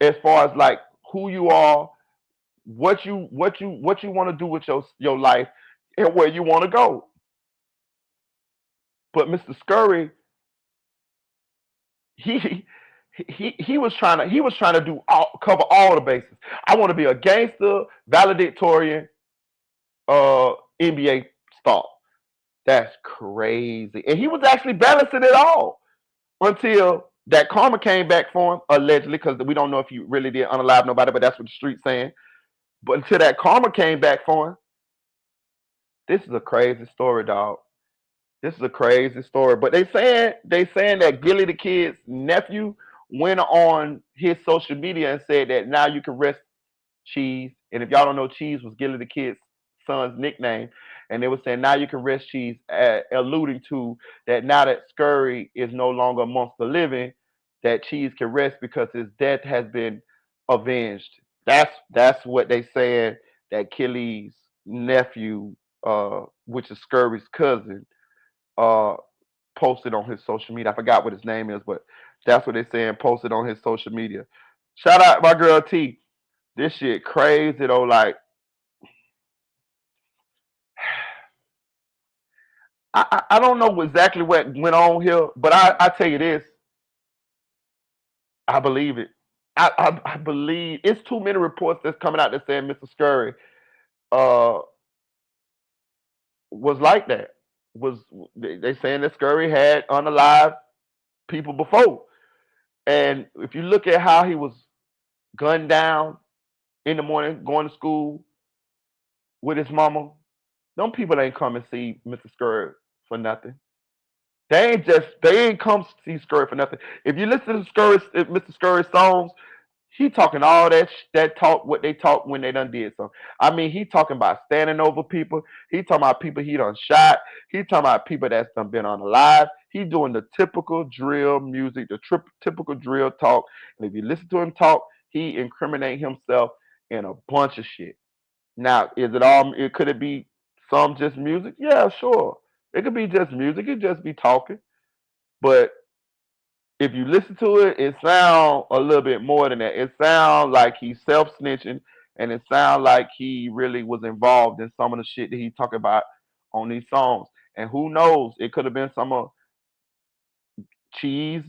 as far as like who you are, what you want to do with your life and where you want to go. But Mr. Scurry, he he was trying to cover all the bases. I want to be a gangster, valedictorian, NBA star. That's crazy. And he was actually balancing it all until that karma came back for him, allegedly, because we don't know if he really did unalive nobody, but that's what the street's saying. But until that karma came back for him, this is a crazy story, dog. This is a crazy story. But they saying that Gilly the Kid's nephew went on his social media and said that now you can rest Cheese. And if y'all don't know, Cheese was Gilly the Kid's son's nickname. And they were saying now you can rest Cheese, alluding to that now that Scurry is no longer amongst the living, that Cheese can rest because his death has been avenged. That's what they saying that Killy's nephew, which is Scurry's cousin, uh posted on his social media. I forgot what his name is, but that's what they're saying. Posted on his social media. Shout out my girl T. This shit crazy though. Like I don't know exactly what went on here, but I tell you this, I believe it. I believe it's too many reports that's coming out that saying Mr. Scurry uh was like that. Was they saying that Scurry had unalive people before? And if you look at how he was gunned down in the morning, going to school with his mama, them people ain't come and see Mr. Scurry for nothing. They ain't come see Scurry for nothing. If you listen to Mr. Scurry's songs, He talking all that talk, what they talk when they done did something. I mean, he talking about standing over people. He talking about people he done shot. He talking about people that's done been unalive. He doing the typical drill music, the typical drill talk. And if you listen to him talk, he incriminate himself in a bunch of shit. Now, is it all? It could it be some just music? Yeah, sure. It could be just music. It could just be talking. But if you listen to it, it sounds a little bit more than that. It sounds like he's self snitching, and it sounds like he really was involved in some of the shit that he talk about on these songs. And who knows? It could have been some of Cheese,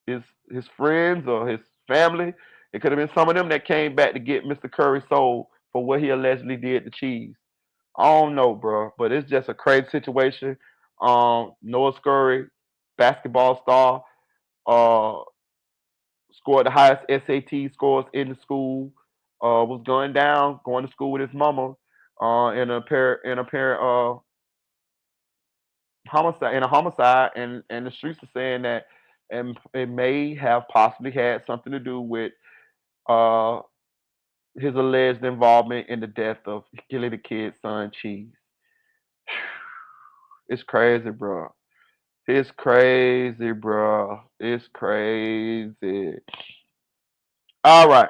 his his friends or his family. It could have been some of them that came back to get Mr. Curry sold for what he allegedly did to Cheese. I don't know, bro, but it's just a crazy situation. Noah Scurry, basketball star, uh, scored the highest SAT scores in the school. Was going to school with his mama. In a parent homicide, and the streets are saying that, and it may have possibly had something to do with uh his alleged involvement in the death of killing the kid's son, Cheese. It's crazy, bro. It's crazy, bro. It's crazy. All right.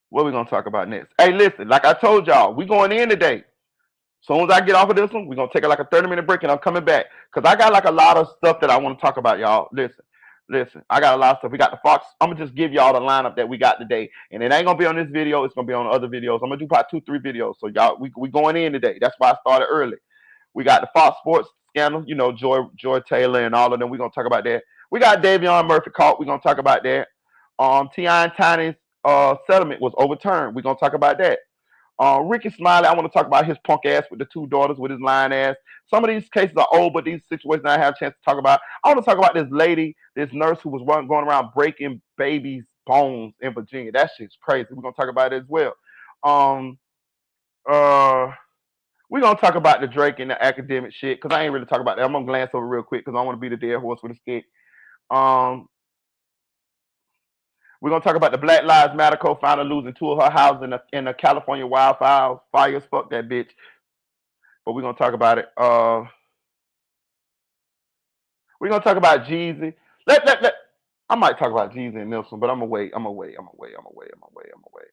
What we gonna talk about next? Hey, listen, like I told y'all, we going in today. Soon as I get off of this one, we're gonna take like a 30-minute break and I'm coming back. Cause I got like a lot of stuff that I want to talk about, y'all. Listen, I got a lot of stuff. We got the Fox. I'm gonna just give y'all the lineup that we got today. And it ain't gonna be on this video, it's gonna be on other videos. I'm gonna do about 2, 3 videos. So y'all, we going in today. That's why I started early. We got the Fox Sports scandal, Joy Taylor and all of them. We're gonna talk about that. We got Davion Murphy caught. We're gonna talk about that. T.I. and Tiny's settlement was overturned. We're gonna talk about that. Ricky Smiley, I want to talk about his punk ass with the 2 daughters with his lying ass. Some of these cases are old, but these situations I have a chance to talk about. I want to talk about this lady, this nurse who was going around breaking babies' bones in Virginia. That shit's crazy. We're gonna talk about it as well. Um, uh, we're gonna talk about the Drake and the academic shit because I ain't really talking about that. I'm gonna glance over real quick because I want to be the dead horse with a stick. Um, we're gonna talk about the Black Lives Matter co-founder losing 2 of her houses in the California wildfires. Fires, fuck that bitch. But we're gonna talk about it. We're gonna talk about Jeezy. Let. I might talk about Jeezy and Nelson, but I'm gonna wait. I'm gonna wait. I'm gonna wait. I'm gonna wait. I'm gonna wait. I'm gonna wait.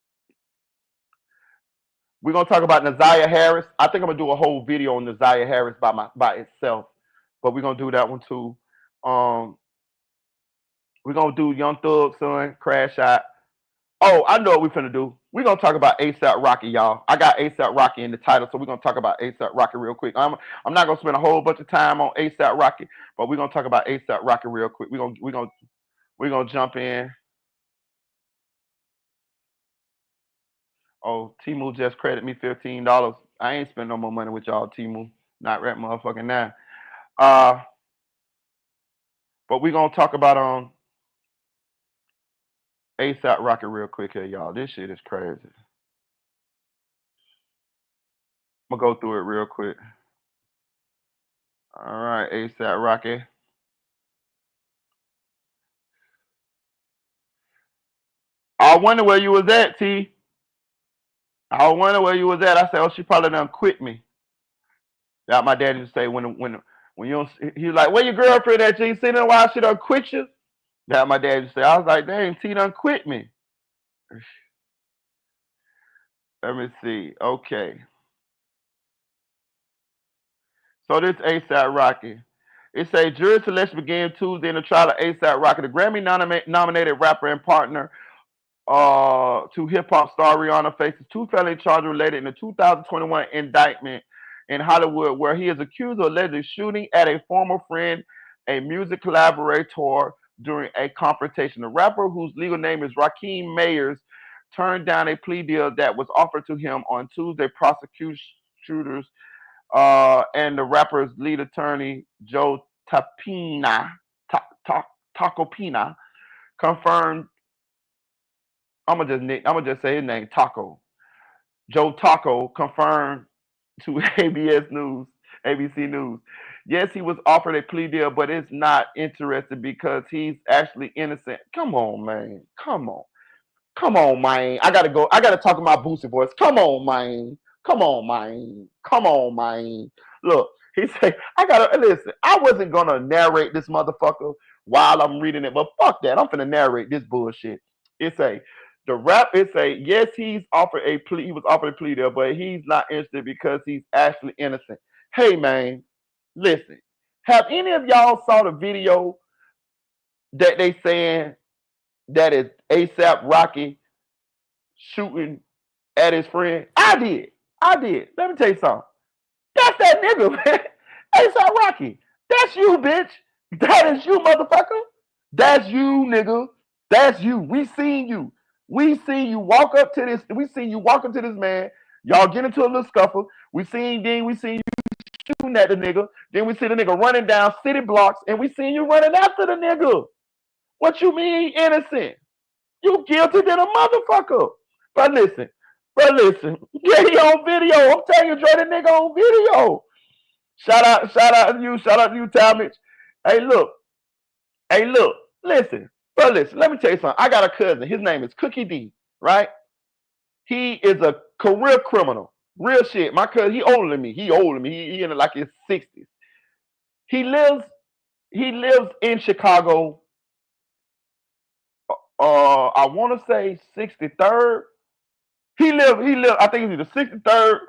We're gonna talk about Naziah Harris. I think I'm gonna do a whole video on Naziah Harris by itself, but we're gonna do that one too. Um, we're gonna do Young Thug son Crash Out. Oh, I know what we're finna do. We're gonna talk about ASAP Rocky, y'all. I got ASAP Rocky in the title, so we're gonna talk about ASAP Rocky real quick. I'm not gonna spend a whole bunch of time on ASAP Rocky, but we're gonna talk about ASAP Rocky real quick. We're gonna jump in. Oh, Timu just credited me $15. I ain't spend no more money with y'all, Timu. Not right motherfucking now. Uh, but we're gonna talk about ASAP Rocky real quick here, y'all. This shit is crazy. I'm gonna go through it real quick. All right, ASAP Rocky. I wonder where you was at, T. I wonder where you was at. I said, oh, she probably done quit me. That my daddy used to say when you don't, he was like, where your girlfriend at? You seen her while she done quit you? That my dad used to say. I was like, dang, T done quit me. Let me see. Okay. So this ASAP Rocky. It say jury selection began Tuesday in the trial of ASAP Rocky, the Grammy nominated rapper and partner to hip hop star Rihanna faces 2 felony charges related in the 2021 indictment in Hollywood, where he is accused of allegedly shooting at a former friend, a music collaborator, during a confrontation. The rapper, whose legal name is Raheem Mayers, turned down a plea deal that was offered to him on Tuesday. Prosecutors and the rapper's lead attorney, Joe Tapina, Tacopina, confirmed. I'm gonna just say his name, Taco. Joe Taco confirmed to ABC News. Yes, he was offered a plea deal, but it's not interested because he's actually innocent. Come on, man. Come on. Come on, man. I gotta go. I gotta talk in my boosted voice. Come on, man. Come on, man. Come on, man. Look, he said, I gotta listen. I wasn't gonna narrate this motherfucker while I'm reading it, but fuck that. I'm finna narrate this bullshit. It say the rap. It say yes, he's offered a plea. He was offered a plea there, but he's not interested because he's actually innocent. Hey, man, listen. Have any of y'all saw the video that they saying that is ASAP Rocky shooting at his friend? I did. I did. Let me tell you something. That's that nigga, man. ASAP Rocky. That's you, bitch. That is you, motherfucker. That's you, nigga. That's you. We seen you. We seen you walk up to this. We seen you walk up to this man. Y'all get into a little scuffle. We seen you shooting at the nigga. Then we see the nigga running down city blocks, and we seen you running after the nigga. What you mean innocent? You guilty than a motherfucker. But listen, get he on video. I'm telling you, Dre, the nigga on video. Shout out to you, Talmadge. Hey, look, listen, but listen, let me tell you something. I got a cousin. His name is Cookie D, right? He is a career criminal. Real shit. My cousin, he older than me. He in like his 60s. He lives in Chicago. I want to say 63rd. He lived. I think he's either 63rd.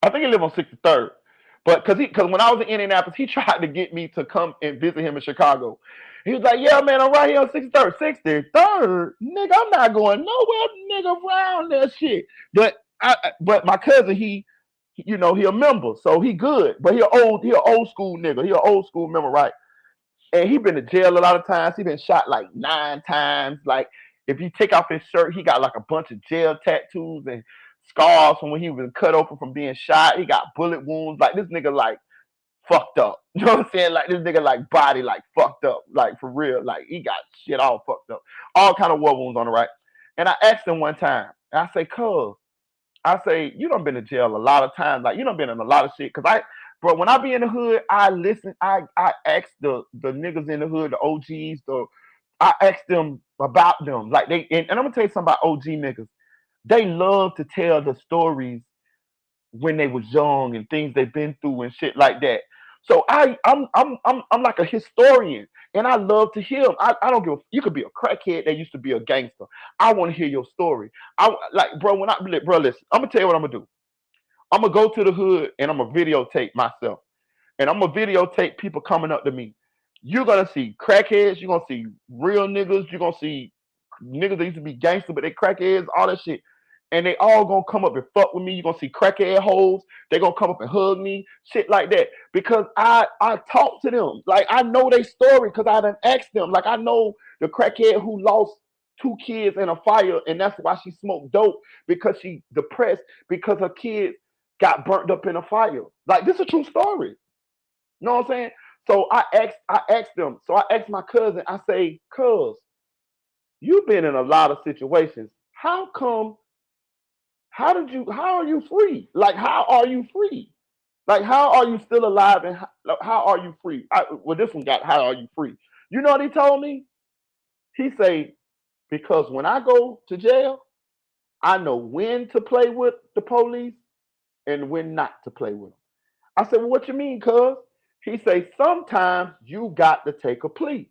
I think he lived on 63rd. But because when I was in Indianapolis, he tried to get me to come and visit him in Chicago. He was like, "Yeah, man, I'm right here on 63rd." 63rd, nigga, I'm not going nowhere, nigga, around that shit. But my cousin, he a member, so he good. But he an old school nigga. He an old school member, right? And he been to jail a lot of times. He been shot like 9 times. Like if you take off his shirt, he got like a bunch of jail tattoos and scars from when he was cut open from being shot. He got bullet wounds. Like this nigga like fucked up. You know what I'm saying? Like this nigga like body like fucked up. Like for real. Like he got shit all fucked up. All kind of war wounds on the right. And I asked him one time, and I say, cuz, I say, you done been to jail a lot of times. Like you done been in a lot of shit. Bro, when I be in the hood, I listen. I ask the niggas in the hood, the OGs, I ask them about them. Like and I'm gonna tell you something about OG niggas. They love to tell the stories when they was young and things they've been through and shit like that. So I'm like a historian, and I love to hear them. I don't give a. You could be a crackhead that used to be a gangster. I want to hear your story. I like, bro. Listen, I'm gonna tell you what I'm gonna do. I'm gonna go to the hood and I'm gonna videotape myself, and I'm gonna videotape people coming up to me. You're gonna see crackheads. You're gonna see real niggas. You're gonna see niggas that used to be gangster, but they crackheads, all that shit. And they all gonna come up and fuck with me. You're gonna see crackhead hoes. They gonna come up and hug me, shit like that. Because I talk to them. Like I know their story because I done asked them. Like I know the crackhead who lost 2 kids in a fire, and that's why she smoked dope, because she depressed because her kids got burnt up in a fire. Like this is a true story. You know what I'm saying? So I asked them. So I asked my cousin, I say, cuz, you've been in a lot of situations. How are you free? Like, how are you free? Like, how are you still alive and how are you free? This one got, how are you free? You know what he told me? He say, because when I go to jail, I know when to play with the police and when not to play with them. I said, well, what you mean, cuz? He say, sometimes you got to take a plea.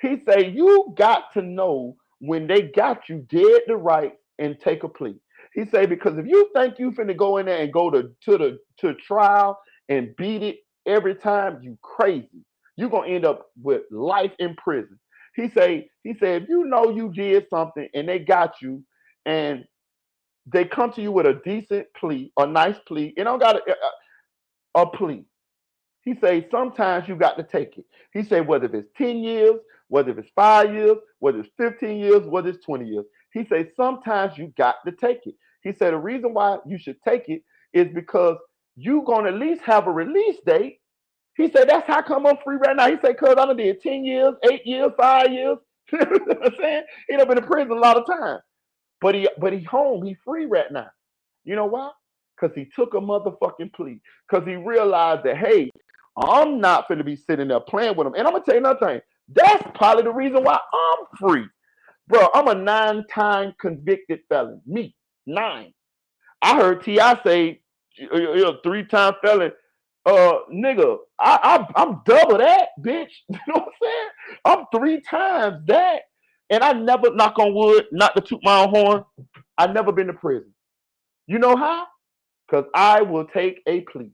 He say, you got to know when they got you dead to right and take a plea. He say, because if you think you finna go in there and go to trial and beat it every time, you crazy. You're gonna end up with life in prison. He said, if you know you did something and they got you and they come to you with a decent plea, a nice plea, you don't got a plea. He say sometimes you got to take it. He say whether it's 10 years, whether it's 5 years, whether it's 15 years, whether it's 20 years. He say sometimes you got to take it. He said the reason why you should take it is because you gonna at least have a release date. He said that's how come I'm free right now. He said, cuz I done did 10 years, 8 years, 5 years. You know what I'm saying? He done been in prison a lot of times. But he home, he free right now. You know why? Because he took a motherfucking plea. Because he realized that, hey, I'm not going to be sitting there playing with him. And I'm going to tell you another thing. That's probably the reason why I'm free. Bro, I'm a 9-time convicted felon. Me, 9. I heard T.I. say, you're a 3-time felon. Nigga, I'm double that, bitch. You know what I'm saying? I'm 3 times that. And I never, knock on wood, not to toot my own horn, I never been to prison. You know how? Because I will take a plea.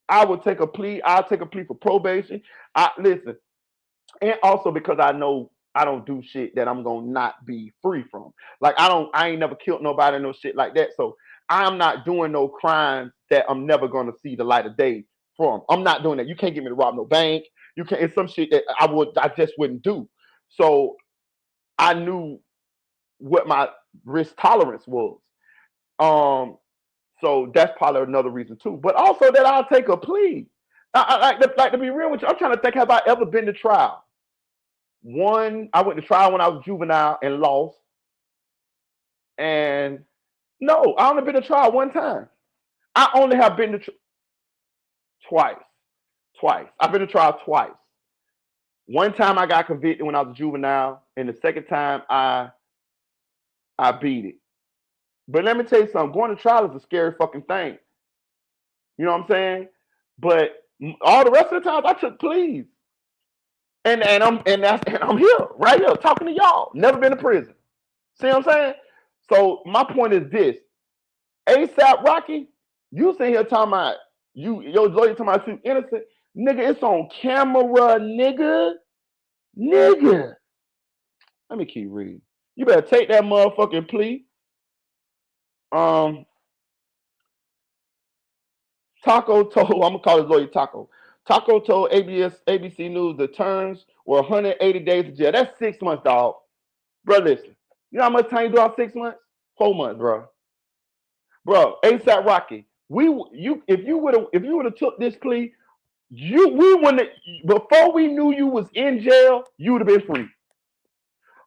I will take a plea. I'll take a plea for probation. Listen, and also because I know I don't do shit that I'm gonna not be free from. Like I ain't never killed nobody, no shit like that. So I'm not doing no crimes that I'm never gonna see the light of day from. I'm not doing that. You can't get me to rob no bank. You can't. It's some shit that I just wouldn't do. So I knew what my risk tolerance was. Um, so that's probably another reason too. But also that I'll take a plea. I like to be real with you. I'm trying to think, have I ever been to trial? One, I went to trial when I was juvenile and lost. And no, I only been to trial one time. I only have been to twice. Twice. I've been to trial twice. One time I got convicted when I was a juvenile, and the second time I beat it. But let me tell you something, going to trial is a scary fucking thing. You know what I'm saying? But all the rest of the times I took pleas. And I'm here, right here, talking to y'all. Never been to prison. See what I'm saying? So my point is this. ASAP Rocky, you sitting here talking about your lawyer talking about you innocent. Nigga, it's on camera, nigga. Nigga. Let me keep reading. You better take that motherfucking plea. Taco told, I'm gonna call his lawyer Taco. Taco told ABC News the terms were 180 days in jail. That's 6 months, dog. Bro, listen. You know how much time you do out 6 months? 4 months, bro. Bro, ASAP Rocky. If you would have took this plea, we wouldn't. Before we knew you was in jail, you would have been free.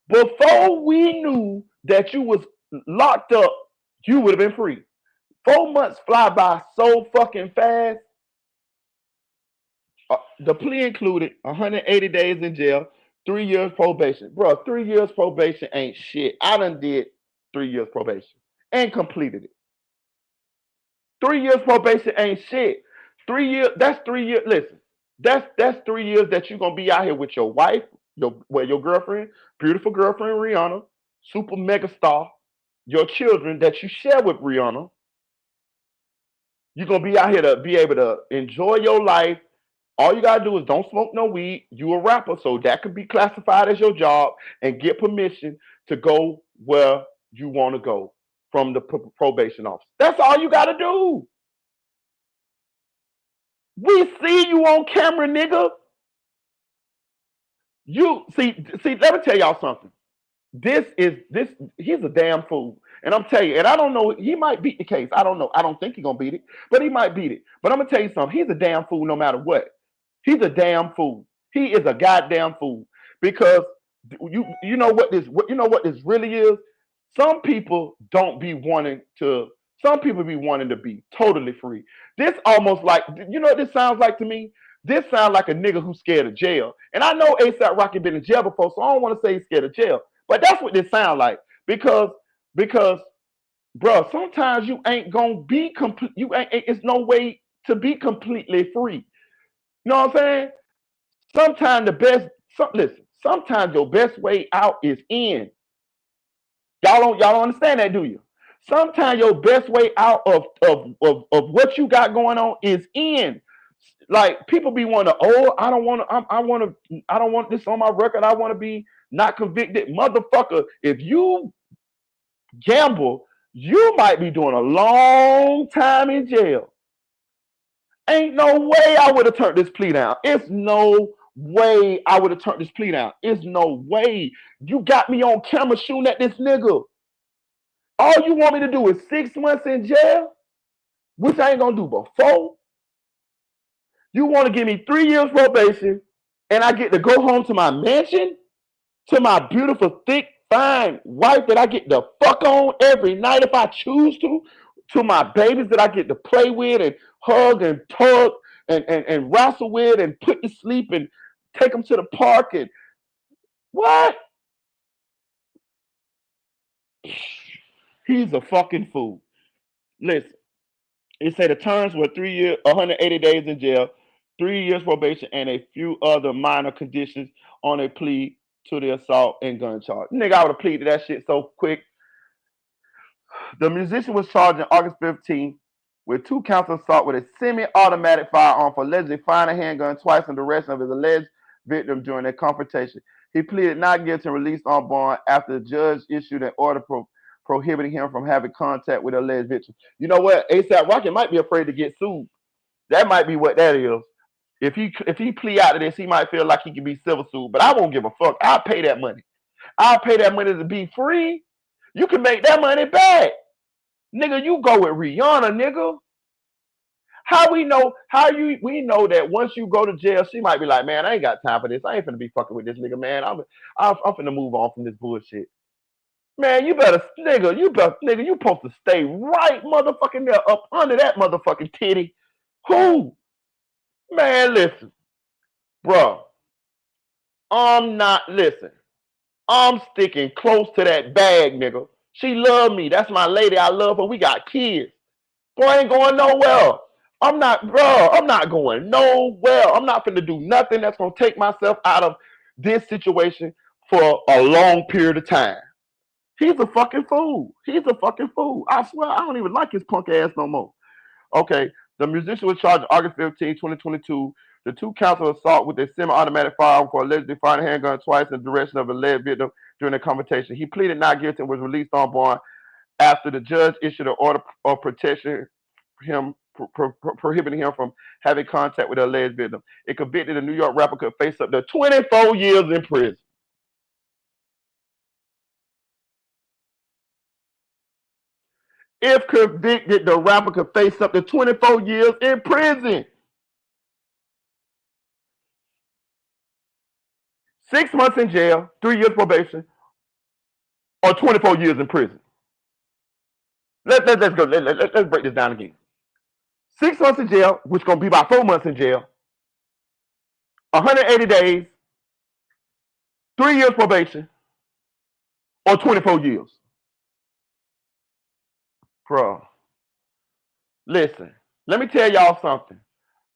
Before we knew that you was locked up, you would have been free. 4 months fly by so fucking fast. The plea included 180 days in jail, 3 years probation. Bro, 3 years probation ain't shit. I done did 3 years probation and completed it. 3 years probation ain't shit. 3 years, that's 3 years. Listen, that's 3 years that you're gonna be out here with your wife, your girlfriend, beautiful girlfriend Rihanna, super mega star, your children that you share with Rihanna. You're gonna be out here to be able to enjoy your life. All you gotta do is don't smoke no weed. You a rapper, so that could be classified as your job and get permission to go where you want to go from the probation office. That's all you gotta do. We see you on camera, nigga. You see, let me tell y'all something. He's a damn fool. And I'm telling you, and I don't know, he might beat the case. I don't know. I don't think he's gonna beat it, but he might beat it. But I'm gonna tell you something, he's a damn fool no matter what. He's a damn fool. He is a goddamn fool. Because you know what this really is? Some people be wanting to be totally free. This almost like, you know what this sounds like to me? This sounds like a nigga who's scared of jail. And I know ASAP Rocky been in jail before, so I don't want to say he's scared of jail. But that's what this sounds like. Because bro, sometimes you ain't gonna be complete. It's no way to be completely free. You know what I'm saying? Sometimes your best way out is in. Y'all don't understand that, do you? Sometimes your best way out of what you got going on is in. Like people be wanting to, I don't want this on my record. I want to be not convicted. Motherfucker, if you gamble, you might be doing a long time in jail. Ain't no way I would have turned this plea down. It's no way I would have turned this plea down. It's no way. You got me on camera shooting at this nigga. All you want me to do is 6 months in jail, which I ain't gonna do before. You want to give me 3 years probation, and I get to go home to my mansion, to my beautiful, thick, fine wife that I get to fuck on every night if I choose to my babies that I get to play with and hug and tug and wrestle with and put to sleep and take them to the park and what? He's a fucking fool. Listen, it said the terms were 3 years, 180 days in jail, 3 years probation, and a few other minor conditions on a plea to the assault and gun charge. Nigga, I would have pleaded that shit so quick. The musician was charged on August 15th with 2 counts of assault with a semi-automatic firearm for allegedly firing a handgun twice in the direction of his alleged victim during their confrontation. He pleaded not guilty and released on bond after the judge issued an order prohibiting him from having contact with the alleged victim. You know what? ASAP Rocky might be afraid to get sued. That might be what that is. If he plea out to this, he might feel like he can be civil sued. But I won't give a fuck. I'll pay that money. I'll pay that money to be free. You can make that money back. Nigga, you go with Rihanna, nigga. How we know? We know that once you go to jail, she might be like, man, I ain't got time for this. I ain't finna be fucking with this nigga, man. I'm finna move on from this bullshit. Man, you better, nigga, you supposed to stay right motherfucking there up under that motherfucking titty. Who? Man, listen, bro. Listen. I'm sticking close to that bag, nigga. She love me. That's my lady. I love her. We got kids. Boy, I ain't going nowhere. I'm not, bro. I'm not going nowhere. I'm not finna do nothing that's gonna take myself out of this situation for a long period of time. He's a fucking fool. He's a fucking fool. I swear, I don't even like his punk ass no more. Okay, the musician was charged August 15, 2022. The 2 counts of assault with a semi-automatic firearm for allegedly firing a handgun twice in the direction of a alleged victim during the confrontation. He pleaded not guilty and was released on bond after the judge issued an order of protection him prohibiting him from having contact with the alleged victim. It convicted the New York rapper could face up to 24 years in prison. If convicted, the rapper could face up to 24 years in prison. 6 months in jail, 3 years probation, or 24 years in prison. Let's go. Let's break this down again. 6 months in jail, which is going to be about 4 months in jail, 180 days, 3 years probation, or 24 years. Bro, listen, let me tell y'all something.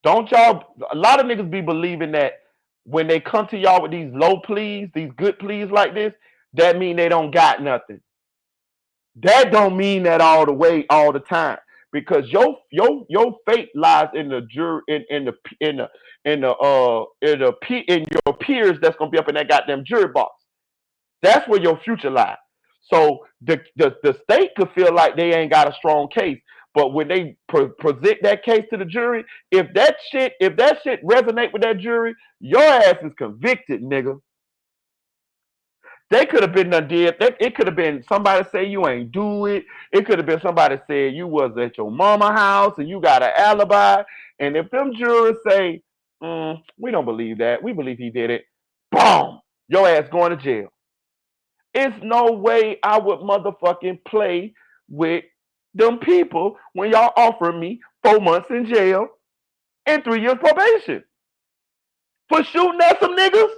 Don't y'all, a lot of niggas be believing that when they come to y'all with these low pleas, these good pleas like this, that mean they don't got nothing. That don't mean that all the way, all the time. Because your fate lies in the jury, in your peers that's gonna be up in that goddamn jury box. That's where your future lies. So the state could feel like they ain't got a strong case, but when they present that case to the jury, if that shit resonate with that jury, your ass is convicted, nigga. They could have been done did. It could have been somebody say you ain't do it. It could have been somebody say you was at your mama house and you got an alibi. And if them jurors say, we don't believe that, we believe he did it, boom, your ass going to jail. It's no way I would motherfucking play with them people when y'all offering me 4 months in jail and 3 years probation for shooting at some niggas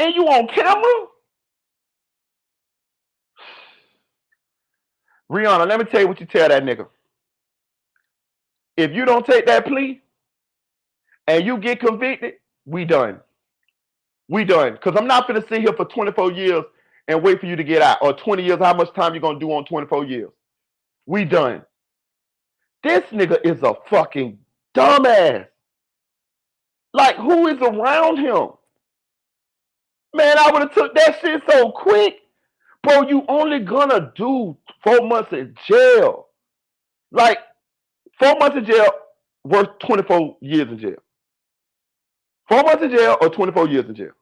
and you on camera. Rihanna, let me tell you what you tell that nigga. If you don't take that plea and you get convicted, we done. We done. Because I'm not going to sit here for 24 years and wait for you to get out. Or 20 years, how much time you going to do on 24 years? We done. This nigga is a fucking dumbass. Like, who is around him? Man, I would have took that shit so quick. Bro, you only gonna do 4 months in jail. Like, 4 months in jail worth 24 years in jail. 4 months in jail or 24 years in jail.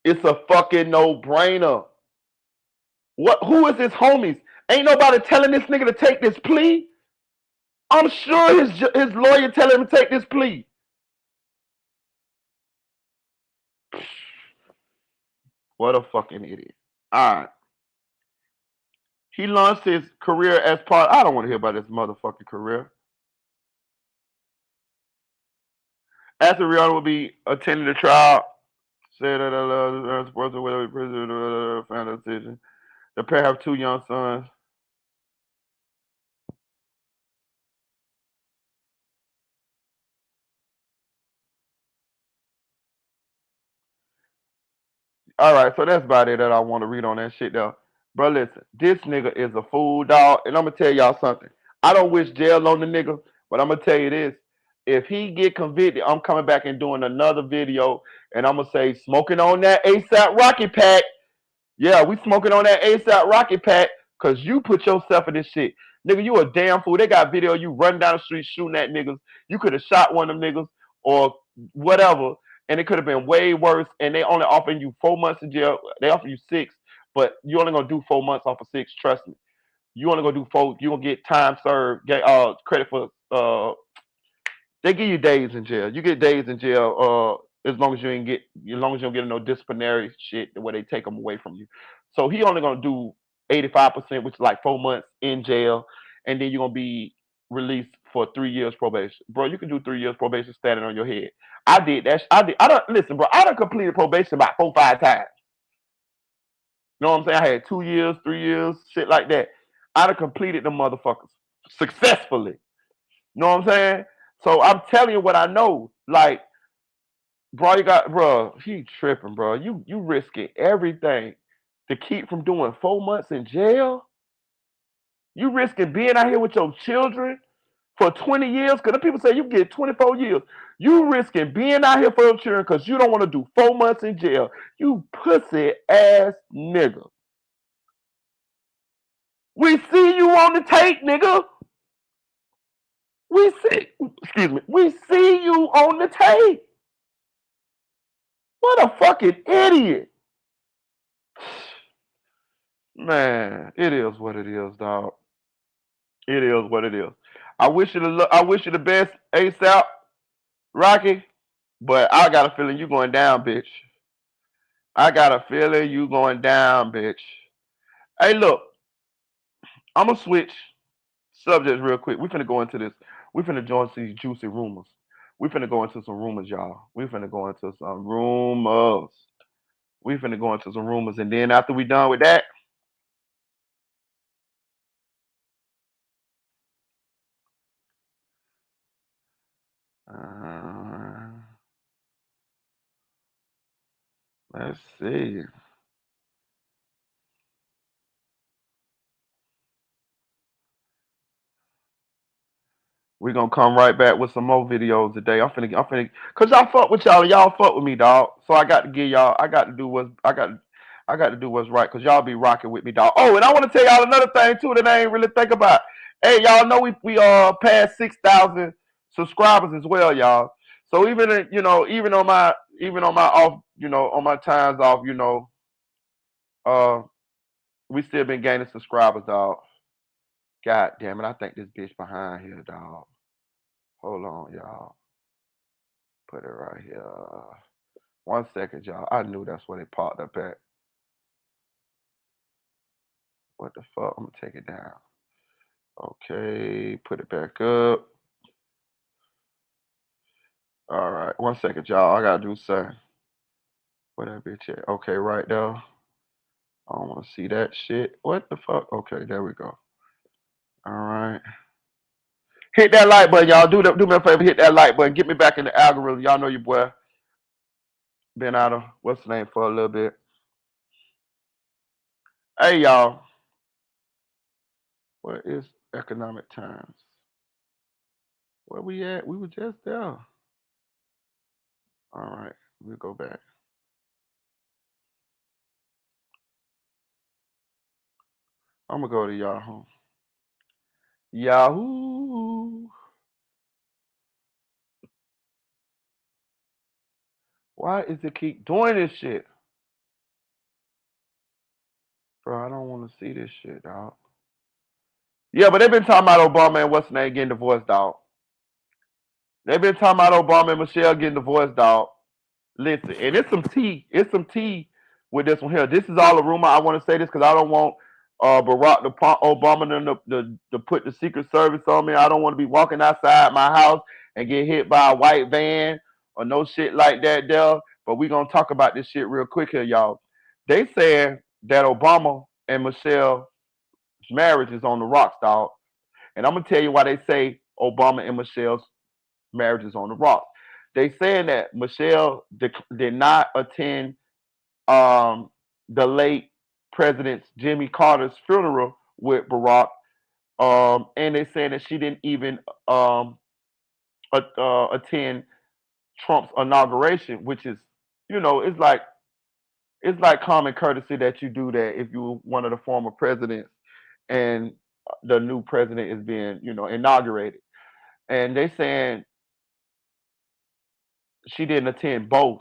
It's a fucking no-brainer. Who is his homies? Ain't nobody telling this nigga to take this plea. I'm sure his lawyer telling him to take this plea. What a fucking idiot. All right. He launched his career as part. I don't want to hear about this motherfucking career. After Rihanna will be attending the trial, said that sports or whatever, found a decision. The pair have 2 young sons. All right, so that's about it that I want to read on that shit though. Bro, listen, this nigga is a fool, dog, and I'm gonna tell y'all something. I don't wish jail on the nigga, but I'm gonna tell you this: if he get convicted, I'm coming back and doing another video, and I'm gonna say smoking on that ASAP Rocky pack. Yeah, we smoking on that ASAP Rocky pack because you put yourself in this shit. Nigga, you a damn fool. They got video of you running down the street shooting at niggas. You could have shot one of them niggas or whatever, and it could have been way worse. And they only offering you 4 months in jail. They offer you 6, but you only gonna do 4 months off of 6. Trust me. You only gonna do 4. You gonna get time served, get credit for they give you days in jail. You get days in jail as long as you ain't get as long as you don't get no disciplinary shit where they take them away from you. So he only gonna do 85%, which is like 4 months in jail, and then you're gonna be released for 3 years probation. Bro, you can do 3 years probation standing on your head. I did that. I did. I don't listen, bro. I done completed probation about 4, 5 times. You know what I'm saying? I had 2 years, 3 years, shit like that. I done completed the motherfuckers successfully. You know what I'm saying? So I'm telling you what I know. Like, bro, he tripping, bro. You risking everything to keep from doing 4 months in jail. You risking being out here with your children for 20 years. Because the people say you get 24 years. You risking being out here for your children because you don't want to do 4 months in jail. You pussy ass nigga. We see you on the tape, nigga. Excuse me. We see you on the tape. What a fucking idiot. Man, it is what it is, dog. It is what it is. I wish you the best, ASAP, Rocky. But I got a feeling you going down, bitch. I got a feeling you going down, bitch. Hey, look, I'm gonna switch subjects real quick. We finna go into this. We finna join these juicy rumors. We finna go into some rumors, y'all. We finna go into some rumors. We finna go into some rumors, and then after we done with that, uh, let's see. We're gonna come right back with some more videos today. cause y'all fuck with y'all and y'all fuck with me, dog. So I got to give y'all, I got to do what's right, cause y'all be rocking with me, dog. Oh, and I want to tell y'all another thing too that I ain't really think about. Hey, y'all know we passed 6,000 subscribers as well, y'all. So even on my off, on my times off, uh, we still been gaining subscribers, dog. God damn it, I think this bitch behind here, dog. Hold on, y'all. Put it right here. 1 second, y'all. I knew that's where they popped up at. What the fuck? I'm gonna take it down. Okay, put it back up. All right, 1 second, y'all. I gotta do something. Where that bitch at? Okay, right there. I don't want to see that shit. What the fuck? Okay, there we go. All right. Hit that like button, y'all. Do me a favor. Hit that like button. Get me back in the algorithm. Y'all know your boy been out of what's the name for a little bit. Hey, y'all. What is economic times? Where we at? We were just there. All right, we'll go back. I'm gonna go to Yahoo. Yahoo. Why is it keep doing this shit? Bro, I don't want to see this shit, dog. Yeah, but they've been talking about Obama and what's the name getting divorced, dog. They've been talking about Obama and Michelle getting divorced, dog. Listen, and it's some tea. It's some tea with this one here. This is all a rumor. I want to say this because I don't want Barack Obama to put the Secret Service on me. I don't want to be walking outside my house and get hit by a white van or no shit like that, there. But we gonna talk about this shit real quick here, y'all. They said that Obama and Michelle's marriage is on the rocks, dog. And I'm gonna tell you why they say Obama and Michelle's marriage is on the rocks. They saying that Michelle did not attend um, the late President Jimmy Carter's funeral with Barack, and they saying that she didn't even um, attend Trump's inauguration, which is, it's like common courtesy that you do that if you're one of the former presidents and the new president is being, inaugurated. And they saying she didn't attend both,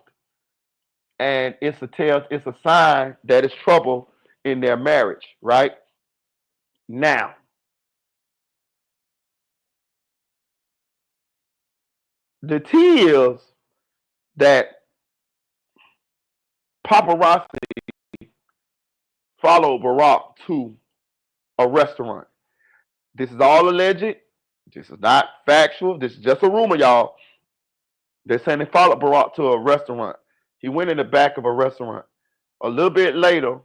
and it's a sign that it's trouble in their marriage, right? Now, the tea is that paparazzi followed Barack to a restaurant. This is all alleged. This is not factual. This is just a rumor, y'all. They're saying they followed Barack to a restaurant. He went in the back of a restaurant. A little bit later,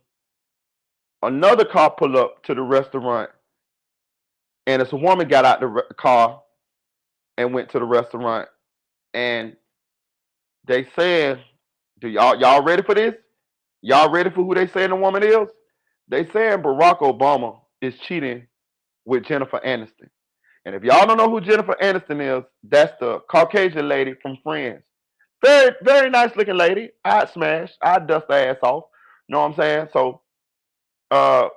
another car pulled up to the restaurant, and this woman got out the car and went to the restaurant. And they saying, "Do y'all ready for this? Y'all ready for who they saying the woman is? They saying Barack Obama is cheating with Jennifer Aniston. And if y'all don't know who Jennifer Aniston is, that's the Caucasian lady from Friends. Very, very nice looking lady. I'd smash. I'd dust her ass off. You know what I'm saying? So, uh,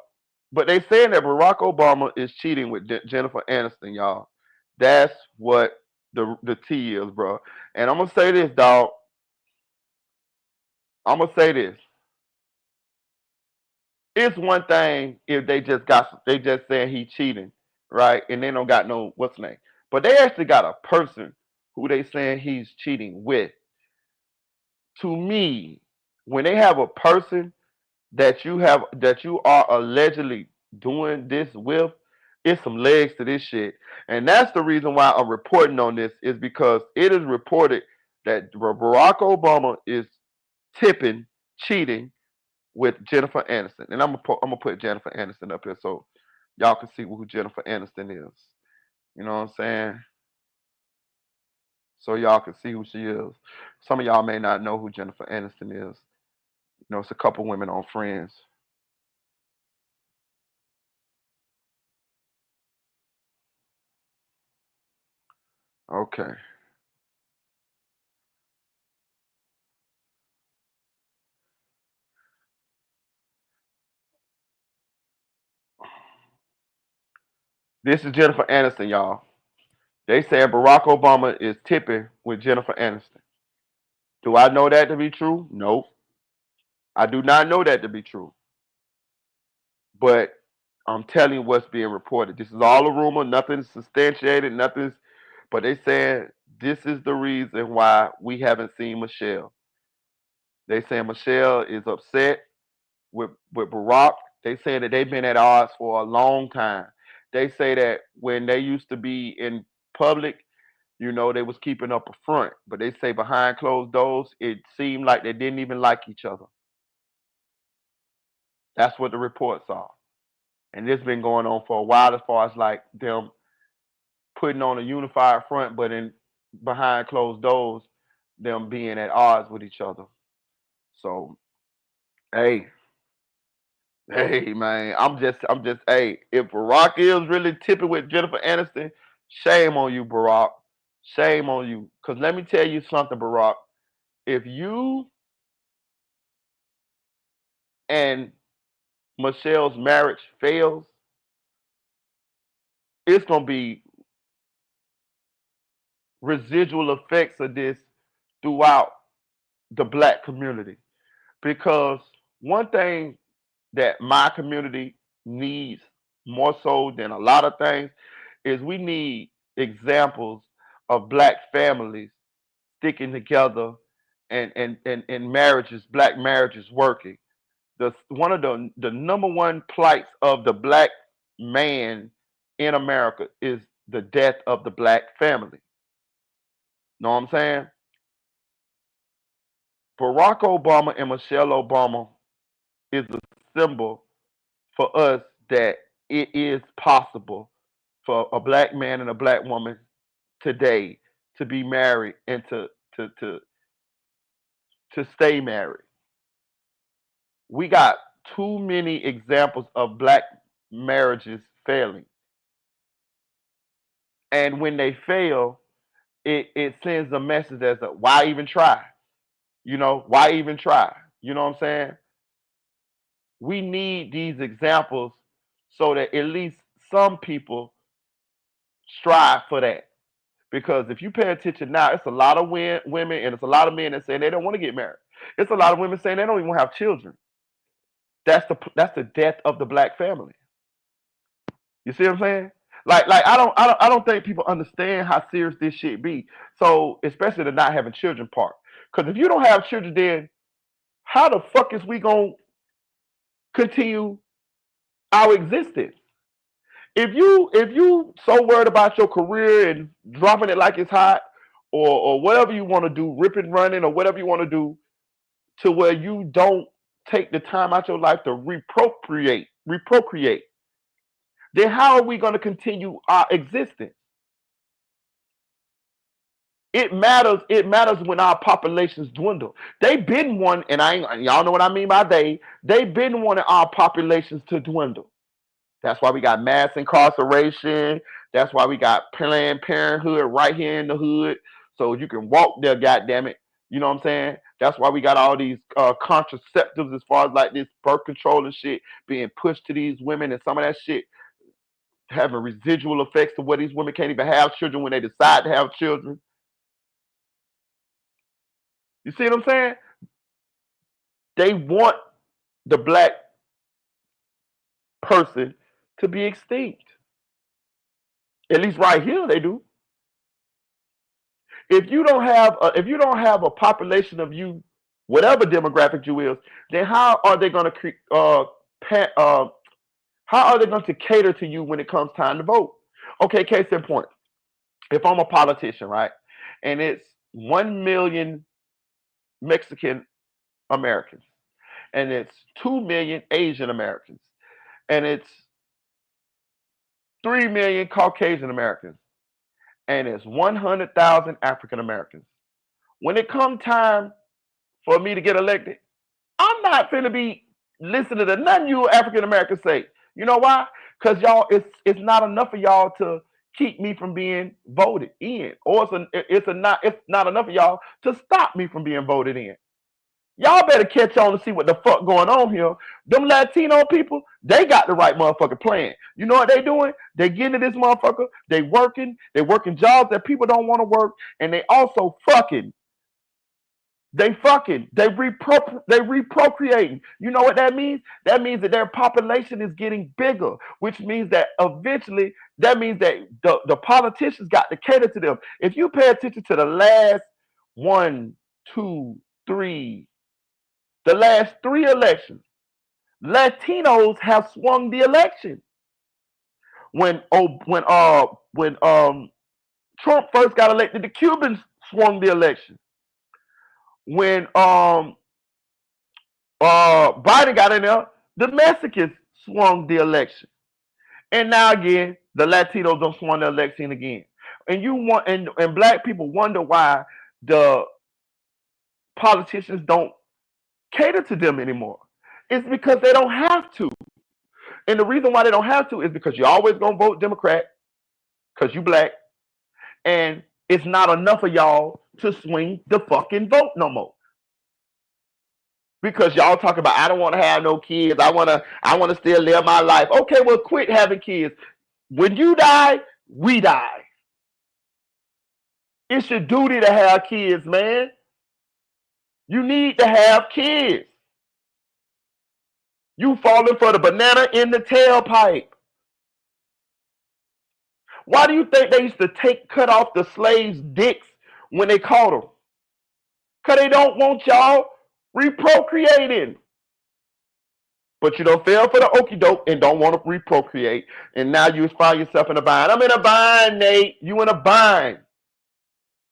but they saying that Barack Obama is cheating with Jennifer Aniston, y'all. That's what the tea is, bro. And I'm gonna say this, dog. I'm gonna say this. It's one thing if they just saying he cheating, right? And they don't got no what's the name. But they actually got a person who they saying he's cheating with. To me, when they have a person that you are allegedly doing this with, it's some legs to this shit. And that's the reason why I'm reporting on this, is because it is reported that Barack Obama is tipping cheating with Jennifer Aniston. And I'm gonna put Jennifer Aniston up here so y'all can see who Jennifer Aniston is. You know what I'm saying? So y'all can see who she is. Some of y'all may not know who Jennifer Aniston is. It's a couple women on Friends. Okay. This is Jennifer Aniston, y'all. They said Barack Obama is tipping with Jennifer Aniston. Do I know that to be true? Nope. I do not know that to be true. But I'm telling you what's being reported. This is all a rumor. Nothing's substantiated. Nothing's. But they saying this is the reason why we haven't seen Michelle. They saying Michelle is upset with Barack. They say that they've been at odds for a long time. They say that when they used to be in public, they was keeping up a front. But they say behind closed doors, it seemed like they didn't even like each other. That's what the reports are. And this been going on for a while as far as like them putting on a unified front, but in behind closed doors, them being at odds with each other. So, hey, hey, man, hey, if Barack is really tipping with Jennifer Aniston, shame on you, Barack. Shame on you. Cause let me tell you something, Barack. If you and Michelle's marriage fails, it's gonna be residual effects of this throughout the black community. Because one thing that my community needs more so than a lot of things is we need examples of black families sticking together and marriages, black marriages working. One of the number one plights of the black man in America is the death of the black family. Know what I'm saying? Barack Obama and Michelle Obama is a symbol for us that it is possible for a black man and a black woman today to be married and to to to stay married. We got too many examples of black marriages failing. And when they fail, it sends a message as a why even try? Why even try? You know what I'm saying? We need these examples so that at least some people strive for that. Because if you pay attention now, it's a lot of women and it's a lot of men that say they don't want to get married. It's a lot of women saying they don't even have children. That's the death of the black family. You see what I'm saying? Like I don't think people understand how serious this shit be. So especially the not having children part. Because if you don't have children, then how the fuck is we gonna continue our existence? If you so worried about your career and dropping it like it's hot, or whatever you want to do, ripping, running, or whatever you want to do, to where you don't take the time out your life to reprocreate, then how are we going to continue our existence? It matters. It matters when our populations dwindle. They've been one, and y'all know what I mean by they. They've been wanting our populations to dwindle. That's why we got mass incarceration. That's why we got Planned Parenthood right here in the hood, so you can walk there. Goddamn it, you know what I'm saying? That's why we got all these contraceptives, as far as like this birth control and shit, being pushed to these women, and some of that shit having residual effects to where these women can't even have children when they decide to have children. You see what I'm saying? They want the black person to be extinct. At least right here, they do. If you don't have a population of you, whatever demographic you is, then how are they going to how are they going to cater to you when it comes time to vote? Okay, case in point. If I'm a politician, right, and it's 1 million Mexican Americans, and it's 2 million Asian Americans, and it's 3 million Caucasian Americans, and it's 100,000 African Americans. When it come time for me to get elected, I'm not finna be listening to none of you African Americans say. You know why? Because y'all, it's not enough of y'all to keep me from being voted in, or it's not enough of y'all to stop me from being voted in. Y'all better catch on to see what the fuck going on here. Them Latino people, they got the right motherfucking plan. You know what they doing? They getting to this motherfucker. They working jobs that people don't want to work, and they also fucking. They reprocreating. You know what that means? That means that their population is getting bigger, which means that eventually, that means that the politicians got to cater to them. If you pay attention to the last one, two, three, the last three elections, Latinos have swung the election. When Trump first got elected, the Cubans swung the election. When Biden got in there, the Mexicans swung the election. And now again, the Latinos don't swung the election again. And black people wonder why the politicians don't cater to them anymore. It's because they don't have to. And the reason why they don't have to is because you're always gonna vote Democrat because you black, and it's not enough of y'all to swing the fucking vote no more. Because y'all talk about I don't want to have no kids. I wanna still live my life. Okay, well quit having kids. When you die, we die. It's your duty to have kids, man. You need to have kids. You falling for the banana in the tailpipe. Why do you think they used to cut off the slaves' dicks when they caught them? Because they don't want y'all reprocreating. But you don't fail for the okie doke and don't want to reprocreate. And now you find yourself in a bind. I'm in a bind, Nate. You in a bind.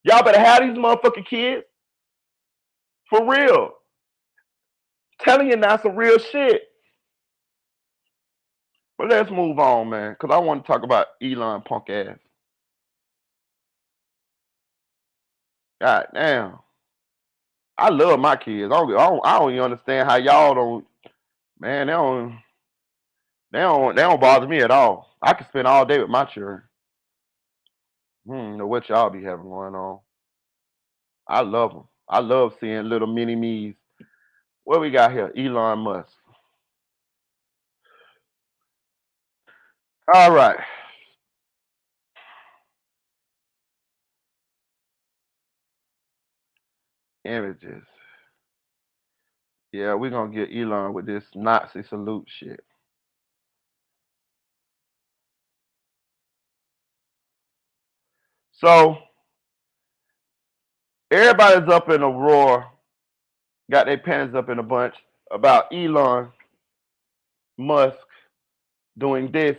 Y'all better have these motherfucking kids. For real. Telling you now some real shit. But let's move on, man, because I want to talk about Elon punk ass. God damn. I love my kids. I don't even understand how y'all don't. Man, they don't bother me at all. I can spend all day with my children. Know what y'all be having going on. I love them. I love seeing little mini me's. What we got here? Elon Musk. All right. Images. Yeah, we're gonna get Elon with this Nazi salute shit. So everybody's up in a roar, got their pants up in a bunch about Elon Musk doing this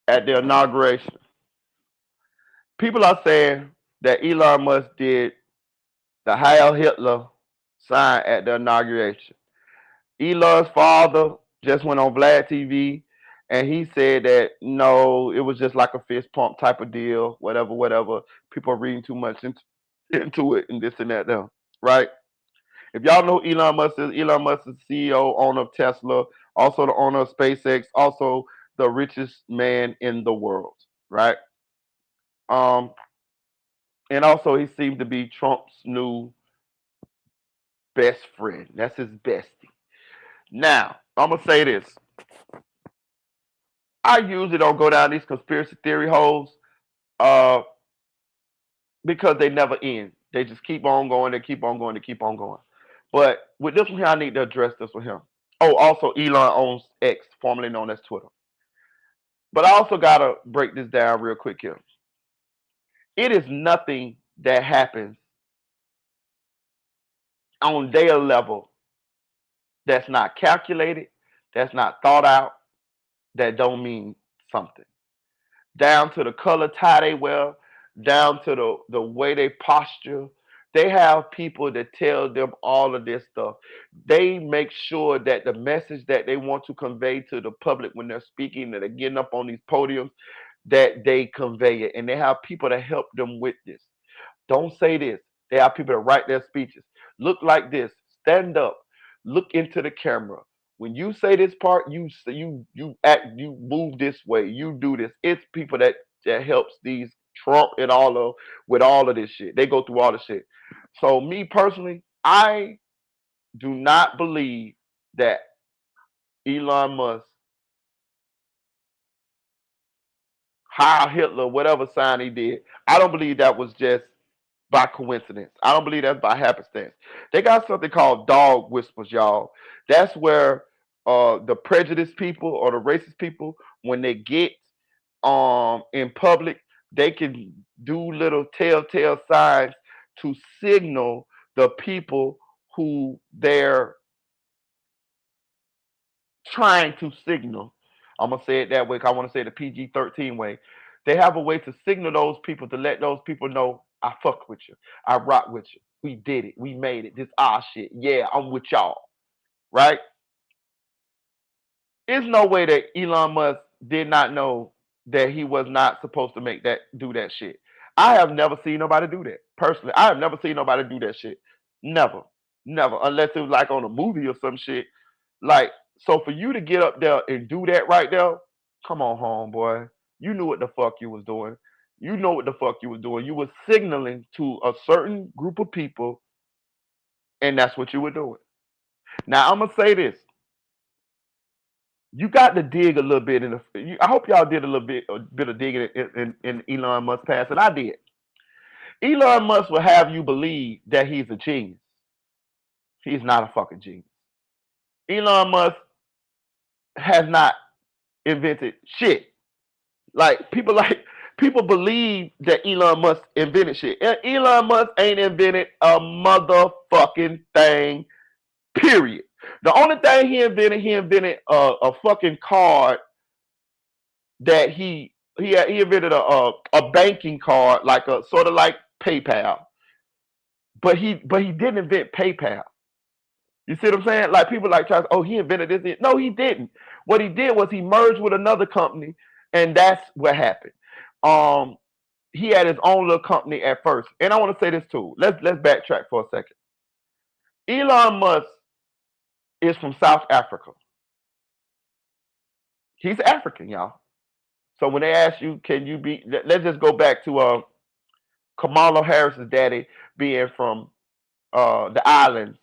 at the inauguration. People are saying that Elon Musk did the Heil Hitler sign at the inauguration. Elon's father just went on Vlad TV and he said that no, it was just like a fist pump type of deal, whatever, whatever. People are reading too much into it and this and that now, right? If y'all know who Elon Musk is CEO, owner of Tesla, also the owner of SpaceX, also the richest man in the world, right? Um, and also he seemed to be Trump's new best friend. That's his bestie. Now, I'm gonna say this. I usually don't go down these conspiracy theory holes uh, because they never end. They just keep on going, they keep on going, they keep on going. But with this one here, I need to address this with him. Oh, also, Elon owns X, formerly known as Twitter. But I also got to break this down real quick here. It is nothing that happens on their level that's not calculated, that's not thought out, that don't mean something. Down to the color tie they wear, down to the way they posture. They have people that tell them all of this stuff. They make sure that the message that they want to convey to the public when they're speaking, that they're getting up on these podiums, that they convey it. And they have people to help them with this. Don't say this. They have people to write their speeches. Look like this. Stand up. Look into the camera. When you say this part, you act, you move this way, you do this. It's people that helps these Trump and all of with all of this shit. They go through all the shit. So me personally, I do not believe that Elon Musk, Heil Hitler, whatever sign he did, I don't believe that was just by coincidence. I don't believe that's by happenstance. They got something called dog whispers, y'all. That's where the prejudiced people or the racist people, when they get in public, they can do little telltale signs to signal the people who they're trying to signal. I'm gonna say it that way because I want to say it the PG-13 way. They have a way to signal those people to let those people know I fuck with you, I rock with you. We did it, we made it. This our shit. Yeah, I'm with y'all. Right? There's no way that Elon Musk did not know that he was not supposed to do that shit. I have never seen nobody do that. Personally, I have never seen nobody do that shit. Never. Never. Unless it was like on a movie or some shit. Like, so for you to get up there and do that right there, come on, homeboy. You knew what the fuck you was doing. You know what the fuck you was doing. You were signaling to a certain group of people, and that's what you were doing. Now I'm gonna say this: you got to dig a little bit in the. I hope y'all did a bit of digging in Elon Musk past, and I did. Elon Musk will have you believe that he's a genius. He's not a fucking genius. Elon Musk has not invented shit. People believe that Elon Musk invented shit. Elon Musk ain't invented a motherfucking thing. Period. The only thing he invented a fucking card that he invented a banking card like a sort of like PayPal, but he didn't invent PayPal. You see what I'm saying? Like people like try to, oh, he invented this. No, he didn't. What he did was he merged with another company, and that's what happened. Um, he had his own little company at first. And I want to say this too. Let's backtrack for a second. Elon Musk is from South Africa. He's African, y'all. So when they ask you, can you be? Let's just go back to Kamala Harris's daddy being from the islands,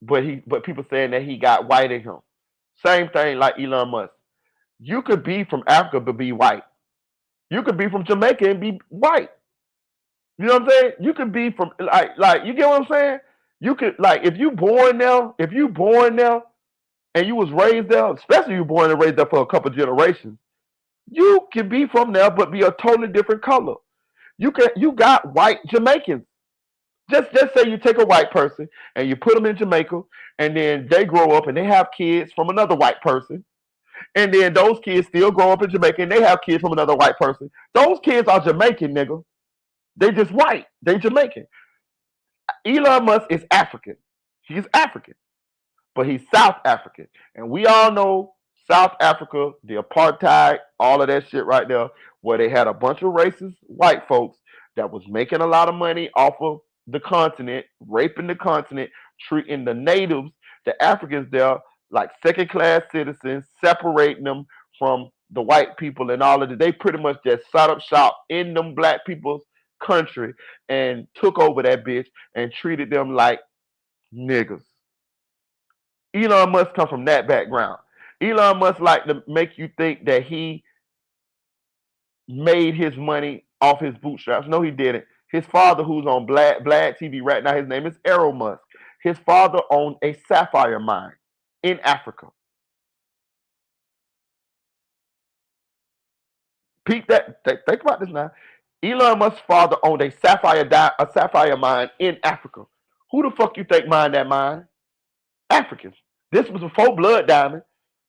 but people saying that he got white in him. Same thing like Elon Musk. You could be from Africa but be white. You could be from Jamaica and be white. You know what I'm saying? You could be from like you get what I'm saying? You could like if you born there and you was raised there, especially you born and raised there for a couple generations, you can be from there but be a totally different color. You got white Jamaicans. Just say you take a white person and you put them in Jamaica, and then they grow up and they have kids from another white person, and then those kids still grow up in Jamaica and they have kids from another white person. Those kids are Jamaican, nigga. They just white. They Jamaican. Elon Musk is African. He's African, but he's South African. And we all know South Africa, the apartheid, all of that shit right there, where they had a bunch of racist white folks that was making a lot of money off of the continent, raping the continent, treating the natives, the Africans there, like second class citizens, separating them from the white people and all of it. They pretty much just set up shop in them black people's country and took over that bitch and treated them like niggas. Elon Musk come from that background. Elon Musk like to make you think that he made his money off his bootstraps. No, he didn't. His father, who's on Vlad TV right now, his name is Elon Musk. His father owned a sapphire mine in Africa. Pete, think about this now. Elon Musk's father owned a sapphire mine in Africa. Who the fuck you think mined that mine? Africans. This was before blood diamond.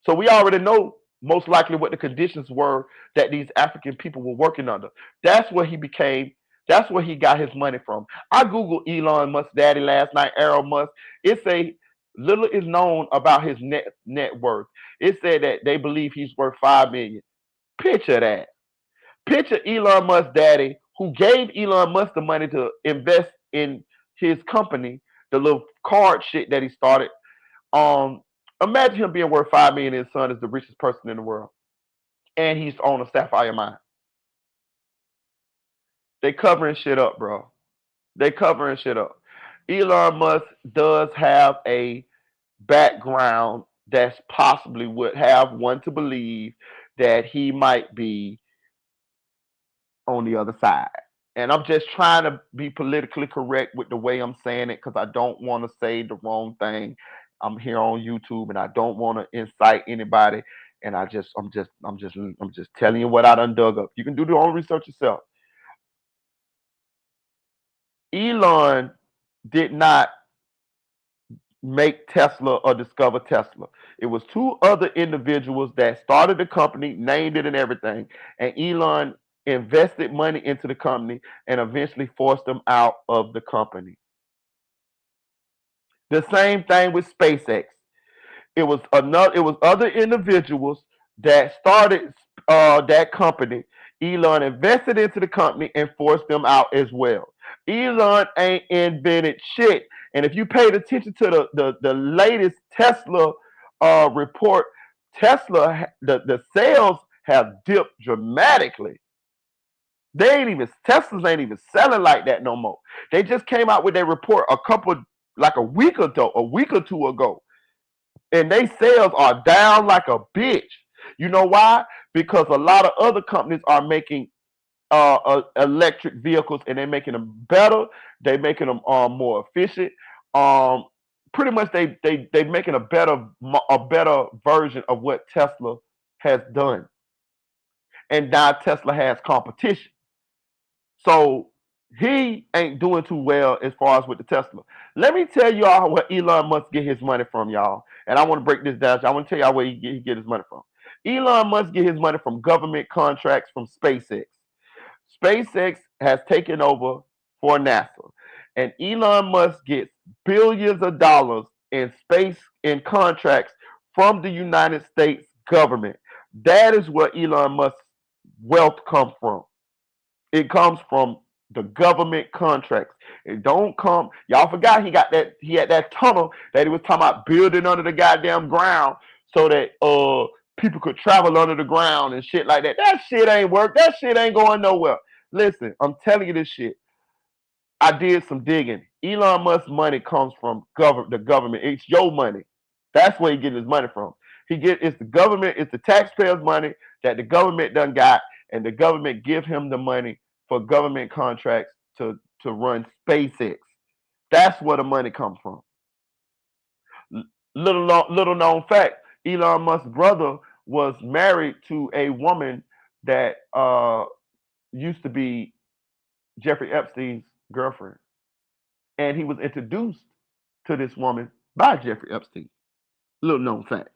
So we already know most likely what the conditions were that these African people were working under. That's where he became, that's where he got his money from. I Googled Elon Musk's daddy last night, Elon Musk. It say little is known about his net worth. It said that they believe he's worth 5 million. Picture that. Picture Elon Musk's daddy who gave Elon Musk the money to invest in his company, the little card shit that he started. Imagine him being worth 5 million and his son is the richest person in the world. And he's on a sapphire mine. They covering shit up, bro. They covering shit up. Elon Musk does have a background that's possibly would have one to believe that he might be on the other side. And I'm just trying to be politically correct with the way I'm saying it because I don't want to say the wrong thing. I'm here on YouTube and I don't want to incite anybody. And I'm just telling you what I done dug up. You can do your own research yourself. Elon did not make Tesla or discover Tesla. It was two other individuals that started the company, named it and everything. And Elon invested money into the company and eventually forced them out of the company. The same thing with SpaceX. It was other individuals that started that company. Elon invested into the company and forced them out as well. Elon ain't invented shit. And if you paid attention to the latest Tesla report, the sales have dipped dramatically. Teslas ain't even selling like that no more. They just came out with their report a week or two ago, and they sales are down like a bitch. You know why? Because a lot of other companies are making electric vehicles, and they're making them better. They're making them more efficient. Um, Pretty much they making a better version of what Tesla has done, and now Tesla has competition. So he ain't doing too well as far as with the Tesla. Let me tell y'all where Elon Musk get his money from, y'all. And I want to break this down. I want to tell y'all where he get his money from. Elon Musk get his money from government contracts from SpaceX. SpaceX has taken over for NASA. And Elon Musk gets billions of dollars in space in contracts from the United States government. That is where Elon Musk's wealth comes from. It comes from the government contracts. It don't come. Y'all forgot he had that tunnel that he was talking about building under the goddamn ground so that people could travel under the ground and shit like that. That shit ain't work. That shit ain't going nowhere. Listen, I'm telling you this shit. I did some digging. Elon Musk's money comes from the government. It's your money. That's where he getting his money from. It's the government, it's the taxpayers' money that the government done got, and the government give him the money for government contracts to run SpaceX. That's where the money comes from. Little known fact: Elon Musk's brother was married to a woman that used to be Jeffrey Epstein's girlfriend, and he was introduced to this woman by Jeffrey Epstein. Little known fact.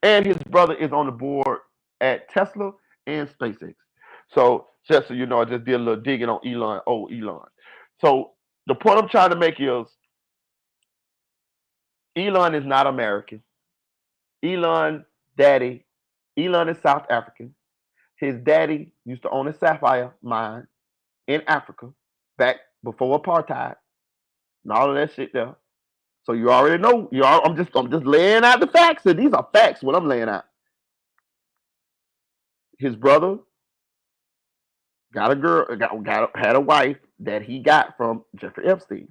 And his brother is on the board at Tesla and SpaceX. So just so you know, I just did a little digging on Elon, old Elon. So the point I'm trying to make is Elon is not American. Elon daddy, Elon is South African. His daddy used to own a sapphire mine in Africa back before apartheid and all of that shit there. So you already know. I'm just laying out the facts, and these are facts. What I'm laying out. His brother got a girl, had a wife that he got from Jeffrey Epstein,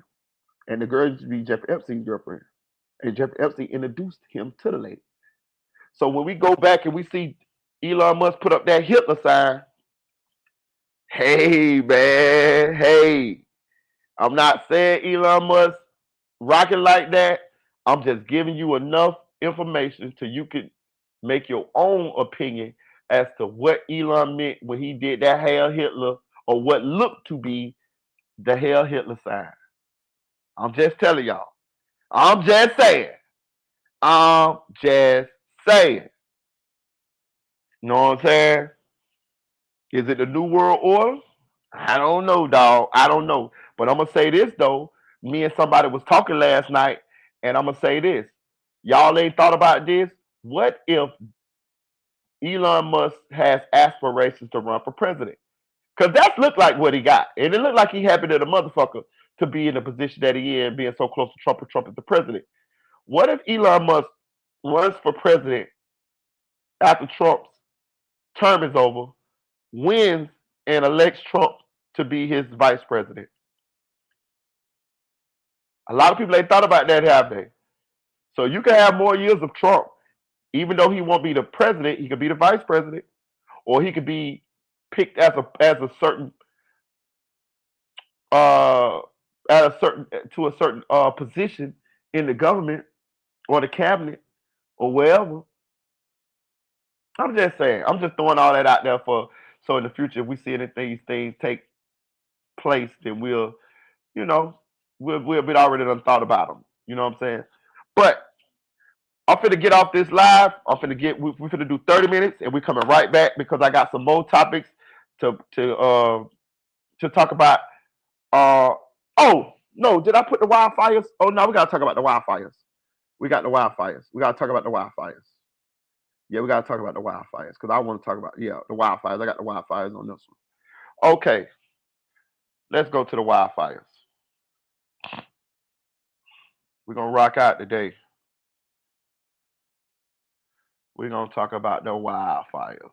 and the girl used to be Jeffrey Epstein's girlfriend, and Jeffrey Epstein introduced him to the lady. So when we go back and we see Elon Musk put up that Hitler sign, hey man, hey, I'm not saying Elon Musk rocking like that. I'm just giving you enough information so you can make your own opinion as to what Elon meant when he did that Hail Hitler or what looked to be the Hail Hitler sign. I'm just telling y'all. I'm just saying. I'm just saying. You know what I'm saying? Is it the New World Order? I don't know, dog. I don't know. But I'm gonna say this though. Me and somebody was talking last night, and I'm gonna say this. Y'all ain't thought about this? What if Elon Musk has aspirations to run for president? Because that looked like what he got. And it looked like he happy to the motherfucker to be in the position that he in, being so close to Trump and Trump is the president. What if Elon Musk runs for president after Trump's term is over, wins, and elects Trump to be his vice president? A lot of people ain't thought about that, have they? So you can have more years of Trump, even though he won't be the president, he could be the vice president, or he could be picked as a certain uh at a certain to a certain position in the government or the cabinet or wherever. I'm just saying. I'm just throwing all that out there for so in the future if we see any these things take place, then you know, we'll be already done thought about them. You know what I'm saying? But I'm finna get off this live. We finna do 30 minutes and we coming right back because I got some more topics to talk about. Uh oh no, did I put the wildfires? Oh no, we gotta talk about the wildfires. We got the wildfires. We gotta talk about the wildfires. Yeah, we gotta talk about the wildfires because I want to talk about the wildfires. I got the wildfires on this one. Okay, let's go to the wildfires. We're gonna rock out today. We're gonna talk about the wildfires.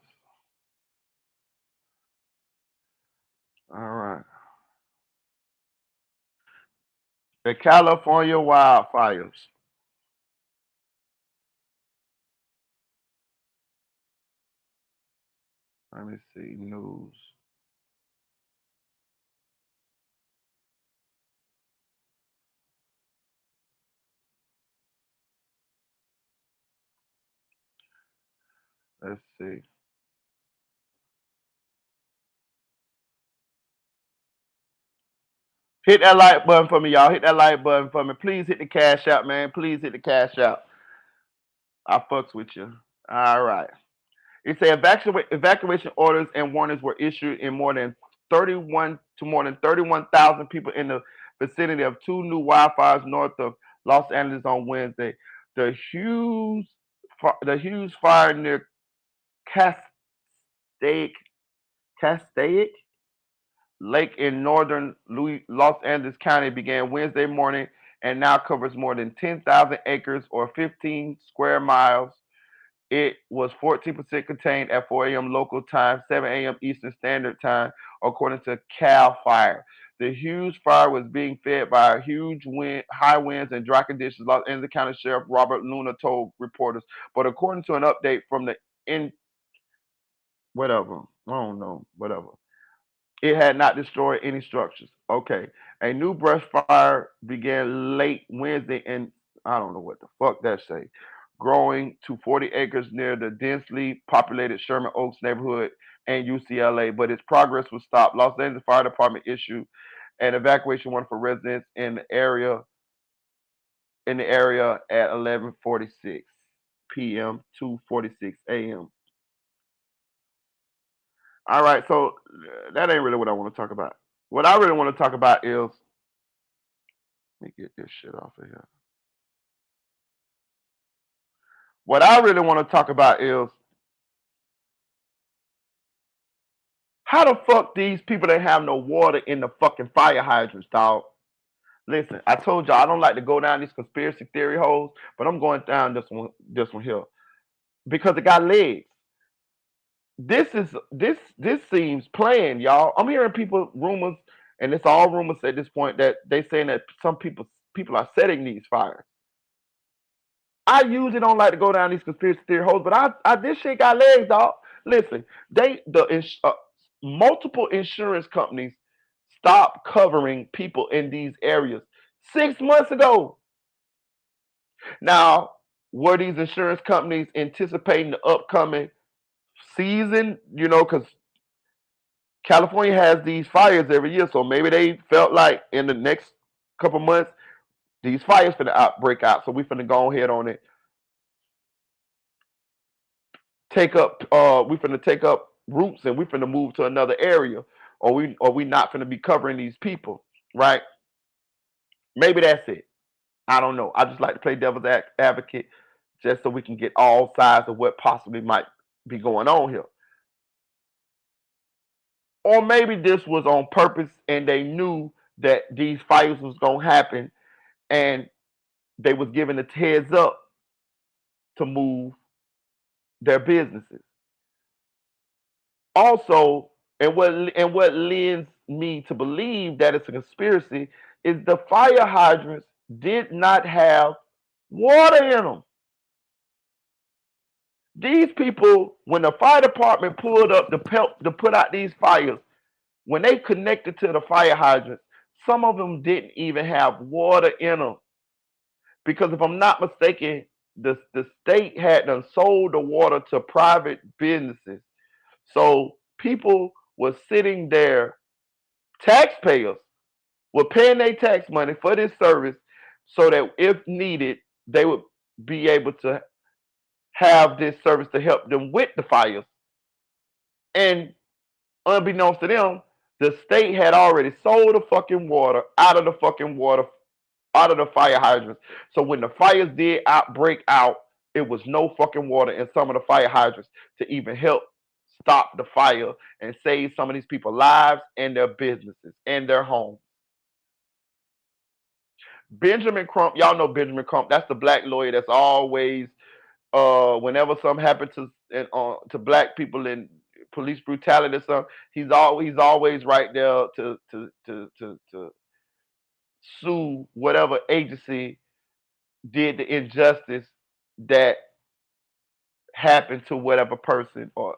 All right. The California wildfires. Let me see. News. Let's see. Hit that like button for me, y'all. Hit that like button for me. Please hit the cash out, man. Please hit the cash out. I fucks with you. All right. It said evacuation orders and warnings were issued in more than 31,000 people in the vicinity of two new wildfires north of Los Angeles on Wednesday. The huge The huge fire near Castaic, Castaic Lake in northern Los Angeles County began Wednesday morning and now covers more than 10,000 acres or 15 square miles. It was 14% contained at 4 a.m. local time, 7 a.m. Eastern Standard Time, according to Cal Fire. The huge fire was being fed by high winds and dry conditions, Los Angeles County Sheriff Robert Luna told reporters. But according to an update from the in whatever, I don't know, whatever. It had not destroyed any structures. Okay. A new brush fire began late Wednesday in, I don't know what the fuck that say, growing to 40 acres near the densely populated Sherman Oaks neighborhood and UCLA, but its progress was stopped. Los Angeles Fire Department issued an evacuation warning for residents in the area at 11:46 p.m. to 46 a.m. All right, so that ain't really what I want to talk about. What I really want to talk about is, let me get this shit off of here. What I really want to talk about is how the fuck these people that have no water in the fucking fire hydrants, dog. Listen, I told y'all I don't like to go down these conspiracy theory holes, but I'm going down this one here because it got legs. This seems planned, y'all. I'm hearing rumors, and it's all rumors at this point that they saying that some people are setting these fires. I usually don't like to go down these conspiracy theory holes, but I this shit got legs, dog. Listen, multiple insurance companies stopped covering people in these areas 6 months ago. Now, were these insurance companies anticipating the upcoming season? You know, because California has these fires every year, so maybe they felt like in the next couple months these fires finna break out, so we finna go ahead on it. We finna take up roots and we finna move to another area, or we not finna be covering these people, right? Maybe that's it. I don't know. I just like to play devil's advocate just so we can get all sides of what possibly might be going on here. Or maybe this was on purpose and they knew that these fires was gonna happen and they was given a heads up to move their businesses. Also, and what leads me to believe that it's a conspiracy is the fire hydrants did not have water in them. These people, when the fire department pulled up to put out these fires, when they connected to the fire hydrants, some of them didn't even have water in them. Because if I'm not mistaken, the state had done sold the water to private businesses. So people were sitting there, taxpayers were paying their tax money for this service so that if needed, they would be able to have this service to help them with the fires. And unbeknownst to them, the state had already sold the fucking water out of the fire hydrants. So when the fires did break out, it was no fucking water in some of the fire hydrants to even help stop the fire and save some of these people's lives and their businesses and their homes. Benjamin Crump, y'all know Benjamin Crump. That's the black lawyer that's always, whenever something happened to black people in police brutality or something, he's always right there to sue whatever agency did the injustice that happened to whatever person or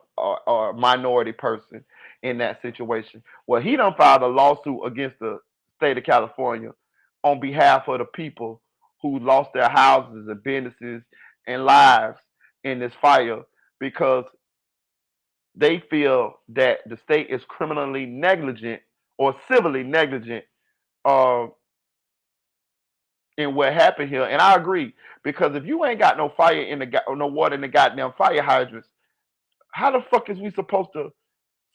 minority person in that situation. Well, he done filed a lawsuit against the state of California on behalf of the people who lost their houses and businesses and lives in this fire because they feel that the state is criminally negligent or civilly negligent uh, in what happened here. And I agree because if you ain't got no fire in no water in the goddamn fire hydrants, how the fuck is we supposed to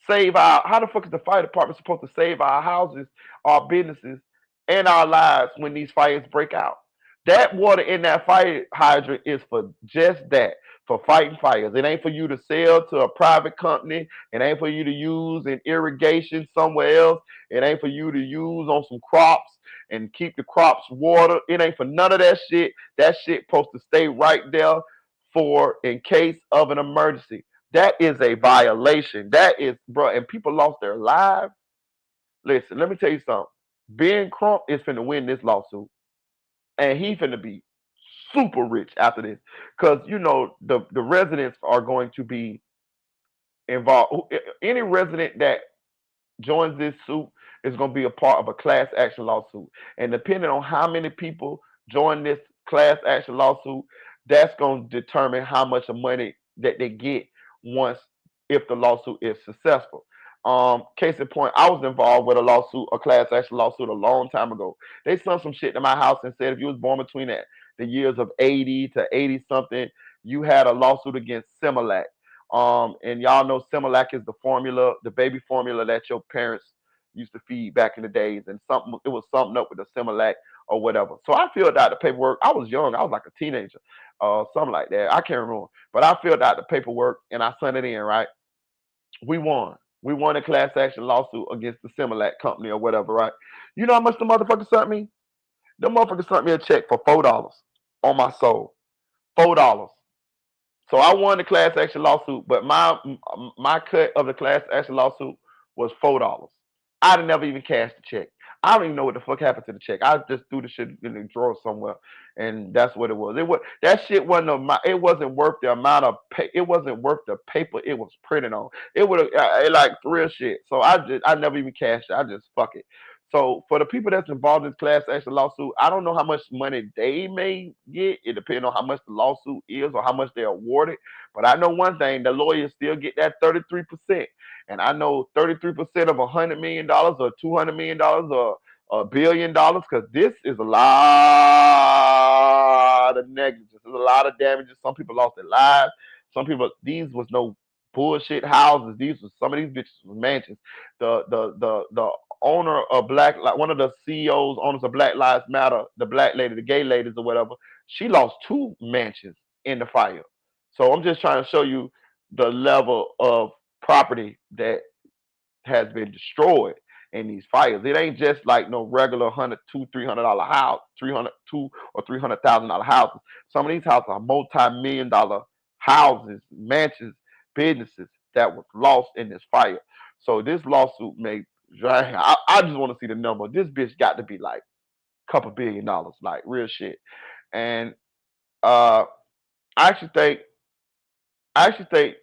how the fuck is the fire department supposed to save our houses, our businesses, and our lives when these fires break out? That water in that fire hydrant is for just that, for fighting fires. It ain't for you to sell to a private company. It ain't for you to use in irrigation somewhere else. It ain't for you to use on some crops and keep the crops water. It ain't for none of that shit. That shit supposed to stay right there for in case of an emergency. That is a violation. That is, bro, and people lost their lives. Listen, let me tell you something. Ben Crump is finna win this lawsuit, and he finna be super rich after this, because you know the residents are going to be involved. Any resident that joins this suit is going to be a part of a class action lawsuit. And depending on how many people join this class action lawsuit, that's going to determine how much of money that they get once, if the lawsuit is successful. Case in point, I was involved with a lawsuit, a class action lawsuit, a long time ago. They sent some shit to my house and said if you was born between the years of 80 to 80 something, you had a lawsuit against Similac. And y'all know Similac is the formula, the baby formula that your parents used to feed back in the days, and something it was something up with the Similac or whatever. So I filled out the paperwork. I was young, I was like a teenager, something like that. I can't remember, but I filled out the paperwork and I sent it in. Right, we won. We won a class action lawsuit against the Similac company or whatever. Right, you know how much the motherfucker sent me? The motherfucker sent me a check for $4 on my soul. $4. So I won the class action lawsuit, but my cut of the class action lawsuit was $4. I'd never even cashed the check. I don't even know what the fuck happened to the check. I just threw the shit in the drawer somewhere, and that's what it was. It was that shit wasn't it wasn't worth the amount of it wasn't worth the paper it was printed on. It would have like real shit. So I never even cashed it. I just fuck it. So for the people that's involved in this class action lawsuit, I don't know how much money they may get. It depends on how much the lawsuit is or how much they're awarded. But I know one thing: the lawyers still get that 33%. And I know 33% of $100 million or $200 million or $1 billion, because this is a lot of negligence. There's a lot of damages. Some people lost their lives. Some people, these was no bullshit houses. These was some of these bitches was mansions. The owner of Black, like one of the CEOs, owners of Black Lives Matter, the black lady, the gay ladies or whatever, she lost two mansions in the fire. So I'm just trying to show you the level of property that has been destroyed in these fires. It ain't just like no regular $100, $200, $300 house, 300 or $300,000 houses. Some of these houses are multi-million-dollar houses, mansions, businesses that was lost in this fire. So this lawsuit made. I just want to see the number. This bitch got to be like a couple $1 billion, like real shit. And uh, I actually think, I actually think,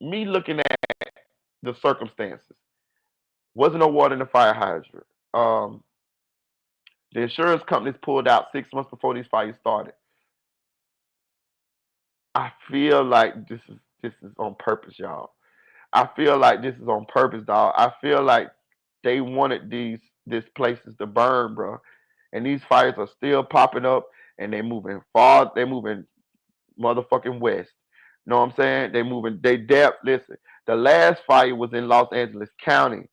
me looking at the circumstances, wasn't no water in the fire hydrant. Um, the insurance companies pulled out 6 months before these fires started. I feel like this is on purpose, y'all. I feel like this is on purpose, dog. I feel like they wanted these places to burn, bro. And these fires are still popping up, and they moving far. They moving motherfucking west. You know what I'm saying? They moving. They depth. Listen, the last fire was in Los Angeles County.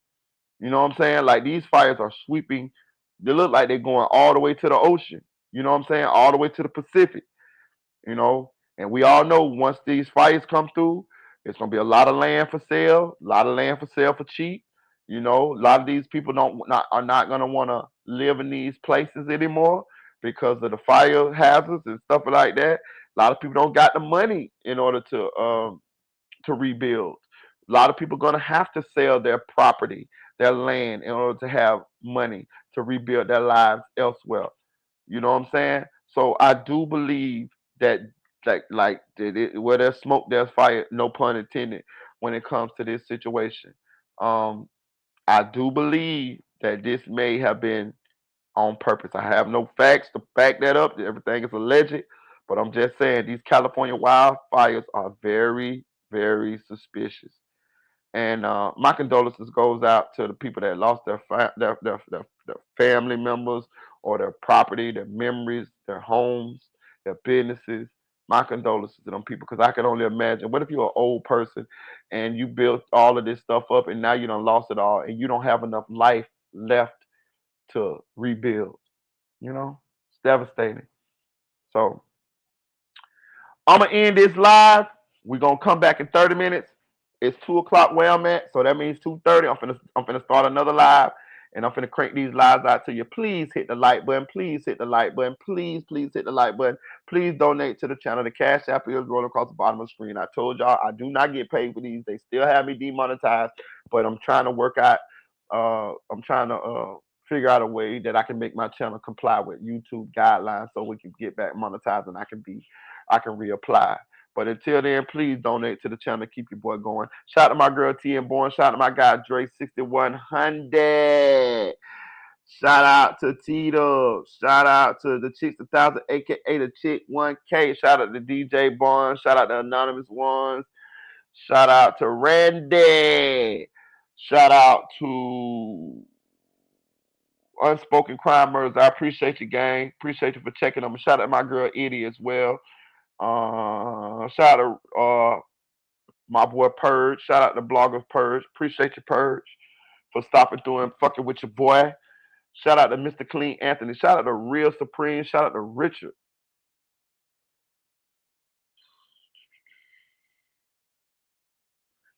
You know what I'm saying? Like these fires are sweeping. They look like they're going all the way to the ocean. You know what I'm saying? All the way to the Pacific. You know, and we all know once these fires come through, it's gonna be a lot of land for sale, a lot of land for sale for cheap. You know, a lot of these people are not gonna want to live in these places anymore because of the fire hazards and stuff like that. A lot of people don't got the money in order to rebuild. A lot of people are going to have to sell their property, their land, in order to have money to rebuild their lives elsewhere. You know what I'm saying? So I do believe that, where there's smoke, there's fire. No pun intended. When it comes to this situation, um, I do believe that this may have been on purpose. I have no facts to back that up. Everything is alleged, but I'm just saying these California wildfires are very, very suspicious. And my condolences goes out to the people that lost their family members or their property, their memories, their homes, their businesses. My condolences to them people, because I can only imagine. What if you're an old person and you built all of this stuff up and now you done lost it all and you don't have enough life left to rebuild? You know, it's devastating. So I'm gonna end this live. We're gonna come back in 30 minutes. It's 2 o'clock where I'm at, so that means 2:30. I'm finna start another live, and I'm finna crank these lives out to you. Please hit the like button. Please hit the like button. Please hit the like button. Please donate to the channel. The Cash App is rolling across the bottom of the screen. I told y'all I do not get paid for these. They still have me demonetized, but I'm trying to work out. I'm trying to figure out a way that I can make my channel comply with YouTube guidelines so we can get back monetized and I can reapply. But until then, please donate to the channel. Keep your boy going. Shout out to my girl T and Born. Shout out to my guy Dre 6100. Shout out to Tito. Shout out to the Chicks 1000, aka the Chick 1K. Shout out to DJ Born. Shout out to Anonymous Ones. Shout out to Randy. Shout out to Unspoken Crime Murders. I appreciate you, gang. Appreciate you for checking them. Shout out to my girl Eddie as well. Shout out to my boy Purge. Shout out to bloggers Purge. Appreciate you, Purge, for stopping through and fucking with your boy. Shout out to Mr. Clean Anthony. Shout out to Real Supreme. Shout out to Richard.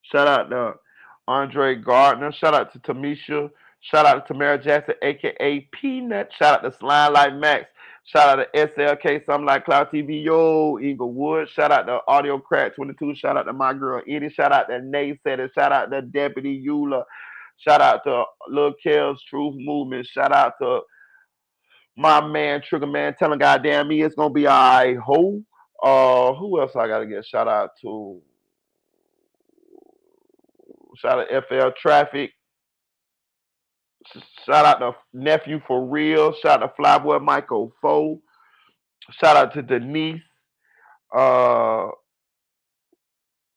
Shout out to Andre Gardner. Shout out to Tamisha. Shout out to Tamara Jackson, aka Peanut. Shout out to Slime Like Max. Shout out to SLK, Something Like Cloud TV. Yo, Inglewood. Shout out to Audio Crack 22. Shout out to my girl Edie. Shout out to Naysetter. Shout out to Deputy Eula. Shout out to Lil Kel's Truth Movement. Shout out to my man Trigger Man telling goddamn me it's gonna be alright. Ho. Who else I gotta get shout out to? Shout out to FL Traffic. Shout out to Nephew for Real. Shout out to Flyboy Michael Foe. Shout out to Denise. Uh,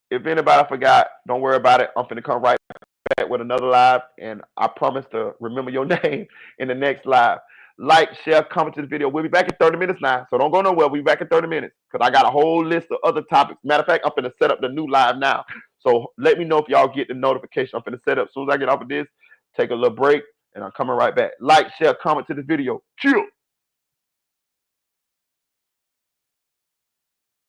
if anybody forgot, don't worry about it. I'm finna come right back with another live, and I promise to remember your name in the next live. Like, share, comment to the video. We'll be back in 30 minutes now, so don't go nowhere. We'll be back in 30 minutes because I got a whole list of other topics. Matter of fact, I'm finna set up the new live now. So let me know if y'all get the notification. I'm finna set up as soon as I get off of this, take a little break, and I'm coming right back. Like, share, comment to the video. Chill.